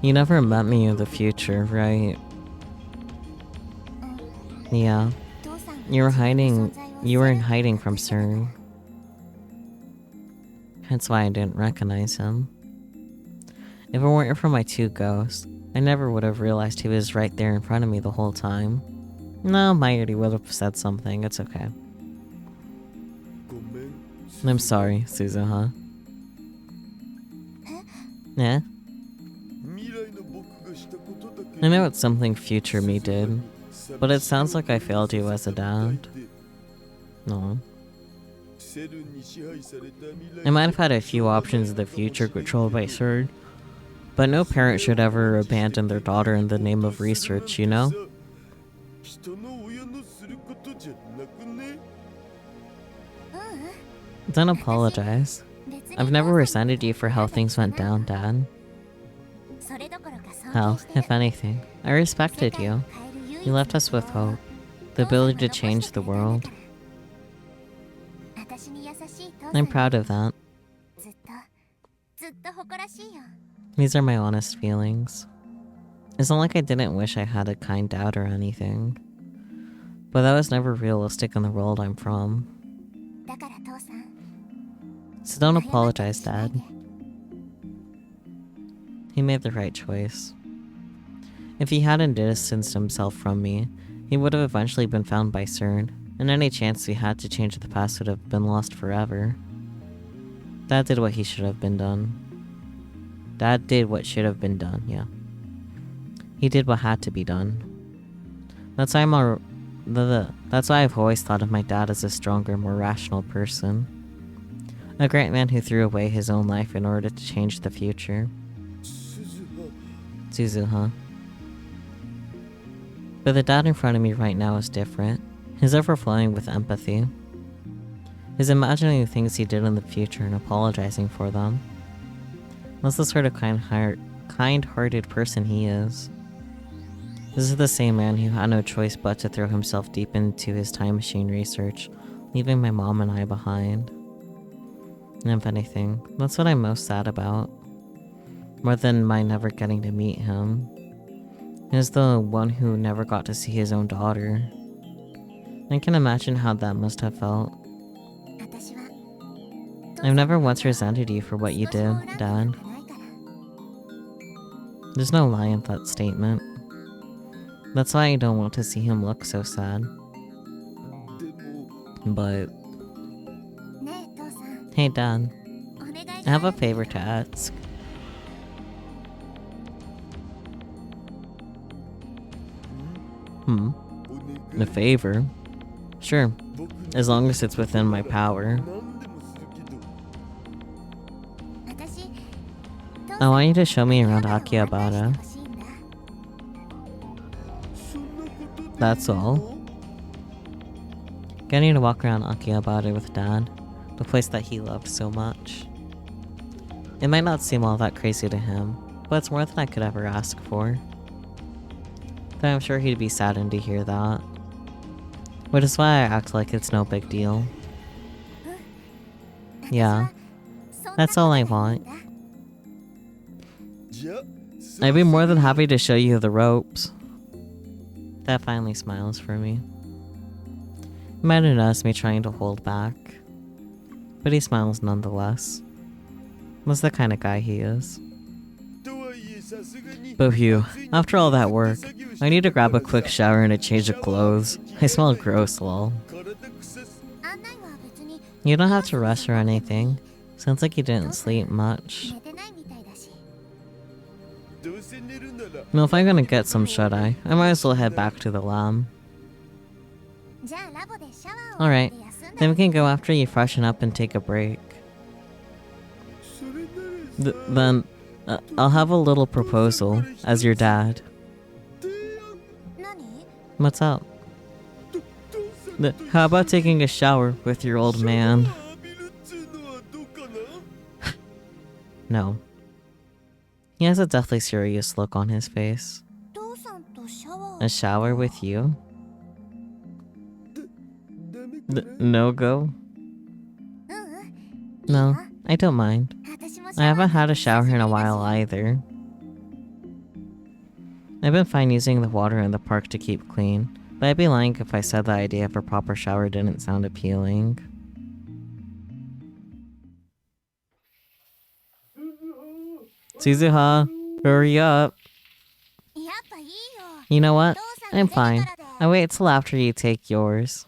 You never met me in the future, right? Yeah. You were in hiding from CERN. That's why I didn't recognize him. If it weren't for my two ghosts, I never would have realized he was right there in front of me the whole time. No, Mayuri would have said something, it's okay. I'm sorry, Suzuha. Yeah? I know it's something future me did, but it sounds like I failed you as a dad. No. I might have had a few options in the future controlled by CERN, but no parent should ever abandon their daughter in the name of research, you know? Don't apologize. I've never resented you for how things went down, Dad. Hell, if anything, I respected you. You left us with hope, the ability to change the world. I'm proud of that. These are my honest feelings. It's not like I didn't wish I had a kind dad or anything, but that was never realistic in the world I'm from. So don't apologize, Dad. He made the right choice. If he hadn't distanced himself from me, he would have eventually been found by CERN, and any chance we had to change the past would have been lost forever. Dad did what he should have been done. Dad did what should have been done, yeah. He did what had to be done. That's why that's why I've always thought of my dad as a stronger, more rational person. A great man who threw away his own life in order to change the future. Suzuha. But the dad in front of me right now is different. He's overflowing with empathy. He's imagining the things he did in the future and apologizing for them. That's the sort of kind-hearted person he is. This is the same man who had no choice but to throw himself deep into his time machine research, leaving my mom and I behind. And if anything, that's what I'm most sad about. More than my never getting to meet him. He's the one who never got to see his own daughter. I can imagine how that must have felt. I've never once resented you for what you did, Dad. There's no lie in that statement. That's why I don't want to see him look so sad. But... Hey, Dad. I have a favor to ask. A favor? Sure. As long as it's within my power. I want you to show me around Akihabara. That's all. Getting to walk around Akihabara with Dad, the place that he loved so much. It might not seem all that crazy to him, but it's more than I could ever ask for. But I'm sure he'd be saddened to hear that. Which is why I act like it's no big deal. Yeah, that's all I want. I'd be more than happy to show you the ropes. Dad finally smiles for me. He might have noticed me trying to hold back, but he smiles nonetheless. That's the kind of guy he is. But phew, after all that work, I need to grab a quick shower and a change of clothes. I smell gross, lol. You don't have to rush or anything. Sounds like you didn't sleep much. No, if I'm gonna get some shut-eye, I might as well head back to the lab. Alright, then we can go after you freshen up and take a break. Then, I'll have a little proposal, as your dad. What's up? How about taking a shower with your old man? No. He has a deathly serious look on his face. A shower with you? No go? No, I don't mind. I haven't had a shower in a while either. I've been fine using the water in the park to keep clean, but I'd be lying if I said the idea of a proper shower didn't sound appealing. Suzuha, hurry up. You know what? I'm fine. I'll wait till after you take yours.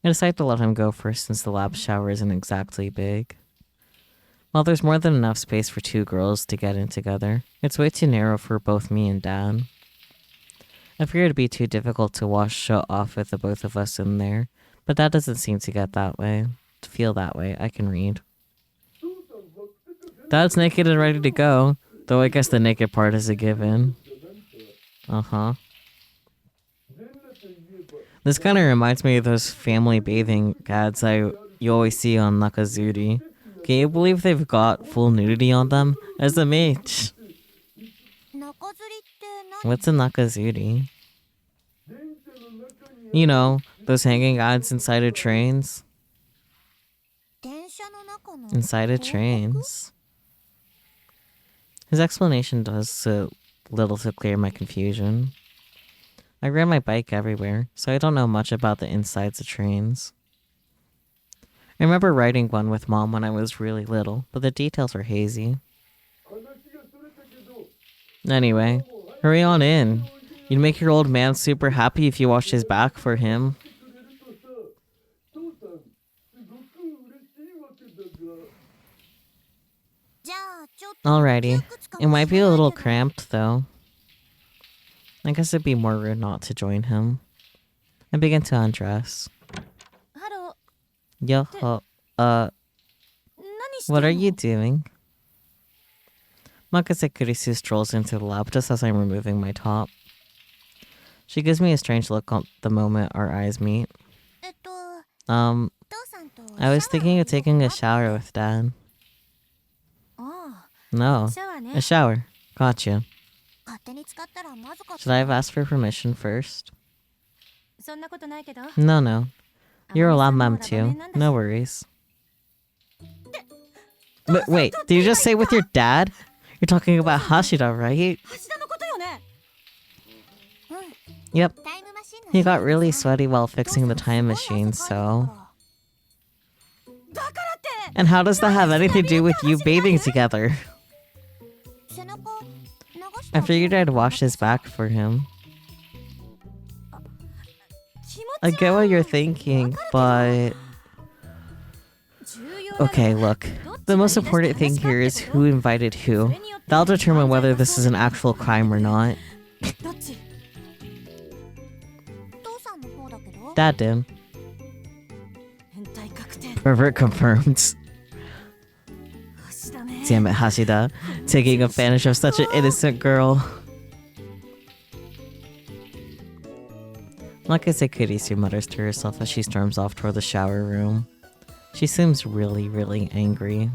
I decided to let him go first since the lab shower isn't exactly big. While there's more than enough space for two girls to get in together, it's way too narrow for both me and Dad. I figured it'd be too difficult to wash off with the both of us in there, but that doesn't seem to get that way. To feel that way, I can read. Dad's naked and ready to go, though I guess the naked part is a given. Uh-huh. This kind of reminds me of those family bathing ads you always see on Nakazuri. Can you believe they've got full nudity on them? As a mage. What's a Nakazuri? You know, those hanging ads inside of trains. Inside of trains. His explanation does so little to clear my confusion. I ride my bike everywhere, so I don't know much about the insides of trains. I remember riding one with Mom when I was really little, but the details were hazy. Anyway, hurry on in. You'd make your old man super happy if you washed his back for him. Alrighty. It might be a little cramped, though. I guess it'd be more rude not to join him. I begin to undress. Yo, what are you doing? Makase Kurisu strolls into the lab just as I'm removing my top. She gives me a strange look on the moment our eyes meet. I was thinking of taking a shower with Dad. No, a shower. Gotcha. Should I have asked for permission first? No. You're a lab mom too. No worries. But wait, did you just say with your dad? You're talking about Hashida, right? Yep. He got really sweaty while fixing the time machine, so... And how does that have anything to do with you bathing together? I figured I'd wash his back for him. I get what you're thinking, but... Okay, look. The most important thing here is who invited who. That'll determine whether this is an actual crime or not. Dad did. Pervert confirmed. Damn it, Hashida. Taking advantage of such an innocent girl. Makase Kurisu mutters to herself as she storms off toward the shower room. She seems really, really angry.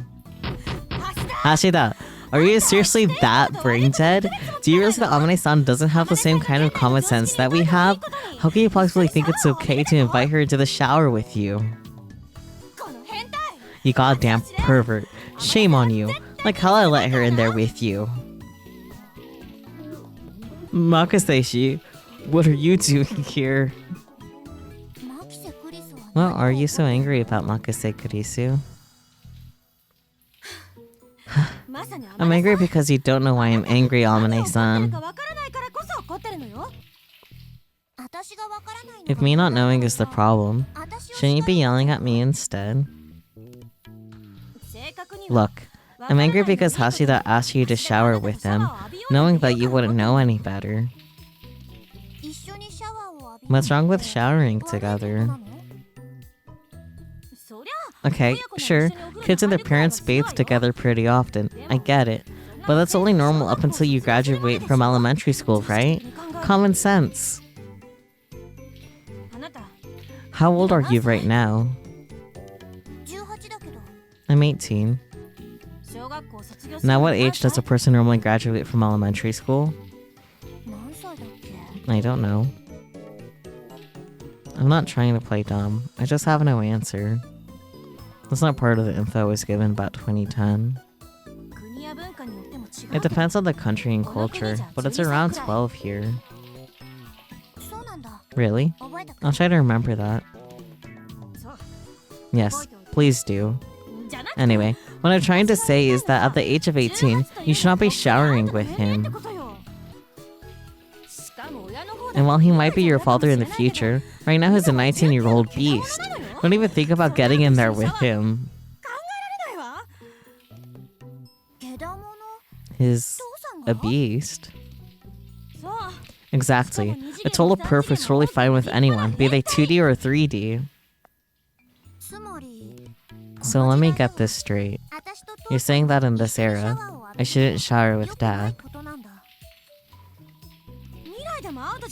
Hashida, are you seriously that brain dead? Do you realize that Amane-san doesn't have the same kind of common sense that we have? How can you possibly think it's okay to invite her into the shower with you? You goddamn pervert. Shame on you. Like how I let her in there with you. Makaseshi, what are you doing here? What are you so angry about, Makase Kurisu? I'm angry because you don't know why I'm angry, Amane-san. If me not knowing is the problem, shouldn't you be yelling at me instead? Look, I'm angry because Hashida asked you to shower with him, knowing that you wouldn't know any better. What's wrong with showering together? Okay, sure, kids and their parents bathe together pretty often, I get it. But that's only normal up until you graduate from elementary school, right? Common sense. How old are you right now? I'm 18. Now what age does a person normally graduate from elementary school? I don't know. I'm not trying to play dumb, I just have no answer. That's not part of the info I was given about 2010. It depends on the country and culture, but it's around 12 here. Really? I'll try to remember that. Yes, please do. Anyway, what I'm trying to say is that at the age of 18, you should not be showering with him. And while he might be your father in the future, right now he's a 19-year-old beast. Don't even think about getting in there with him. He's a beast. Exactly. A total perf is totally fine with anyone, be they 2D or 3D. So let me get this straight. You're saying that in this era, I shouldn't shower with Dad.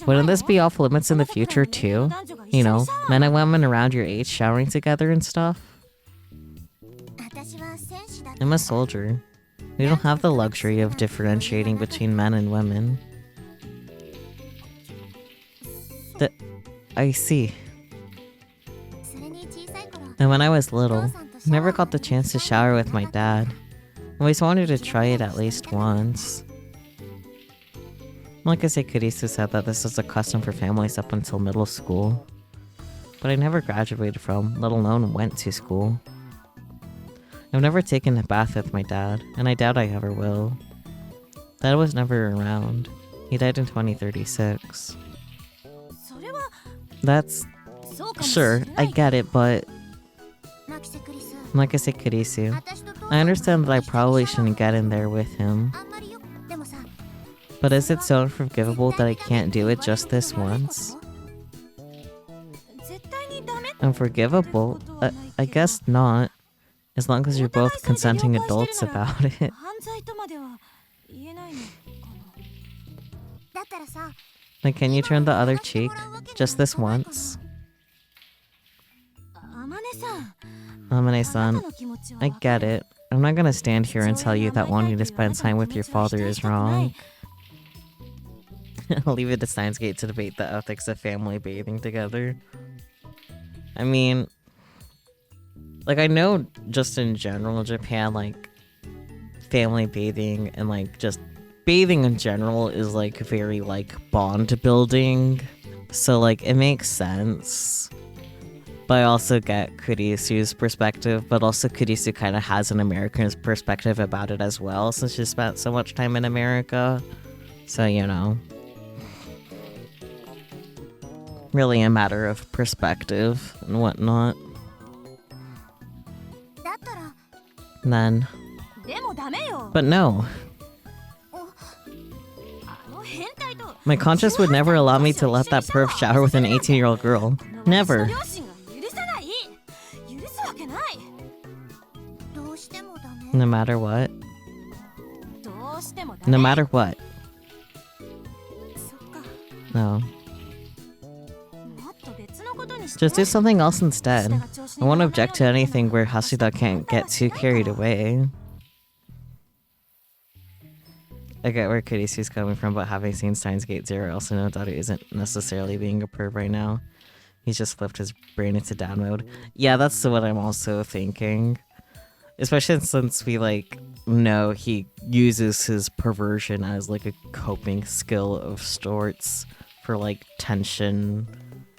Wouldn't this be off limits in the future too? You know, men and women around your age showering together and stuff? I'm a soldier. We don't have the luxury of differentiating between men and women. I see. And when I was little, I never got the chance to shower with my dad. I always wanted to try it at least once. Makase Kurisu said that this was a custom for families up until middle school. But I never graduated from, let alone went to school. I've never taken a bath with my dad, and I doubt I ever will. Dad was never around. He died in 2036. That's... Sure, I get it, but... Makase Kurisu, I understand that I probably shouldn't get in there with him. But is it so unforgivable that I can't do it just this once? Unforgivable? I guess not. As long as you're both consenting adults about it. Like, can you turn the other cheek? Just this once? Amane-san, I get it. I'm not gonna stand here and tell you that wanting to spend time with your father is wrong. I'll leave it to Steins to debate the ethics of family bathing together. I mean, like, I know just in general Japan, like, family bathing and, like, just bathing in general is, like, very, like, bond building. So, like, it makes sense. But I also get Kurisu's perspective, but also Kurisu kind of has an American perspective about it as well, since she spent so much time in America. So, you know. Really a matter of perspective and whatnot. Then. But no. My conscience would never allow me to let that perv shower with an 18-year-old girl. Never. No matter what. No matter what. No. Just do something else instead. I won't object to anything where Hashida can't get too carried away. I get where Kurisu's coming from, but having seen Steins Gate 0, I also know Daru isn't necessarily being a perv right now. He's just flipped his brain into down mode. Yeah, that's what I'm also thinking. Especially since we, like, know he uses his perversion as, like, a coping skill of sorts for, like, tension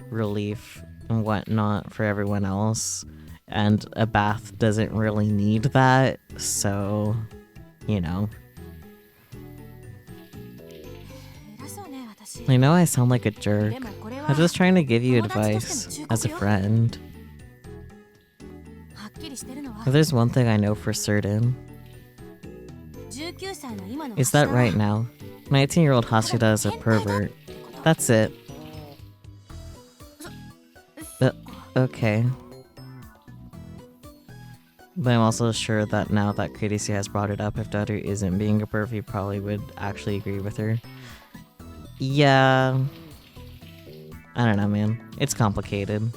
relief and whatnot for everyone else. And a bath doesn't really need that, so, you know. I know I sound like a jerk. I'm just trying to give you advice as a friend. If there's one thing I know for certain, is that right now, 19-year-old Hashida is a pervert. That's it. Okay. But I'm also sure that now that Kurisu has brought it up, if Daru isn't being a perv, he probably would actually agree with her. Yeah. I don't know, man. It's complicated.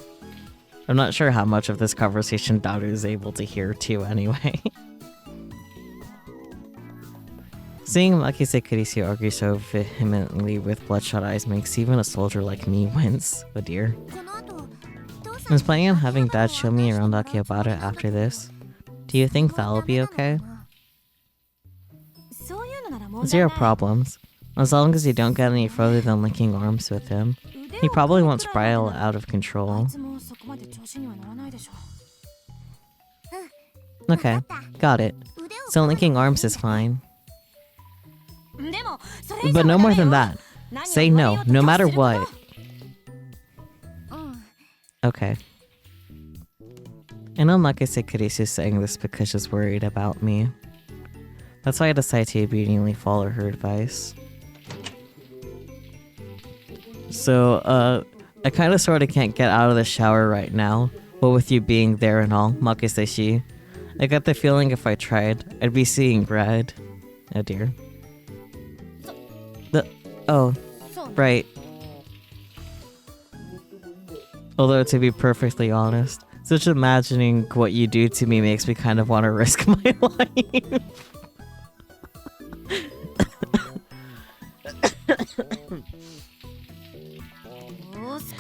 I'm not sure how much of this conversation Daru is able to hear too, anyway. Seeing Makise Kurisu argue so vehemently with bloodshot eyes makes even a soldier like me wince. Oh dear. I was planning on having Dad show me around Akihabara after this. Do you think that'll be okay? Zero problems. As long as you don't get any further than linking arms with him. He probably won't spiral out of control. Okay, got it. So linking arms is fine. But no more than that. Say no, no matter what. Okay. I know Makise Kurisu's saying this because she's worried about me. That's why I decided to obediently follow her advice. So, I kinda sorta can't get out of the shower right now, but with you being there and all, Makise-shi, I got the feeling if I tried, I'd be seeing red. Oh dear. Oh, right. Although, to be perfectly honest, just imagining what you do to me makes me kind of want to risk my life.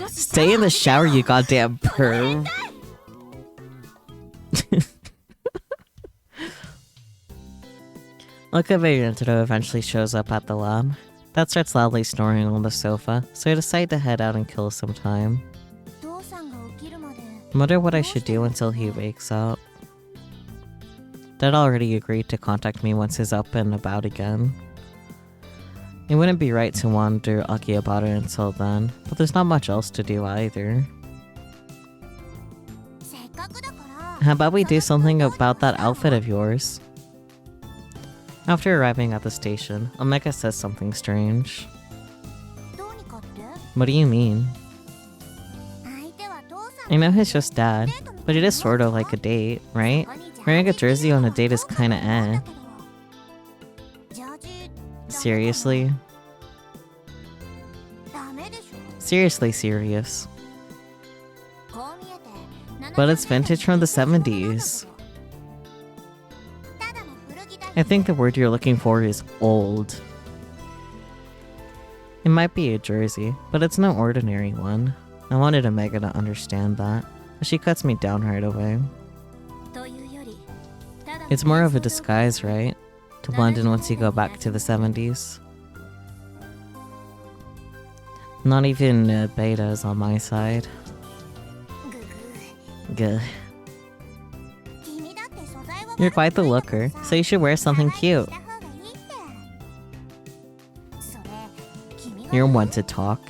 Stay in the shower, you goddamn perv. Okabe Yentaro eventually shows up at the lab. Dad starts loudly snoring on the sofa, so I decide to head out and kill some time. I wonder what I should do until he wakes up. Dad already agreed to contact me once he's up and about again. It wouldn't be right to wander Akihabara until then, but there's not much else to do either. How about we do something about that outfit of yours? After arriving at the station, Omega says something strange. What do you mean? I know he's just dad, but it is sort of like a date, right? Wearing a jersey on a date is kinda eh. Seriously? Seriously serious. But it's vintage from the 70s. I think the word you're looking for is old. It might be a jersey, but it's no ordinary one. I wanted Omega to understand that, but she cuts me down right away. It's more of a disguise, right? To blend in once you go back to the 70s. Not even betas on my side. Gah. You're quite the looker, so you should wear something cute. You're one to talk.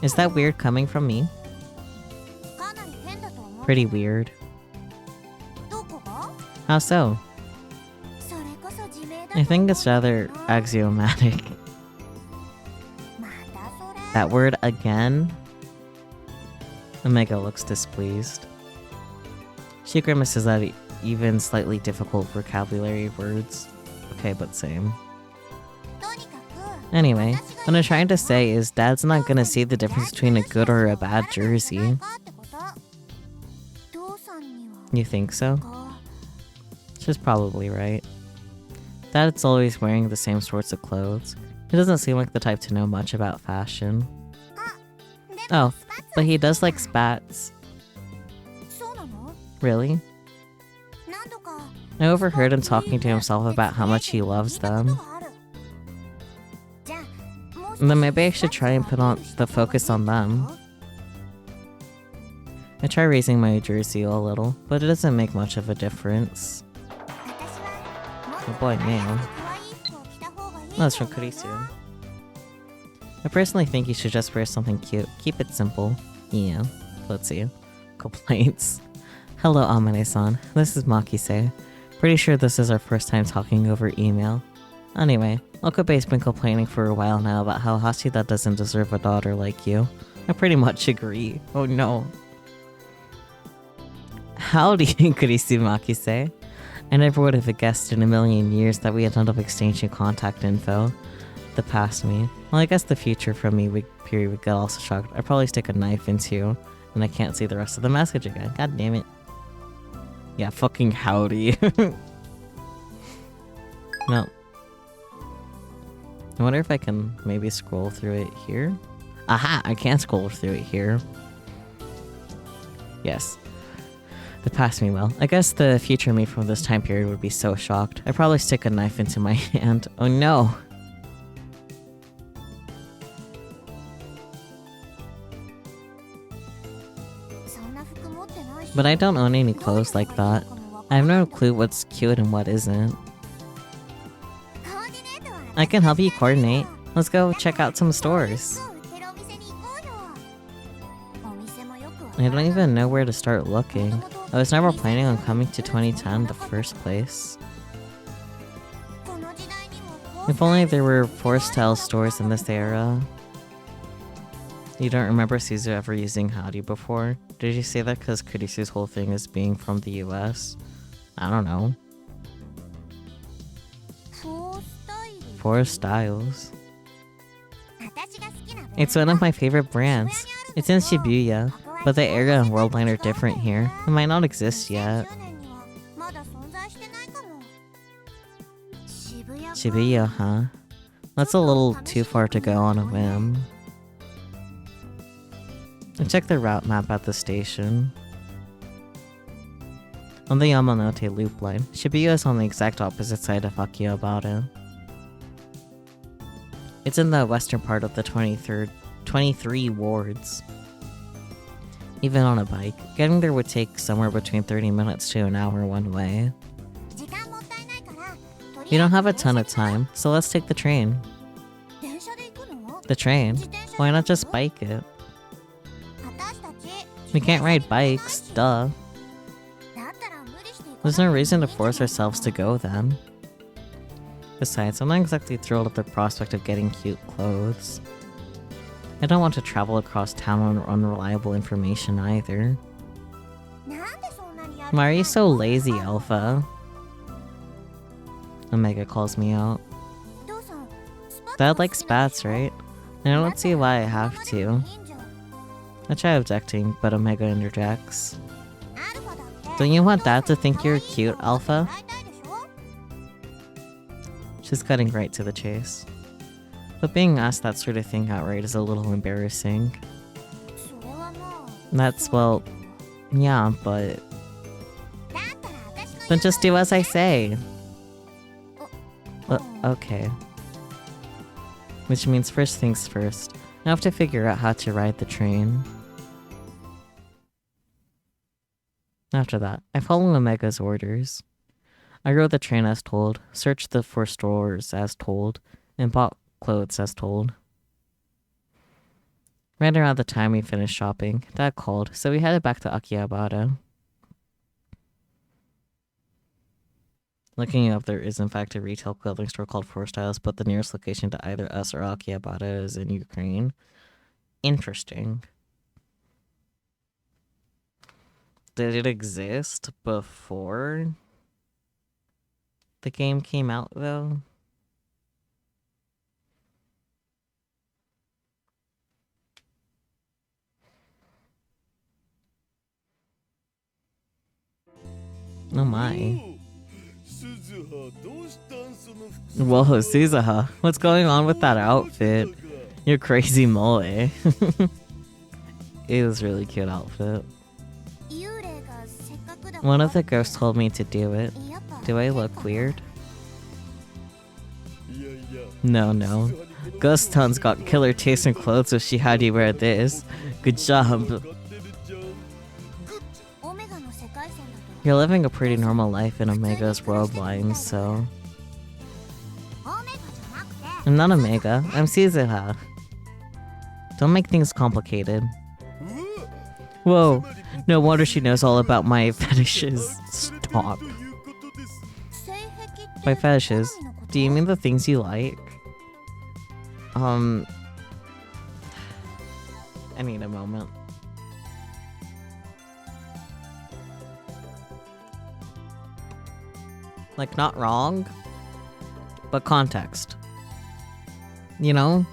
Is that weird coming from me? Pretty weird. How so? I think it's rather axiomatic. That word again? Omega looks displeased. She grimaces at even slightly difficult vocabulary words. Okay, but same. Anyway, what I'm trying to say is Dad's not gonna see the difference between a good or a bad jersey. You think so? She's probably right. Dad's always wearing the same sorts of clothes. He doesn't seem like the type to know much about fashion. Oh, but he does like spats. Really? I overheard him talking to himself about how much he loves them. Then maybe I should try and put on the focus on them. I try raising my jersey a little, but it doesn't make much of a difference. Oh boy, man. That's from Kurisu. I personally think you should just wear something cute. Keep it simple. Yeah, let's see. Complaints. Hello, Amane-san. This is Maki-se. Pretty sure this is our first time talking over email. Anyway, Okabe's been complaining for a while now about how Hashida doesn't deserve a daughter like you. I pretty much agree. Oh no. Howdy, Kurisu Maki-se. I never would have guessed in a million years that we had ended up exchanging contact info. The past me. Well, I guess the future from me would get also shocked. I'd probably stick a knife into you, and I can't see the rest of the message again. God damn it. Yeah, fucking howdy. No. I wonder if I can maybe scroll through it here? Aha! I can scroll through it here. Yes. The past me well. I guess the future me from this time period would be so shocked. I'd probably stick a knife into my hand. Oh no! But I don't own any clothes like that. I have no clue what's cute and what isn't. I can help you coordinate. Let's go check out some stores. I don't even know where to start looking. I was never planning on coming to 2010 in the first place. If only there were forest-style stores in this era. You don't remember Caesar ever using howdy before? Did you say that because Kurisu's whole thing is being from the US? I don't know. Forest Styles. It's one of my favorite brands. It's in Shibuya, but the area and world line are different here. It might not exist yet. Shibuya, huh? That's a little too far to go on a whim. I checked the route map at the station. On the Yamanote loop line, Shibuya is on the exact opposite side of Akihabara. It's in the western part of the 23 wards. Even on a bike, getting there would take somewhere between 30 minutes to an hour one way. We don't have a ton of time, so let's take the train. The train? Why not just bike it? We can't ride bikes, duh. There's no reason to force ourselves to go then. Besides, I'm not exactly thrilled at the prospect of getting cute clothes. I don't want to travel across town on unreliable information either. Why are you so lazy, Alpha? Omega calls me out. Dad likes spats, right? And I don't see why I have to. I try objecting, but Omega interjects. Don't you want Dad to think you're cute, Alpha? She's cutting right to the chase. But being asked that sort of thing outright is a little embarrassing. That's, well, yeah, but... Then just do as I say. Okay. Which means first things first. I have to figure out how to ride the train. After that, I follow Omega's orders. I rode the train as told, searched the 4 stores as told, and bought clothes as told. Right around the time we finished shopping, Dad called, so we headed back to Akihabara. Looking up, there is in fact a retail clothing store called 4 Styles, but the nearest location to either us or Akihabara is in Ukraine. Interesting. Did it exist before the game came out, though? Oh my. Whoa, Suzuha, what's going on with that outfit? Your crazy mole. It was a really cute outfit. One of the ghosts told me to do it. Do I look weird? No. Ghost Ton's got killer taste in clothes, so she had you wear this. Good job. You're living a pretty normal life in Omega's world line, so... I'm not Omega, I'm Suzuha. Don't make things complicated. Whoa, no wonder she knows all about my fetishes. Stop. By fetishes, do you mean the things you like? I need a moment. Like, not wrong, but context. You know?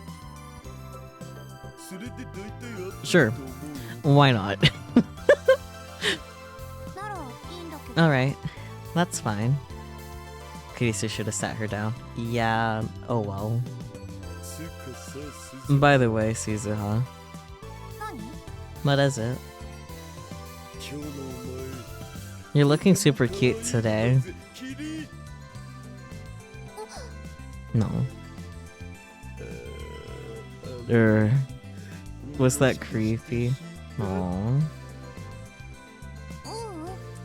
Sure. Why not? Alright. That's fine. Kurisu should have sat her down. Yeah, oh well. By the way, Suzuha. What is it? You're looking super cute today. No. Was that creepy? Aww.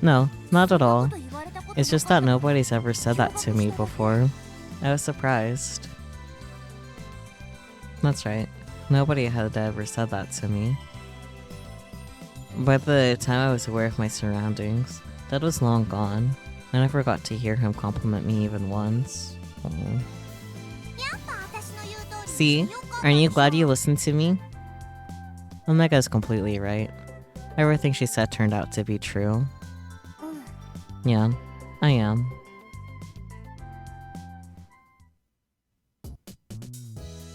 No, not at all. It's just that nobody's ever said that to me before. I was surprised. That's right. Nobody had ever said that to me. By the time I was aware of my surroundings, Dad was long gone. I never got to hear him compliment me even once. Aww. See? Aren't you glad you listened to me? Omega's completely right. Everything she said turned out to be true. Yeah, I am.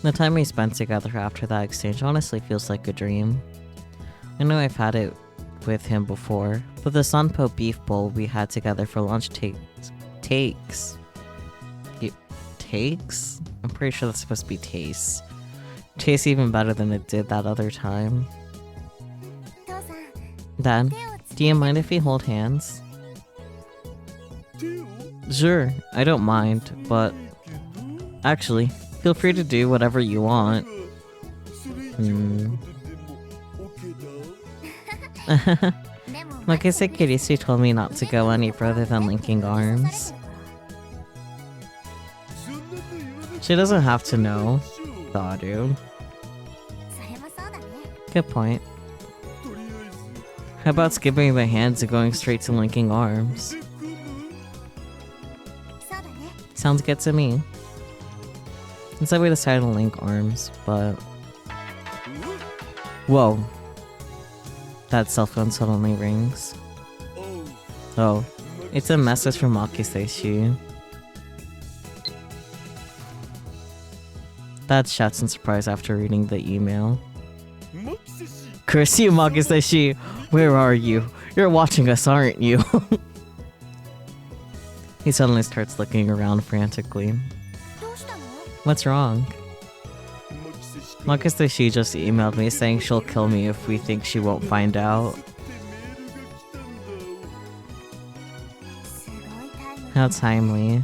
The time we spent together after that exchange honestly feels like a dream. I know I've had it with him before, but the Sanpo beef bowl we had together for lunch takes? I'm pretty sure that's supposed to be tastes. Tastes even better than it did that other time. Dad, do you mind if we hold hands? Sure, I don't mind, but... Actually, feel free to do whatever you want. Like I said, Kurisu told me not to go any further than linking arms. She doesn't have to know. Aw, dude. Good point. How about skipping the hands and going straight to linking arms? Sounds good to me. Instead we decided to link arms, but... Whoa. That cell phone suddenly rings. Oh, it's a message from Makiseshi. Dad shouts in surprise after reading the email. Curse you, Makiseshi! Where are you? You're watching us, aren't you? He suddenly starts looking around frantically. What's wrong? Makiseshi just emailed me saying she'll kill me if we think she won't find out. How timely.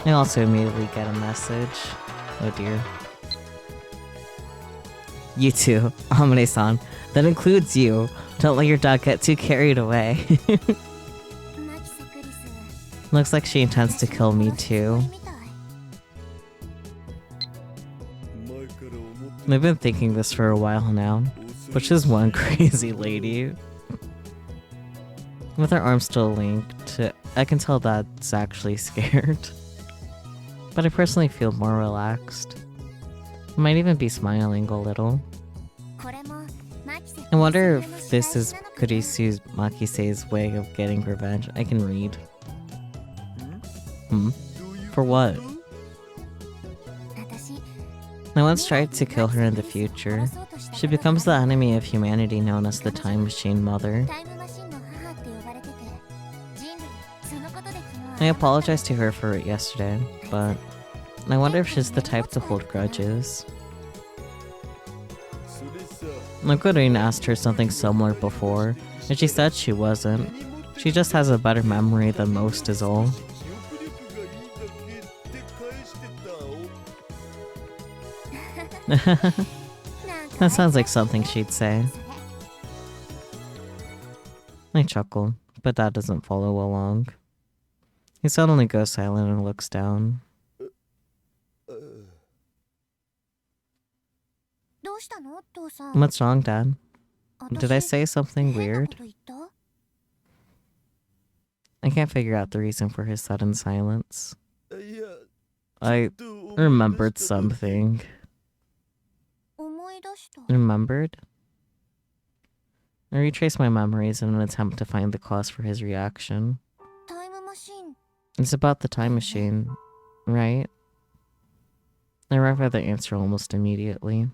I also immediately get a message. Oh dear. You too, Amane-san. That includes you. Don't let your dad get too carried away. Looks like she intends to kill me too. I've been thinking this for a while now, but she's one crazy lady. With her arms still linked, I can tell Dad's actually scared. But I personally feel more relaxed. I might even be smiling a little. I wonder if this is Kurisu's Makisei's way of getting revenge. I can read. For what? I once tried to kill her in the future. She becomes the enemy of humanity known as the Time Machine Mother. I apologized to her for it yesterday, but I wonder if she's the type to hold grudges. Nokorine asked her something similar before, and she said she wasn't. She just has a better memory than most is all. That sounds like something she'd say. I chuckle, but Dad doesn't follow along. He suddenly goes silent and looks down. What's wrong, Dad? Did I say something weird? I can't figure out the reason for his sudden silence. I remembered something. Remembered? I retraced my memories in an attempt to find the cause for his reaction. It's about the time machine, right? I arrived at the answer almost immediately.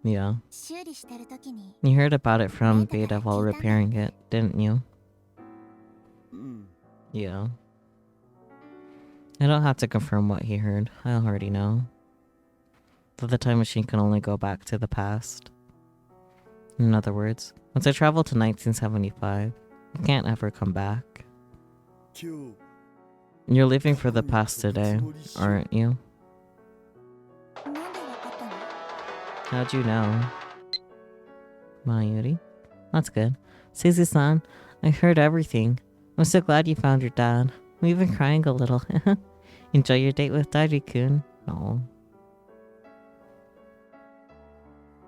Yeah. You heard about it from Beta while repairing it, didn't you? Yeah. I don't have to confirm what he heard. I already know. That the time machine can only go back to the past. In other words, once I travel to 1975, I can't ever come back. You're leaving for the past today, aren't you? How'd you know? Mayuri? That's good. Suzu-san, I heard everything. I'm so glad you found your dad. I'm even crying a little. Enjoy your date with Daddy-kun. Oh.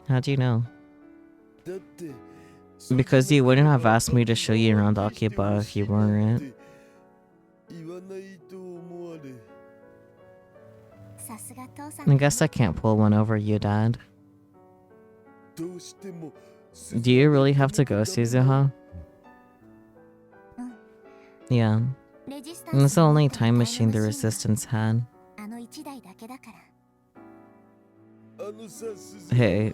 How'd you know? Because you wouldn't have asked me to show you around Akiba if you weren't. I guess I can't pull one over you, Dad. Do you really have to go, Suzuha? Yeah. And it's the only time machine the Resistance had. Hey,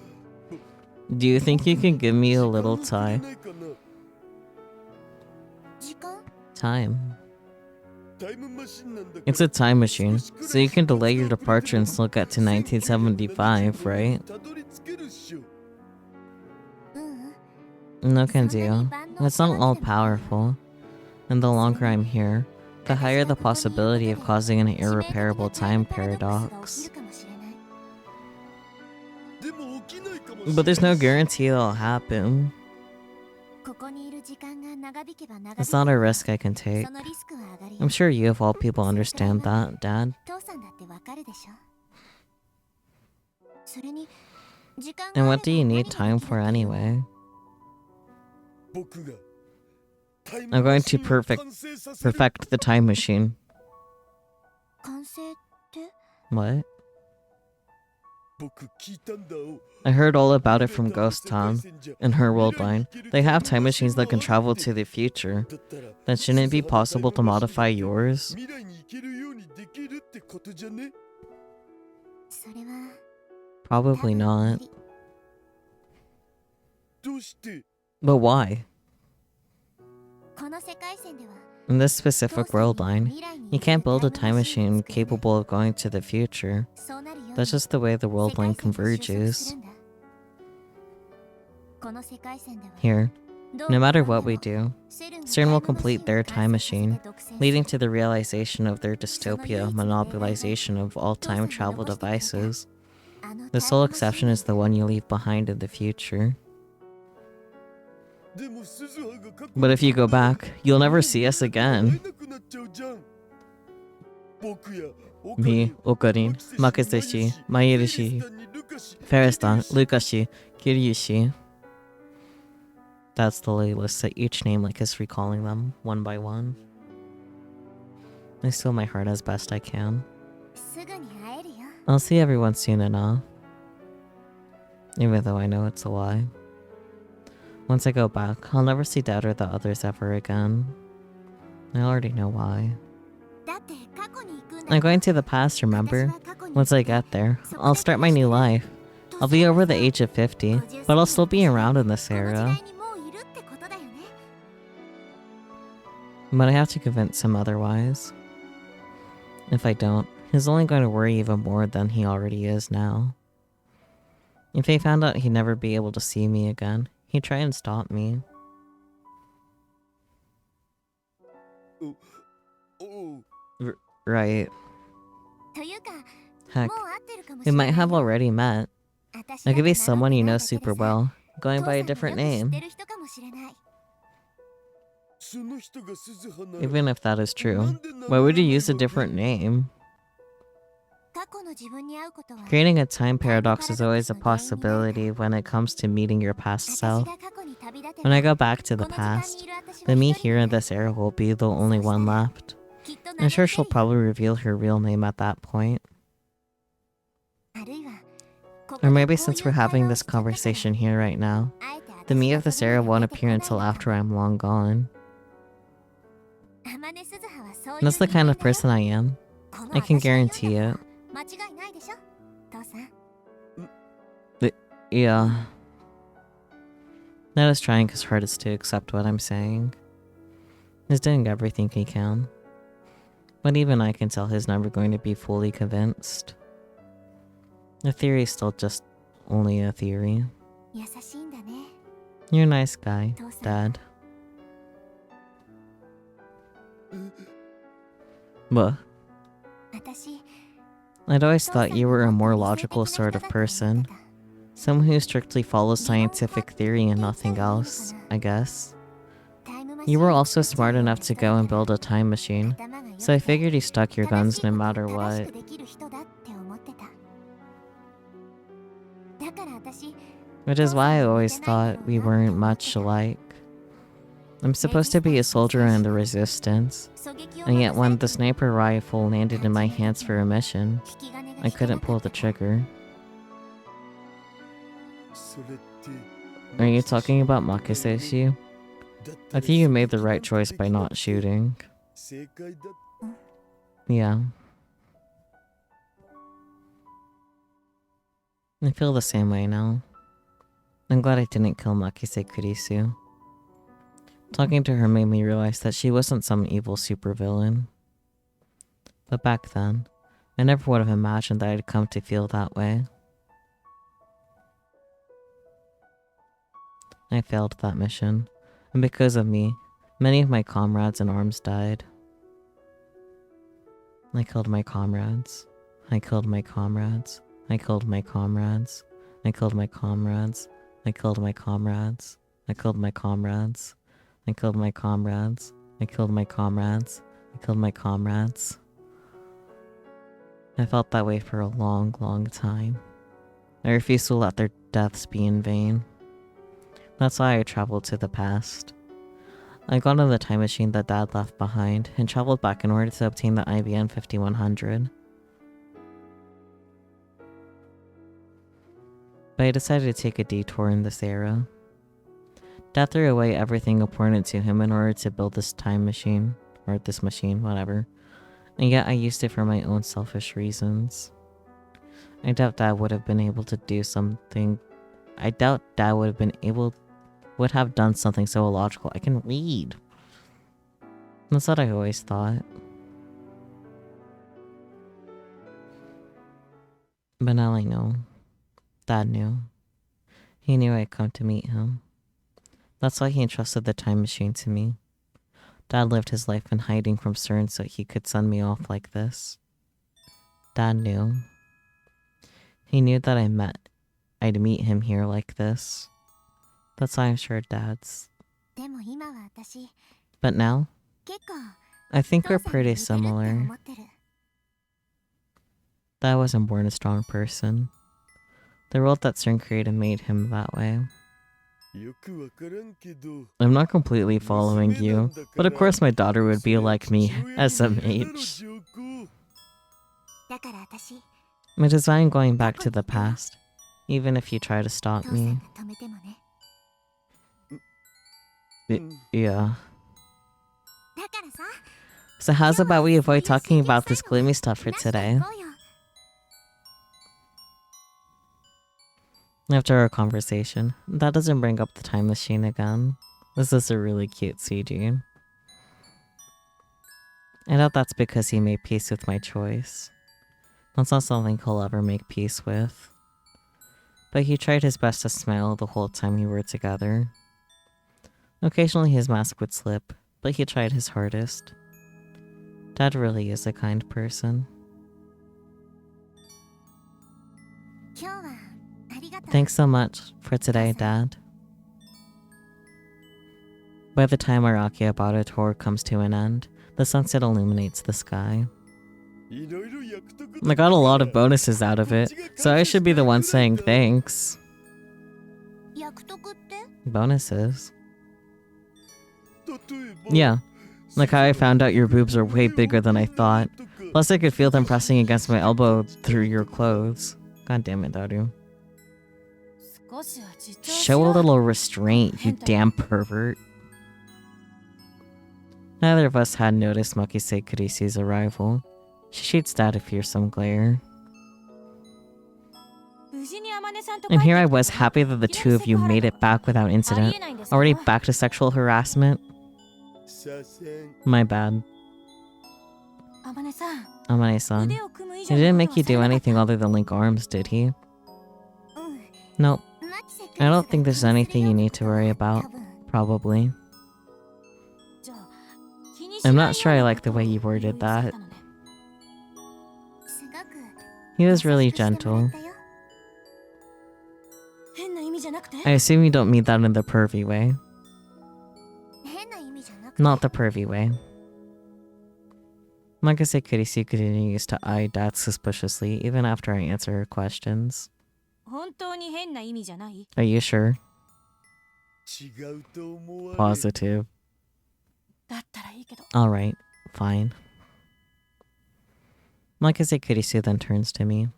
do you think you can give me a little time? Time. It's a time machine, so you can delay your departure and still get to 1975, right? No, Kenzie. It's not all powerful. And the longer I'm here, the higher the possibility of causing an irreparable time paradox. But there's no guarantee it'll happen. It's not a risk I can take. I'm sure you of all people understand that, Dad. And what do you need time for anyway? I'm going to perfect the time machine. What? I heard all about it from Ghost Town in her world line. They have time machines that can travel to the future. Then shouldn't it be possible to modify yours? Probably not. But why? In this specific world line, you can't build a time machine capable of going to the future. That's just the way the world line converges. Here, no matter what we do, CERN will complete their time machine, leading to the realization of their dystopia monopolization of all time travel devices. The sole exception is the one you leave behind in the future. But if you go back, you'll never see us again. Me, Okarin, Makaseshi, Mayurishi, Ferristan, Lukashi, Kiryushi. That's the list that each name like is recalling them, one by one. I steal my heart as best I can. I'll see everyone soon enough. Even though I know it's a lie. Once I go back, I'll never see Dad or the others ever again. I already know why. I'm going to the past, remember? Once I get there, I'll start my new life. I'll be over the age of 50, but I'll still be around in this era. But I have to convince him otherwise. If I don't, he's only going to worry even more than he already is now. If he found out he'd never be able to see me again, he'd try and stop me. Right. Heck, we might have already met. I could be someone you know super well, going by a different name. Even if that is true, why would you use a different name? Creating a time paradox is always a possibility when it comes to meeting your past self. When I go back to the past, the me here in this era will be the only one left. I'm sure she'll probably reveal her real name at that point. Or maybe since we're having this conversation here right now, the me of this era won't appear until after I'm long gone. That's the kind of person I am. I can guarantee it. Yeah. Ned is trying his hardest to accept what I'm saying. He's doing everything he can. But even I can tell he's never going to be fully convinced. The theory is still just only a theory. You're a nice guy, Dad. What? I'd always thought you were a more logical sort of person. Someone who strictly follows scientific theory and nothing else, I guess. You were also smart enough to go and build a time machine, so I figured you stuck your guns no matter what. Which is why I always thought we weren't much alike. I'm supposed to be a soldier in the Resistance, and yet when the sniper rifle landed in my hands for a mission, I couldn't pull the trigger. Are you talking about Makaseshi? I think you made the right choice by not shooting. Yeah. I feel the same way now. I'm glad I didn't kill Makise Kurisu. Talking to her made me realize that she wasn't some evil supervillain. But back then, I never would have imagined that I'd come to feel that way. I failed that mission, and because of me, many of my comrades in arms died. I killed my comrades. I killed my comrades. I killed my comrades. I killed my comrades. I killed my comrades. I killed my comrades. I killed my comrades. I killed my comrades. I killed my comrades. I felt that way for a long, long time. I refused to let their deaths be in vain. That's why I traveled to the past. I got on the time machine that Dad left behind and traveled back in order to obtain the IBM 5100. But I decided to take a detour in this era. Dad threw away everything important to him in order to build this time machine, or this machine, whatever. And yet I used it for my own selfish reasons. I doubt Dad would have been able to do something. I doubt Dad would have done something so illogical. I can read. That's what I always thought. But now I know. Dad knew. He knew I'd come to meet him. That's why he entrusted the time machine to me. Dad lived his life in hiding from CERN so he could send me off like this. Dad knew. He knew that I'd meet him here like this. That's why I'm sure Dad's. But now, I think we're pretty similar. Dad wasn't born a strong person. The world that CERN created made him that way. I'm not completely following you, but of course my daughter would be like me, SMH. Which is why I'm going back to the past, even if you try to stop me. Yeah. So how's about we avoid talking about this gloomy stuff for today? After our conversation, that doesn't bring up the time machine again. This is a really cute CG. I doubt that's because he made peace with my choice. That's not something he'll ever make peace with. But he tried his best to smile the whole time we were together. Occasionally his mask would slip, but he tried his hardest. Dad really is a kind person. Thanks so much for today, Dad. By the time our Akihabara tour comes to an end, the sunset illuminates the sky. I got a lot of bonuses out of it, so I should be the one saying thanks. Bonuses? Yeah, like how I found out your boobs are way bigger than I thought. Plus I could feel them pressing against my elbow through your clothes. God damn it, Daru. Show a little restraint, you damn pervert. Neither of us had noticed Makise Kurisu's arrival. She shoots Dad a fearsome glare. And here I was, happy that the two of you made it back without incident. Already back to sexual harassment? My bad. Amane-san. He didn't make you do anything other than link arms, did he? Nope. I don't think there's anything you need to worry about. Probably. I'm not sure I like the way you worded that. He was really gentle. I assume you don't mean that in the pervy way. Not the pervy way. Makise Kurisu continues to eye Dad suspiciously even after I answer her questions. Are you sure? Positive. Alright, fine. Makise Kurisu then turns to me.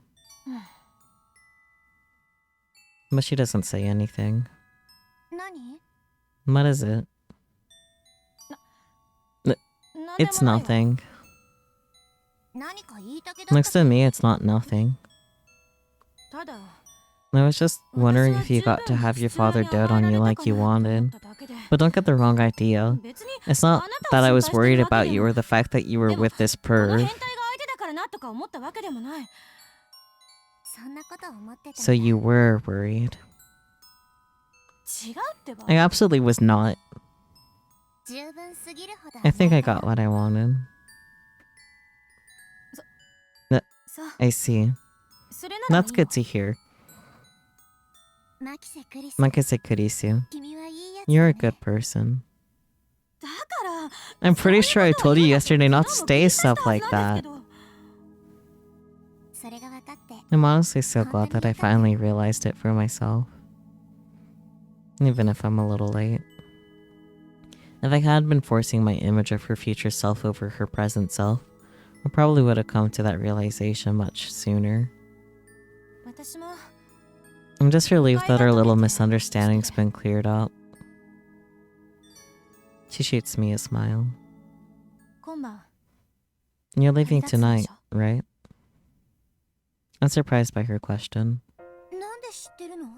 But she doesn't say anything. What is it? It's nothing. Next to me, it's not nothing. I was just wondering if you got to have your father dote on you like you wanted. But don't get the wrong idea. It's not that I was worried about you or the fact that you were with this perv. So you were worried. I absolutely was not. I think I got what I wanted. I see. That's good to hear. Makise Kurisu, you're a good person. I'm pretty sure I told you yesterday not to say stuff like that. I'm honestly so glad that I finally realized it for myself. Even if I'm a little late. If I had been forcing my image of her future self over her present self, I probably would have come to that realization much sooner. I'm just relieved that our little misunderstanding's been cleared up. She shoots me a smile. You're leaving tonight, right? I'm surprised by her question.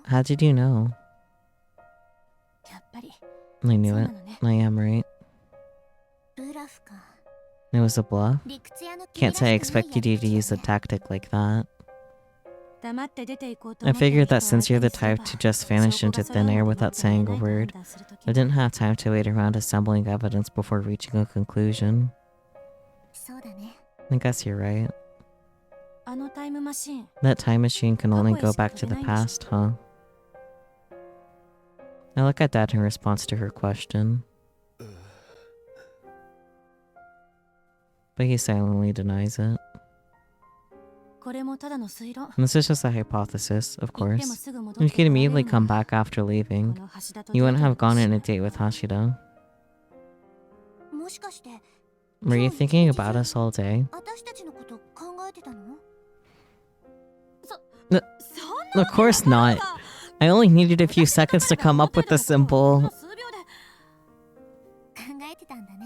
How did you know? I knew it. I am right. It was a bluff? Can't say I expected you to use a tactic like that. I figured that since you're the type to just vanish into thin air without saying a word, I didn't have time to wait around assembling evidence before reaching a conclusion. I guess you're right. That time machine can only go back to the past, huh? I look at Dad in response to her question. But he silently denies it. And this is just a hypothesis, of course. You could immediately come back after leaving. You wouldn't have gone on a date with Hashida. Were you thinking about us all day? Of course not. I only needed a few seconds to come up with the simple...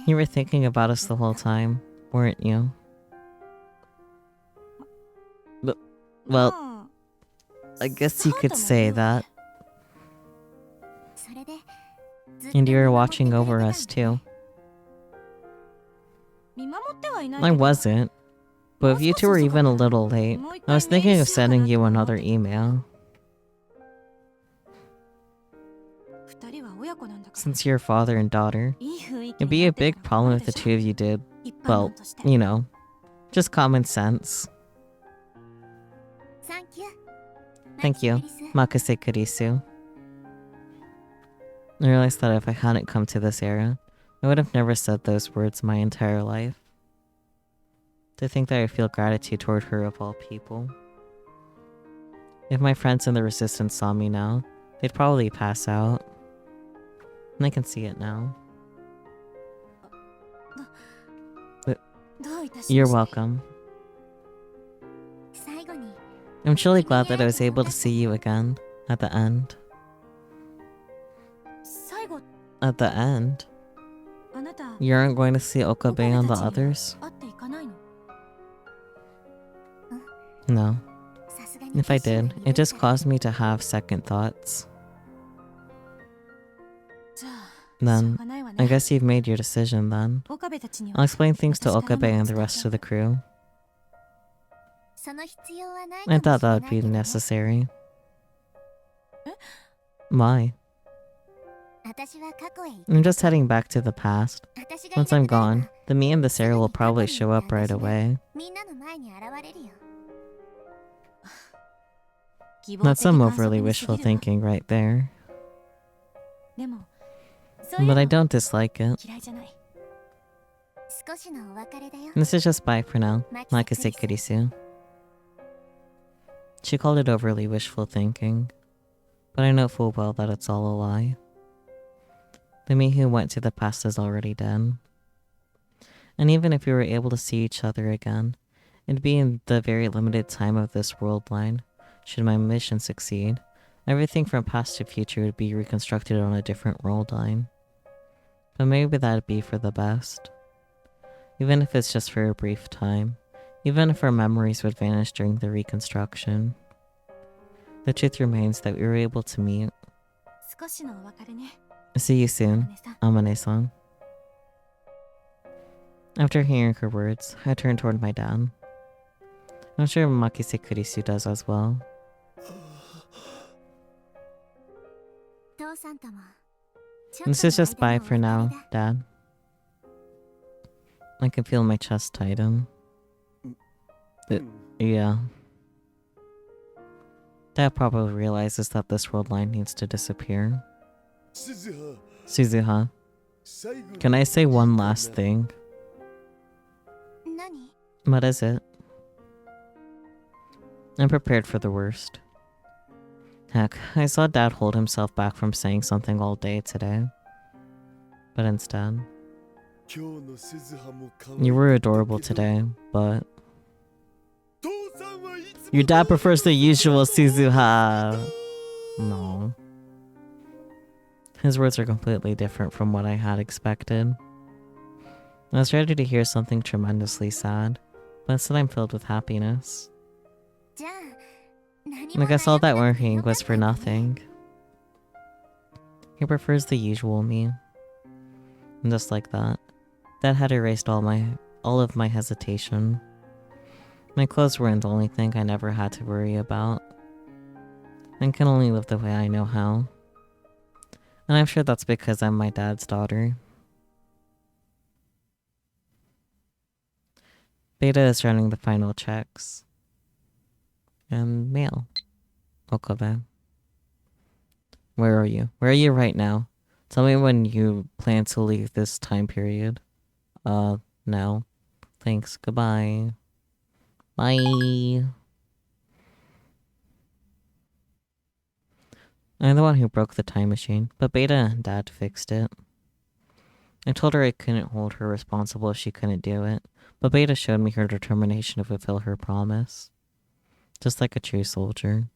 You were thinking about us the whole time, weren't you? Well, I guess you could say that. And you were watching over us too. I wasn't. But if you two were even a little late, I was thinking of sending you another email. Since you're father and daughter, it'd be a big problem if the two of you did, well, you know, just common sense. Thank you, Makase Kurisu. I realized that if I hadn't come to this era, I would have never said those words my entire life. To think that I feel gratitude toward her of all people. If my friends in the Resistance saw me now, they'd probably pass out. And I can see it now. You're welcome. I'm truly glad that I was able to see you again, at the end. At the end? You aren't going to see Okabe and the others? No. If I did, it just caused me to have second thoughts. Then, I guess you've made your decision then. I'll explain things to Okabe and the rest of the crew. I thought that would be necessary. Why? I'm just heading back to the past. Once I'm gone, the me in this area will probably show up right away. That's some overly wishful thinking right there. But I don't dislike it. This is just bye for now, Makase Kurisu. She called it overly wishful thinking, but I know full well that it's all a lie. The me who went to the past is already dead. And even if we were able to see each other again, it'd be in the very limited time of this world line. Should my mission succeed, everything from past to future would be reconstructed on a different world line. But maybe that'd be for the best. Even if it's just for a brief time. Even if our memories would vanish during the reconstruction. The truth remains that we were able to meet. See you soon, Amane-san. After hearing her words, I turned toward my dad. I'm sure Makise Kurisu does as well. This is just bye for now, Dad. I can feel my chest tighten. Yeah. Dad probably realizes that this world line needs to disappear. Suzuha, can I say one last thing? What is it? I'm prepared for the worst. Heck, I saw Dad hold himself back from saying something all day today. But instead... You were adorable today, but... Your dad prefers the usual Suzuha. No. His words are completely different from what I had expected. I was ready to hear something tremendously sad, but instead I'm filled with happiness. I guess all that worrying was for nothing. He prefers the usual me. And just like that, that had erased all of my hesitation. My clothes weren't the only thing I never had to worry about. I can only live the way I know how. And I'm sure that's because I'm my dad's daughter. Beta is running the final checks. And mail. Okabe. Where are you? Where are you right now? Tell me when you plan to leave this time period. No. Thanks. Goodbye. Bye. I'm the one who broke the time machine, but Beta and Dad fixed it. I told her I couldn't hold her responsible if she couldn't do it, but Beta showed me her determination to fulfill her promise. Just like a true soldier.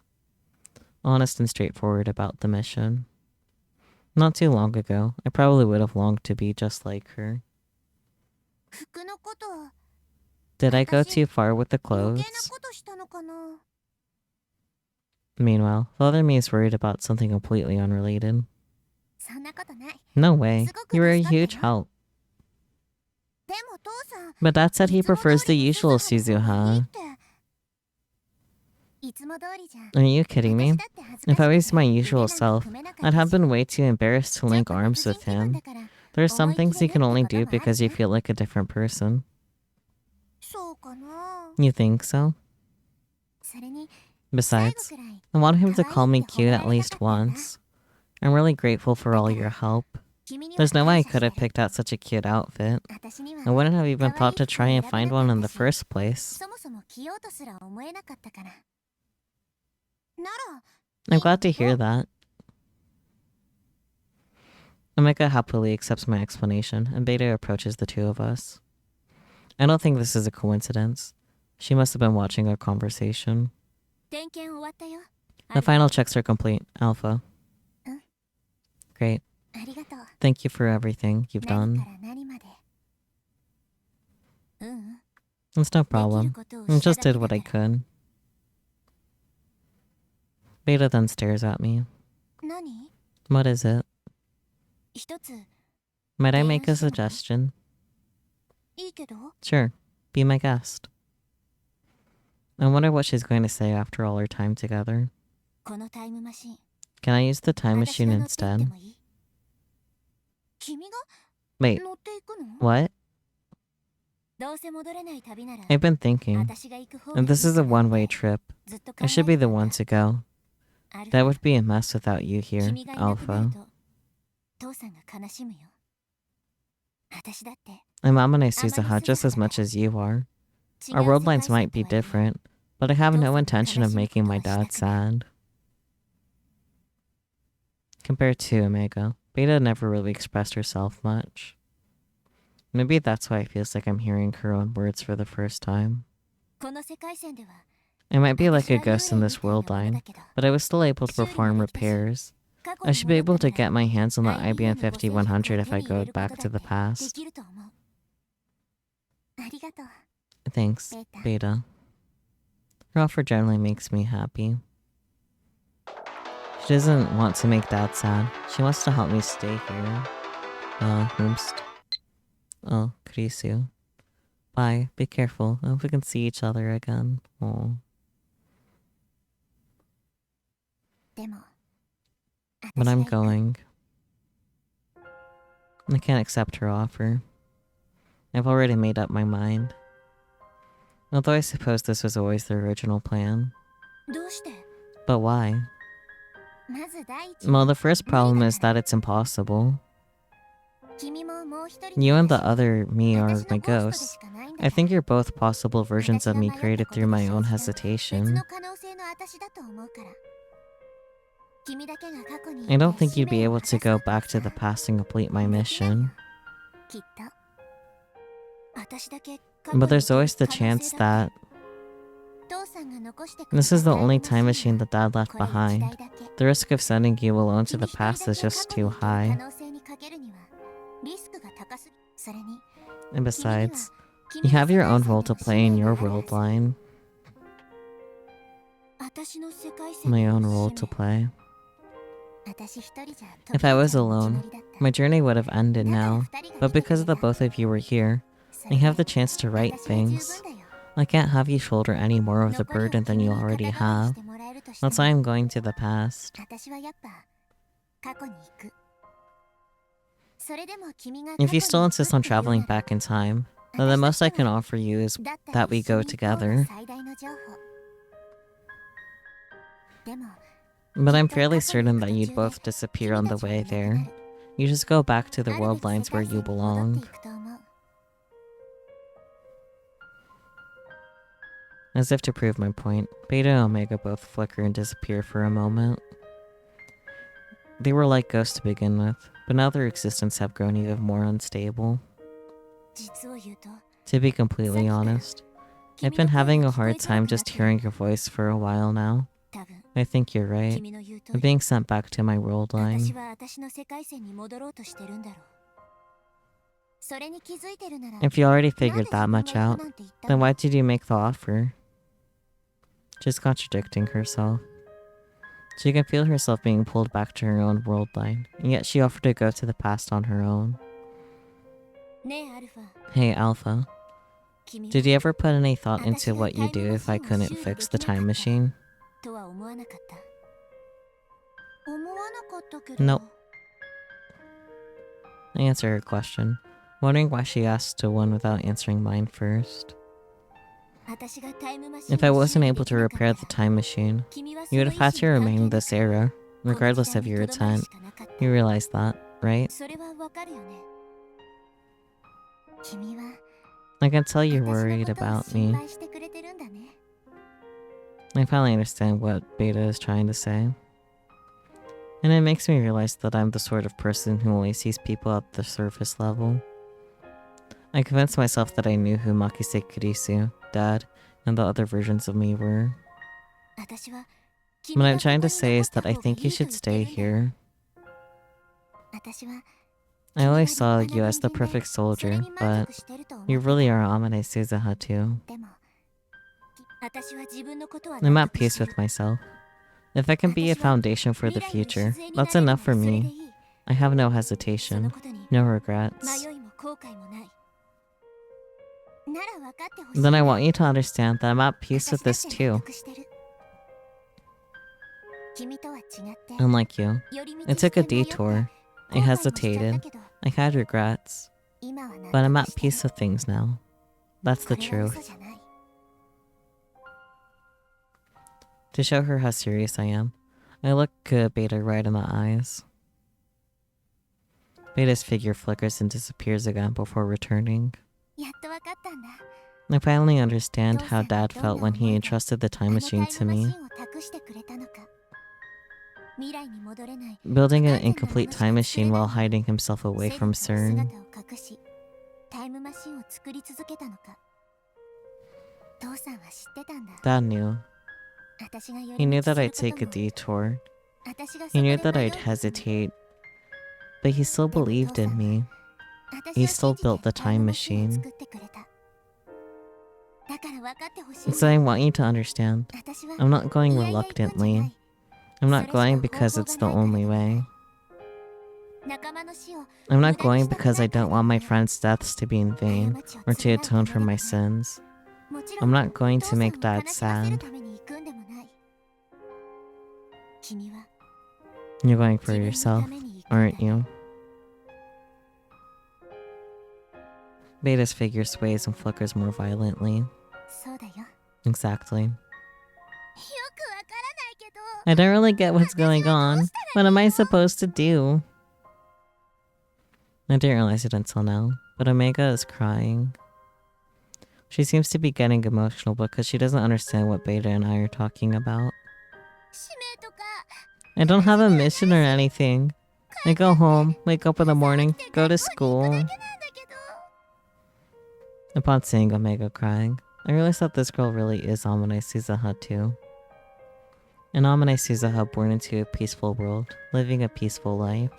Honest and straightforward about the mission. Not too long ago, I probably would have longed to be just like her. Did I go too far with the clothes? Meanwhile, the other me is worried about something completely unrelated. No way. You were a huge help. But Dad said he prefers the usual Suzuha. Are you kidding me? If I was my usual self, I'd have been way too embarrassed to link arms with him. There are some things you can only do because you feel like a different person. You think so? Besides, I want him to call me cute at least once. I'm really grateful for all your help. There's no way I could have picked out such a cute outfit. I wouldn't have even thought to try and find one in the first place. I'm glad to hear that. Omega happily accepts my explanation, and Beta approaches the two of us. I don't think this is a coincidence. She must have been watching our conversation. The final checks are complete, Alpha. Great. Thank you for everything you've done. It's no problem. I just did what I could. Beta then stares at me. What is it? Might I make a suggestion? Sure. Be my guest. I wonder what she's going to say after all our time together. Can I use the time machine instead? Wait, what? I've been thinking, if this is a one-way trip, I should be the one to go. That would be a mess without you here, Alpha. I'm Amane Suzuha just as much as you are. Our world lines might be different, but I have no intention of making my dad sad. Compared to Omega, Beta never really expressed herself much. Maybe that's why it feels like I'm hearing her own words for the first time. I might be like a ghost in this world line, but I was still able to perform repairs. I should be able to get my hands on the IBM 5100 if I go back to the past. Thanks, Beta. Her offer generally makes me happy. She doesn't want to make Dad sad. She wants to help me stay here. Whomst. Oh, Kurisu. Bye. Be careful. I hope we can see each other again. Oh. But I'm going. I can't accept her offer. I've already made up my mind. Although I suppose this was always the original plan. But why? Well, the first problem is that it's impossible. You and the other me are my ghosts. I think you're both possible versions of me created through my own hesitation. I don't think you'd be able to go back to the past and complete my mission. But there's always the chance that this is the only time machine that Dad left behind. The risk of sending you alone to the past is just too high. And besides, you have your own role to play in your world line. My own role to play. If I was alone, my journey would have ended now, but because the both of you were here, I have the chance to write things. I can't have you shoulder any more of the burden than you already have. That's why I'm going to the past. If you still insist on traveling back in time, then the most I can offer you is that we go together. But I'm fairly certain that you'd both disappear on the way there. You just go back to the world lines where you belong. As if to prove my point, Beta and Omega both flicker and disappear for a moment. They were like ghosts to begin with, but now their existence have grown even more unstable. To be completely honest, I've been having a hard time just hearing your voice for a while now. I think you're right. I'm being sent back to my world line. If you already figured that much out, then why did you make the offer? She's contradicting herself. She can feel herself being pulled back to her own world line, and yet she offered to go to the past on her own. Hey, Alpha. Did you ever put any thought into what you'd do if I couldn't fix the time machine? Nope. I answer her question, wondering why she asked to one without answering mine first. If I wasn't able to repair the time machine, you would have had to remain in this era, regardless of your intent. You realize that, right? I can tell you're worried about me. I finally understand what Beta is trying to say. And it makes me realize that I'm the sort of person who only sees people at the surface level. I convinced myself that I knew who Makise Kurisu, Dad, and the other versions of me were. What I'm trying to say is that I think you should stay here. I always saw you as the perfect soldier, but you really are Amane Suzuha too. I'm at peace with myself. If I can be a foundation for the future, that's enough for me. I have no hesitation, no regrets. Then I want you to understand that I'm at peace with this too. Unlike you, I took a detour. I hesitated. I had regrets. But I'm at peace with things now. That's the truth. To show her how serious I am, I look Beta right in the eyes. Beta's figure flickers and disappears again before returning. I finally understand how Dad felt when he entrusted the time machine to me. Building an incomplete time machine while hiding himself away from CERN. Dad knew. He knew that I'd take a detour. He knew that I'd hesitate. But he still believed in me. He still built the time machine. So I want you to understand, I'm not going reluctantly. I'm not going because it's the only way. I'm not going because I don't want my friends' deaths to be in vain or to atone for my sins. I'm not going to make Dad sad. You're going for yourself, aren't you? Beta's figure sways and flickers more violently. Exactly. I don't really get what's going on. What am I supposed to do? I didn't realize it until now, but Omega is crying. She seems to be getting emotional because she doesn't understand what Beta and I are talking about. I don't have a mission or anything. I go home, wake up in the morning, go to school. Upon seeing Omega crying, I realized that this girl really is Amane Suzuha too. An Amane Suzuha born into a peaceful world, living a peaceful life.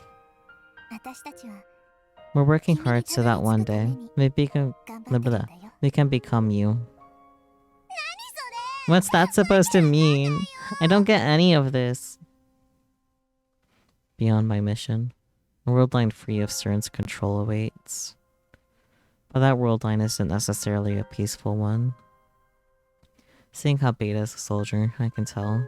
We're working hard so that one day we can become you. What's that supposed to mean? I don't get any of this. Beyond my mission, a world line free of CERN's control awaits. But that world line isn't necessarily a peaceful one. Seeing how Beta is a soldier, I can tell.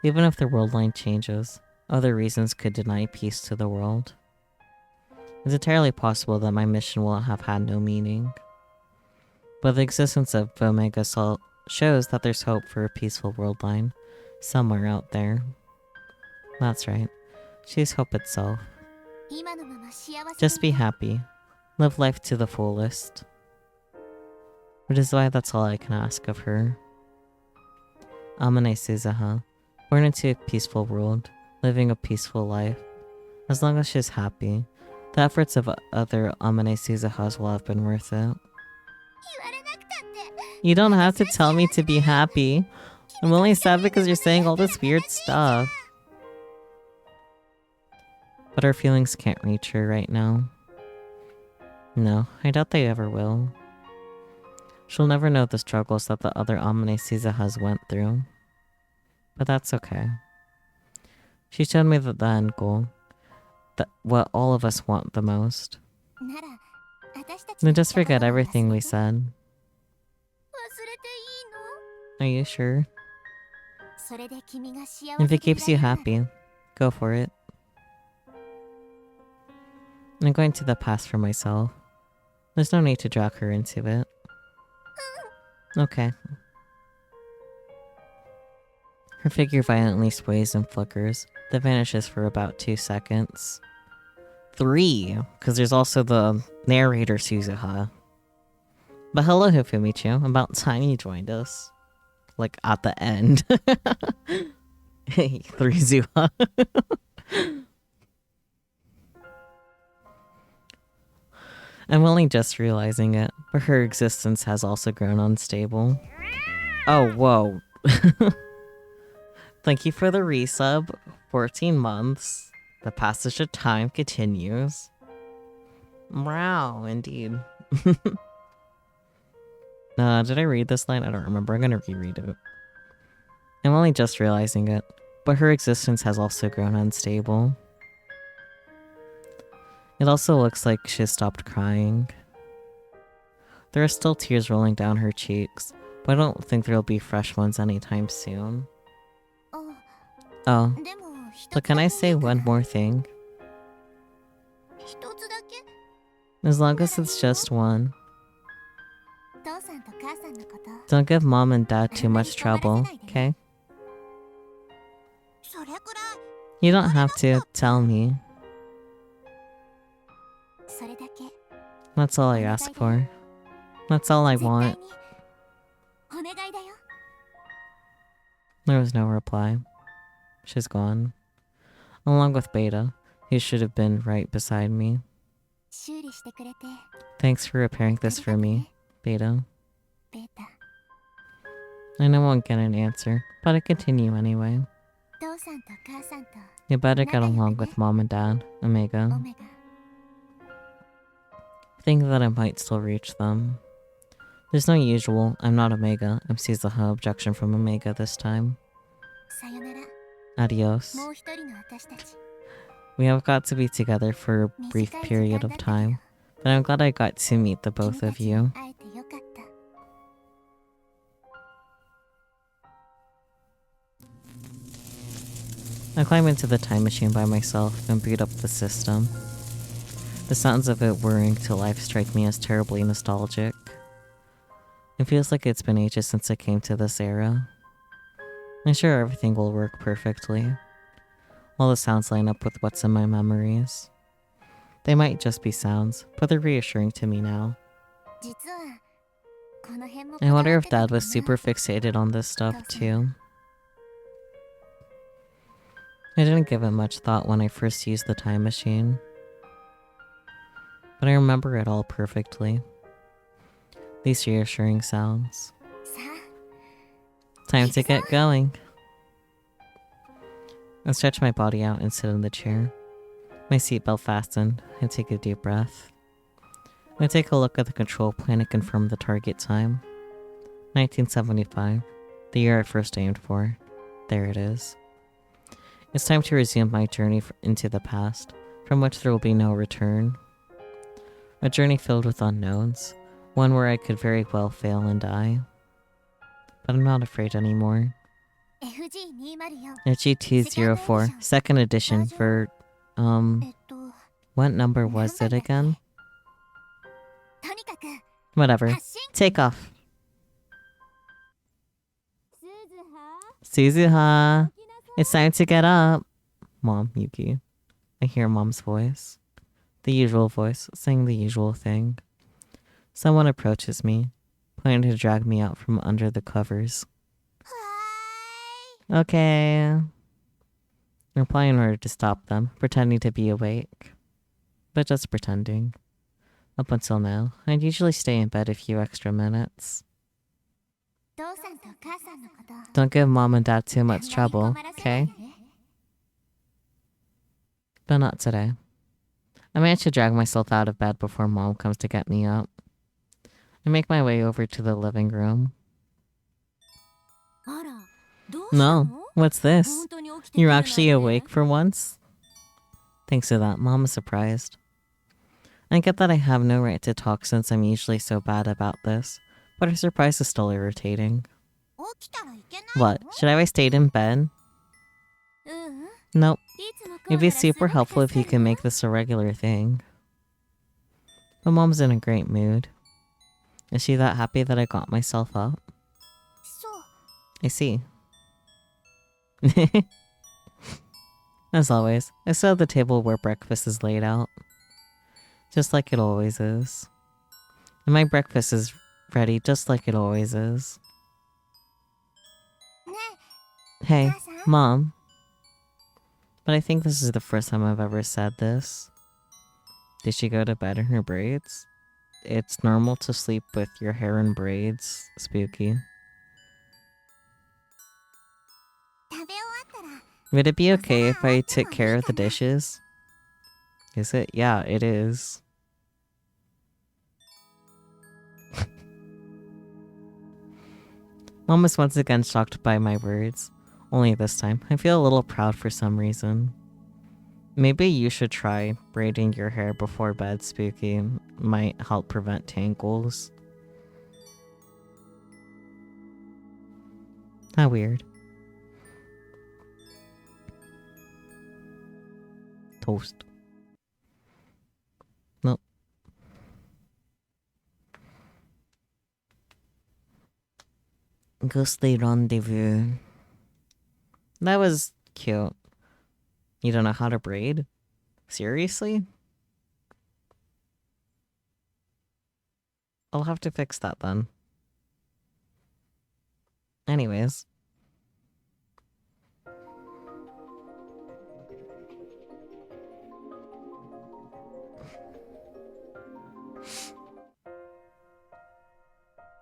Even if the world line changes, other reasons could deny peace to the world. It's entirely possible that my mission will have had no meaning. But the existence of Omega shows that there's hope for a peaceful world line somewhere out there. That's right. She's hope itself. Just be happy. Live life to the fullest. Which is why that's all I can ask of her. Amane Suzuha, born into a peaceful world, living a peaceful life. As long as she's happy, the efforts of other Amane Suzuhas will have been worth it. You don't have to tell me to be happy. I'm only sad because you're saying all this weird stuff. But our feelings can't reach her right now. No, I doubt they ever will. She'll never know the struggles that the other Amane Suzuhas went through. But that's okay. She showed me the end goal. What all of us want the most. Then just forget everything we said. Are you sure? If it keeps you happy, go for it. I'm going to the past for myself. There's no need to drag her into it. Okay. Her figure violently sways and flickers, then vanishes for about 2 seconds. 3, because there's also the narrator Suzuha. But hello, Hifumichu. About time you joined us. Like, at the end. Hey, 3 Zuha. I'm only just realizing it, but her existence has also grown unstable. Oh, whoa. Thank you for the resub. 14 months. The passage of time continues. Wow, indeed. Did I read this line? I don't remember. I'm gonna reread it. I'm only just realizing it, but her existence has also grown unstable. It also looks like she stopped crying. There are still tears rolling down her cheeks, but I don't think there'll be fresh ones anytime soon. Oh, but can I say one more thing? As long as it's just one. Don't give mom and dad too much trouble, okay? You don't have to tell me. That's all I ask for. That's all I want. There was no reply. She's gone. Along with Beta, who should have been right beside me. Thanks for repairing this for me, Beta. I know I won't get an answer, but I continue anyway. You better get along with mom and dad, Omega. Think that I might still reach them. There's no usual, I'm not Omega, I'm Suzuha objection from Omega this time. Adios. We have got to be together for a brief period of time, but I'm glad I got to meet the both of you. I climb into the time machine by myself and boot up the system. The sounds of it whirring to life strike me as terribly nostalgic. It feels like it's been ages since I came to this era. I'm sure everything will work perfectly. All the sounds line up with what's in my memories. They might just be sounds, but they're reassuring to me now. I wonder if Dad was super fixated on this stuff too. I didn't give it much thought when I first used the time machine, but I remember it all perfectly. These reassuring sounds. Time to get going. I stretch my body out and sit in the chair. My seatbelt fastened. I take a deep breath. I take a look at the control plan and confirm the target time. 1975, the year I first aimed for. There it is. It's time to resume my journey into the past, from which there will be no return. A journey filled with unknowns, one where I could very well fail and die. But I'm not afraid anymore. FG204, second edition for, what number was it again? Whatever. Take off. Suzuha, it's time to get up. Mom, Yuki. I hear Mom's voice. The usual voice, saying the usual thing. Someone approaches me, planning to drag me out from under the covers. Okay. I reply in order to stop them, pretending to be awake. But just pretending. Up until now, I'd usually stay in bed a few extra minutes. Don't give Mom and Dad too much trouble, okay? But not today. I manage to drag myself out of bed before Mom comes to get me up. I make my way over to the living room. No, what's this? You're actually awake for once? Thanks to that, Mom is surprised. I get that I have no right to talk since I'm usually so bad about this, but her surprise is still irritating. What, should I have stayed in bed? Nope. It'd be super helpful if you can make this a regular thing. But Mom's in a great mood. Is she that happy that I got myself up? I see. As always, I sit at the table where breakfast is laid out. Just like it always is. And my breakfast is ready just like it always is. Hey, Mom. But I think this is the first time I've ever said this. Did she go to bed in her braids? It's normal to sleep with your hair in braids, Spooky. Would it be okay if I took care of the dishes? Is it? Yeah, it is. Mom is once again shocked by my words. Only this time, I feel a little proud for some reason. Maybe you should try braiding your hair before bed, Spooky. Might help prevent tangles. How weird. Toast. Nope. Ghostly rendezvous. That was cute. You don't know how to braid? Seriously? I'll have to fix that then. Anyways.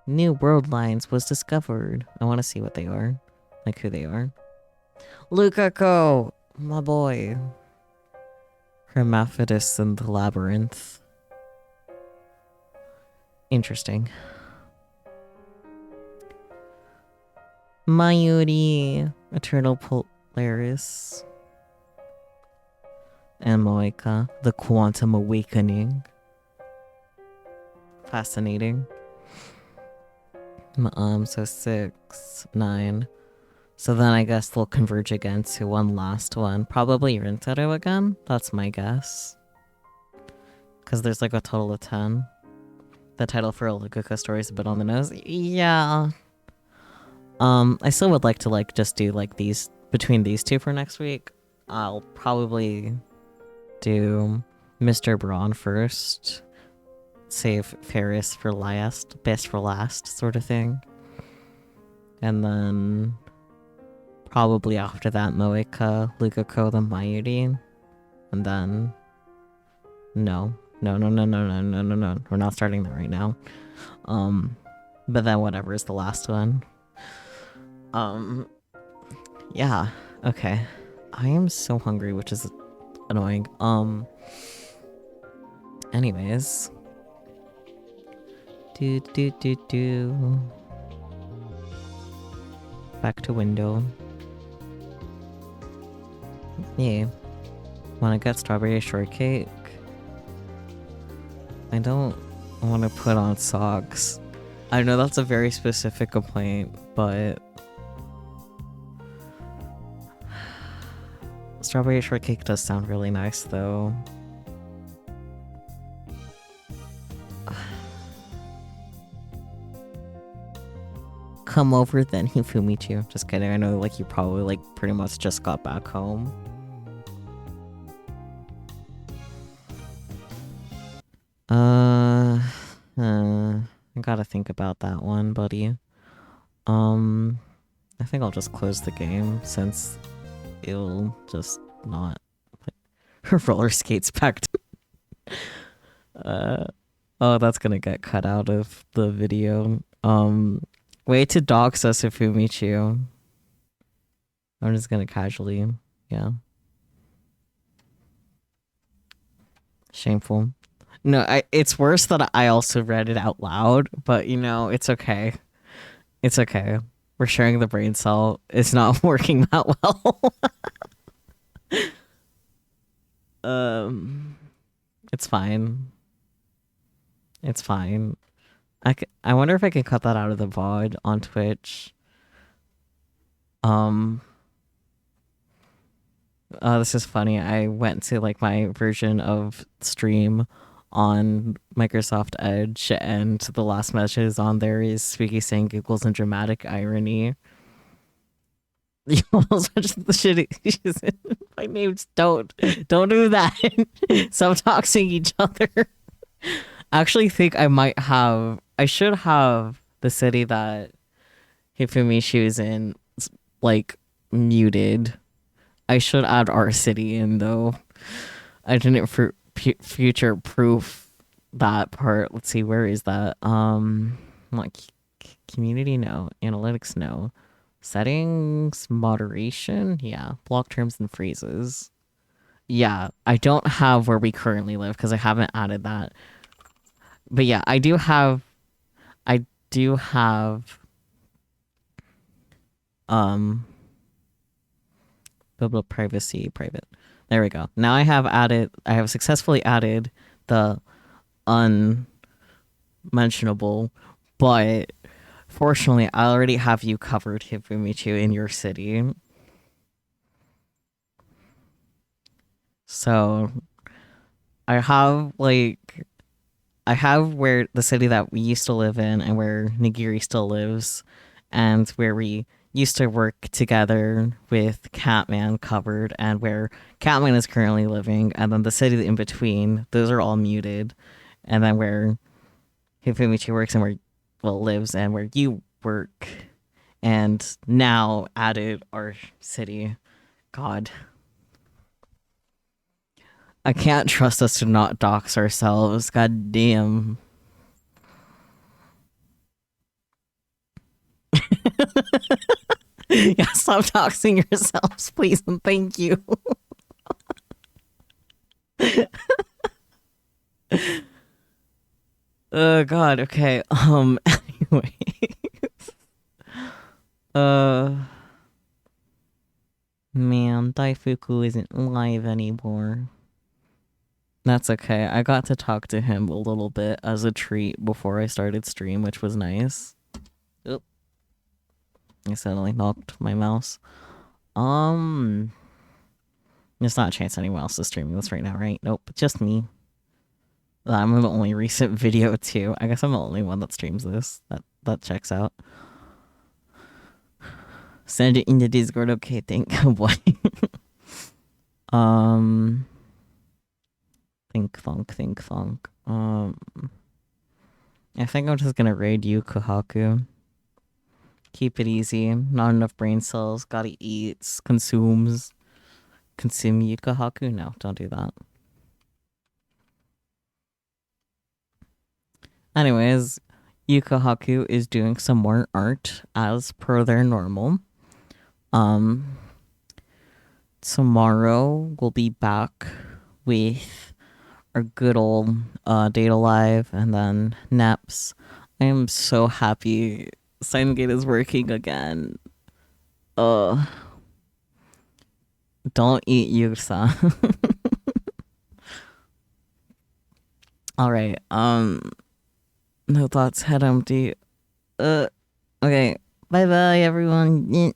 New world lines was discovered. I want to see what they are. Like who they are. Lukaku! My boy. Hermaphrodis in the labyrinth. Interesting. Mayuri, Eternal Polaris. And Moeka, the Quantum Awakening. Fascinating. So 6, 9. So then I guess they'll converge again to one last one. Probably Rintaro again? That's my guess. Because there's like a total of 10. The title for a Lukuka story is a bit on the nose. Yeah. I still would like to like just do like these between these two for next week. I'll probably do Mr. Braun first. Save Ferris for last. Best for last, sort of thing. And then probably after that, Moeka, Lukako, the Mighty. And then... No. No. We're not starting that right now. But then whatever is the last one. Yeah. Okay. I am so hungry, which is annoying. Anyways. Do. Back to window. Yeah. Wanna get strawberry shortcake? I don't want to put on socks. I know that's a very specific complaint, but... Strawberry shortcake does sound really nice, though. Come over then, Hifumichu. Just kidding, I know like you probably like pretty much just got back home. I gotta think about that one, buddy. I think I'll just close the game since it'll just not put roller skates back to oh, that's gonna get cut out of the video. Way to dox us, Ifumichu. I'm just gonna casually, yeah. Shameful. No, it's worse that I also read it out loud, but you know, it's okay. It's okay. We're sharing the brain cell. It's not working that well. It's fine. It's fine. I wonder if I can cut that out of the VOD on Twitch. This is funny. I went to like my version of stream on Microsoft Edge, and the last message on there is Spooky saying giggles and dramatic irony. You almost mentioned the shit. My names don't do that. Stop toxing each other. I actually think I should have the city that Hifumishi is in like muted. I should add our city in though. I didn't future proof that part. Let's see, where is that? Like community, no. Analytics, no. Settings, moderation, yeah. Block terms and phrases. Yeah, I don't have where we currently live because I haven't added that. But yeah, I do have Biblical privacy, private. There we go. Now I have successfully added the unmentionable, but fortunately I already have you covered, Hifumichu, in your city. So I have where the city that we used to live in and where Nigiri still lives and where we used to work together with Catman covered and where Catman is currently living, and then the city in between, those are all muted, and then where Hifumichi works and where lives and where you work, and now added our city. God. I can't trust us to not dox ourselves. God damn. Yeah, stop doxing yourselves, please, and thank you. Oh God, okay. Anyways. Man, Daifuku isn't live anymore. That's okay. I got to talk to him a little bit as a treat before I started stream, which was nice. Oop. I suddenly knocked my mouse. There's not a chance anyone else is streaming this right now, right? Nope, just me. I'm the only recent video too. I guess I'm the only one that streams this. That checks out. Send it in the Discord, okay, thank you, boy. Thank think thunk. I think I'm just gonna raid you, Kohaku. Keep it easy. Not enough brain cells. Gotta eat. Consumes. Consume you, Kohaku? No, don't do that. Anyways, Yukahaku is doing some more art as per their normal. Tomorrow we'll be back with our good old Data Live and then Neps. I am so happy Signgate is working again. Don't eat Yusa. Alright, no thoughts, head empty. Okay, bye bye everyone.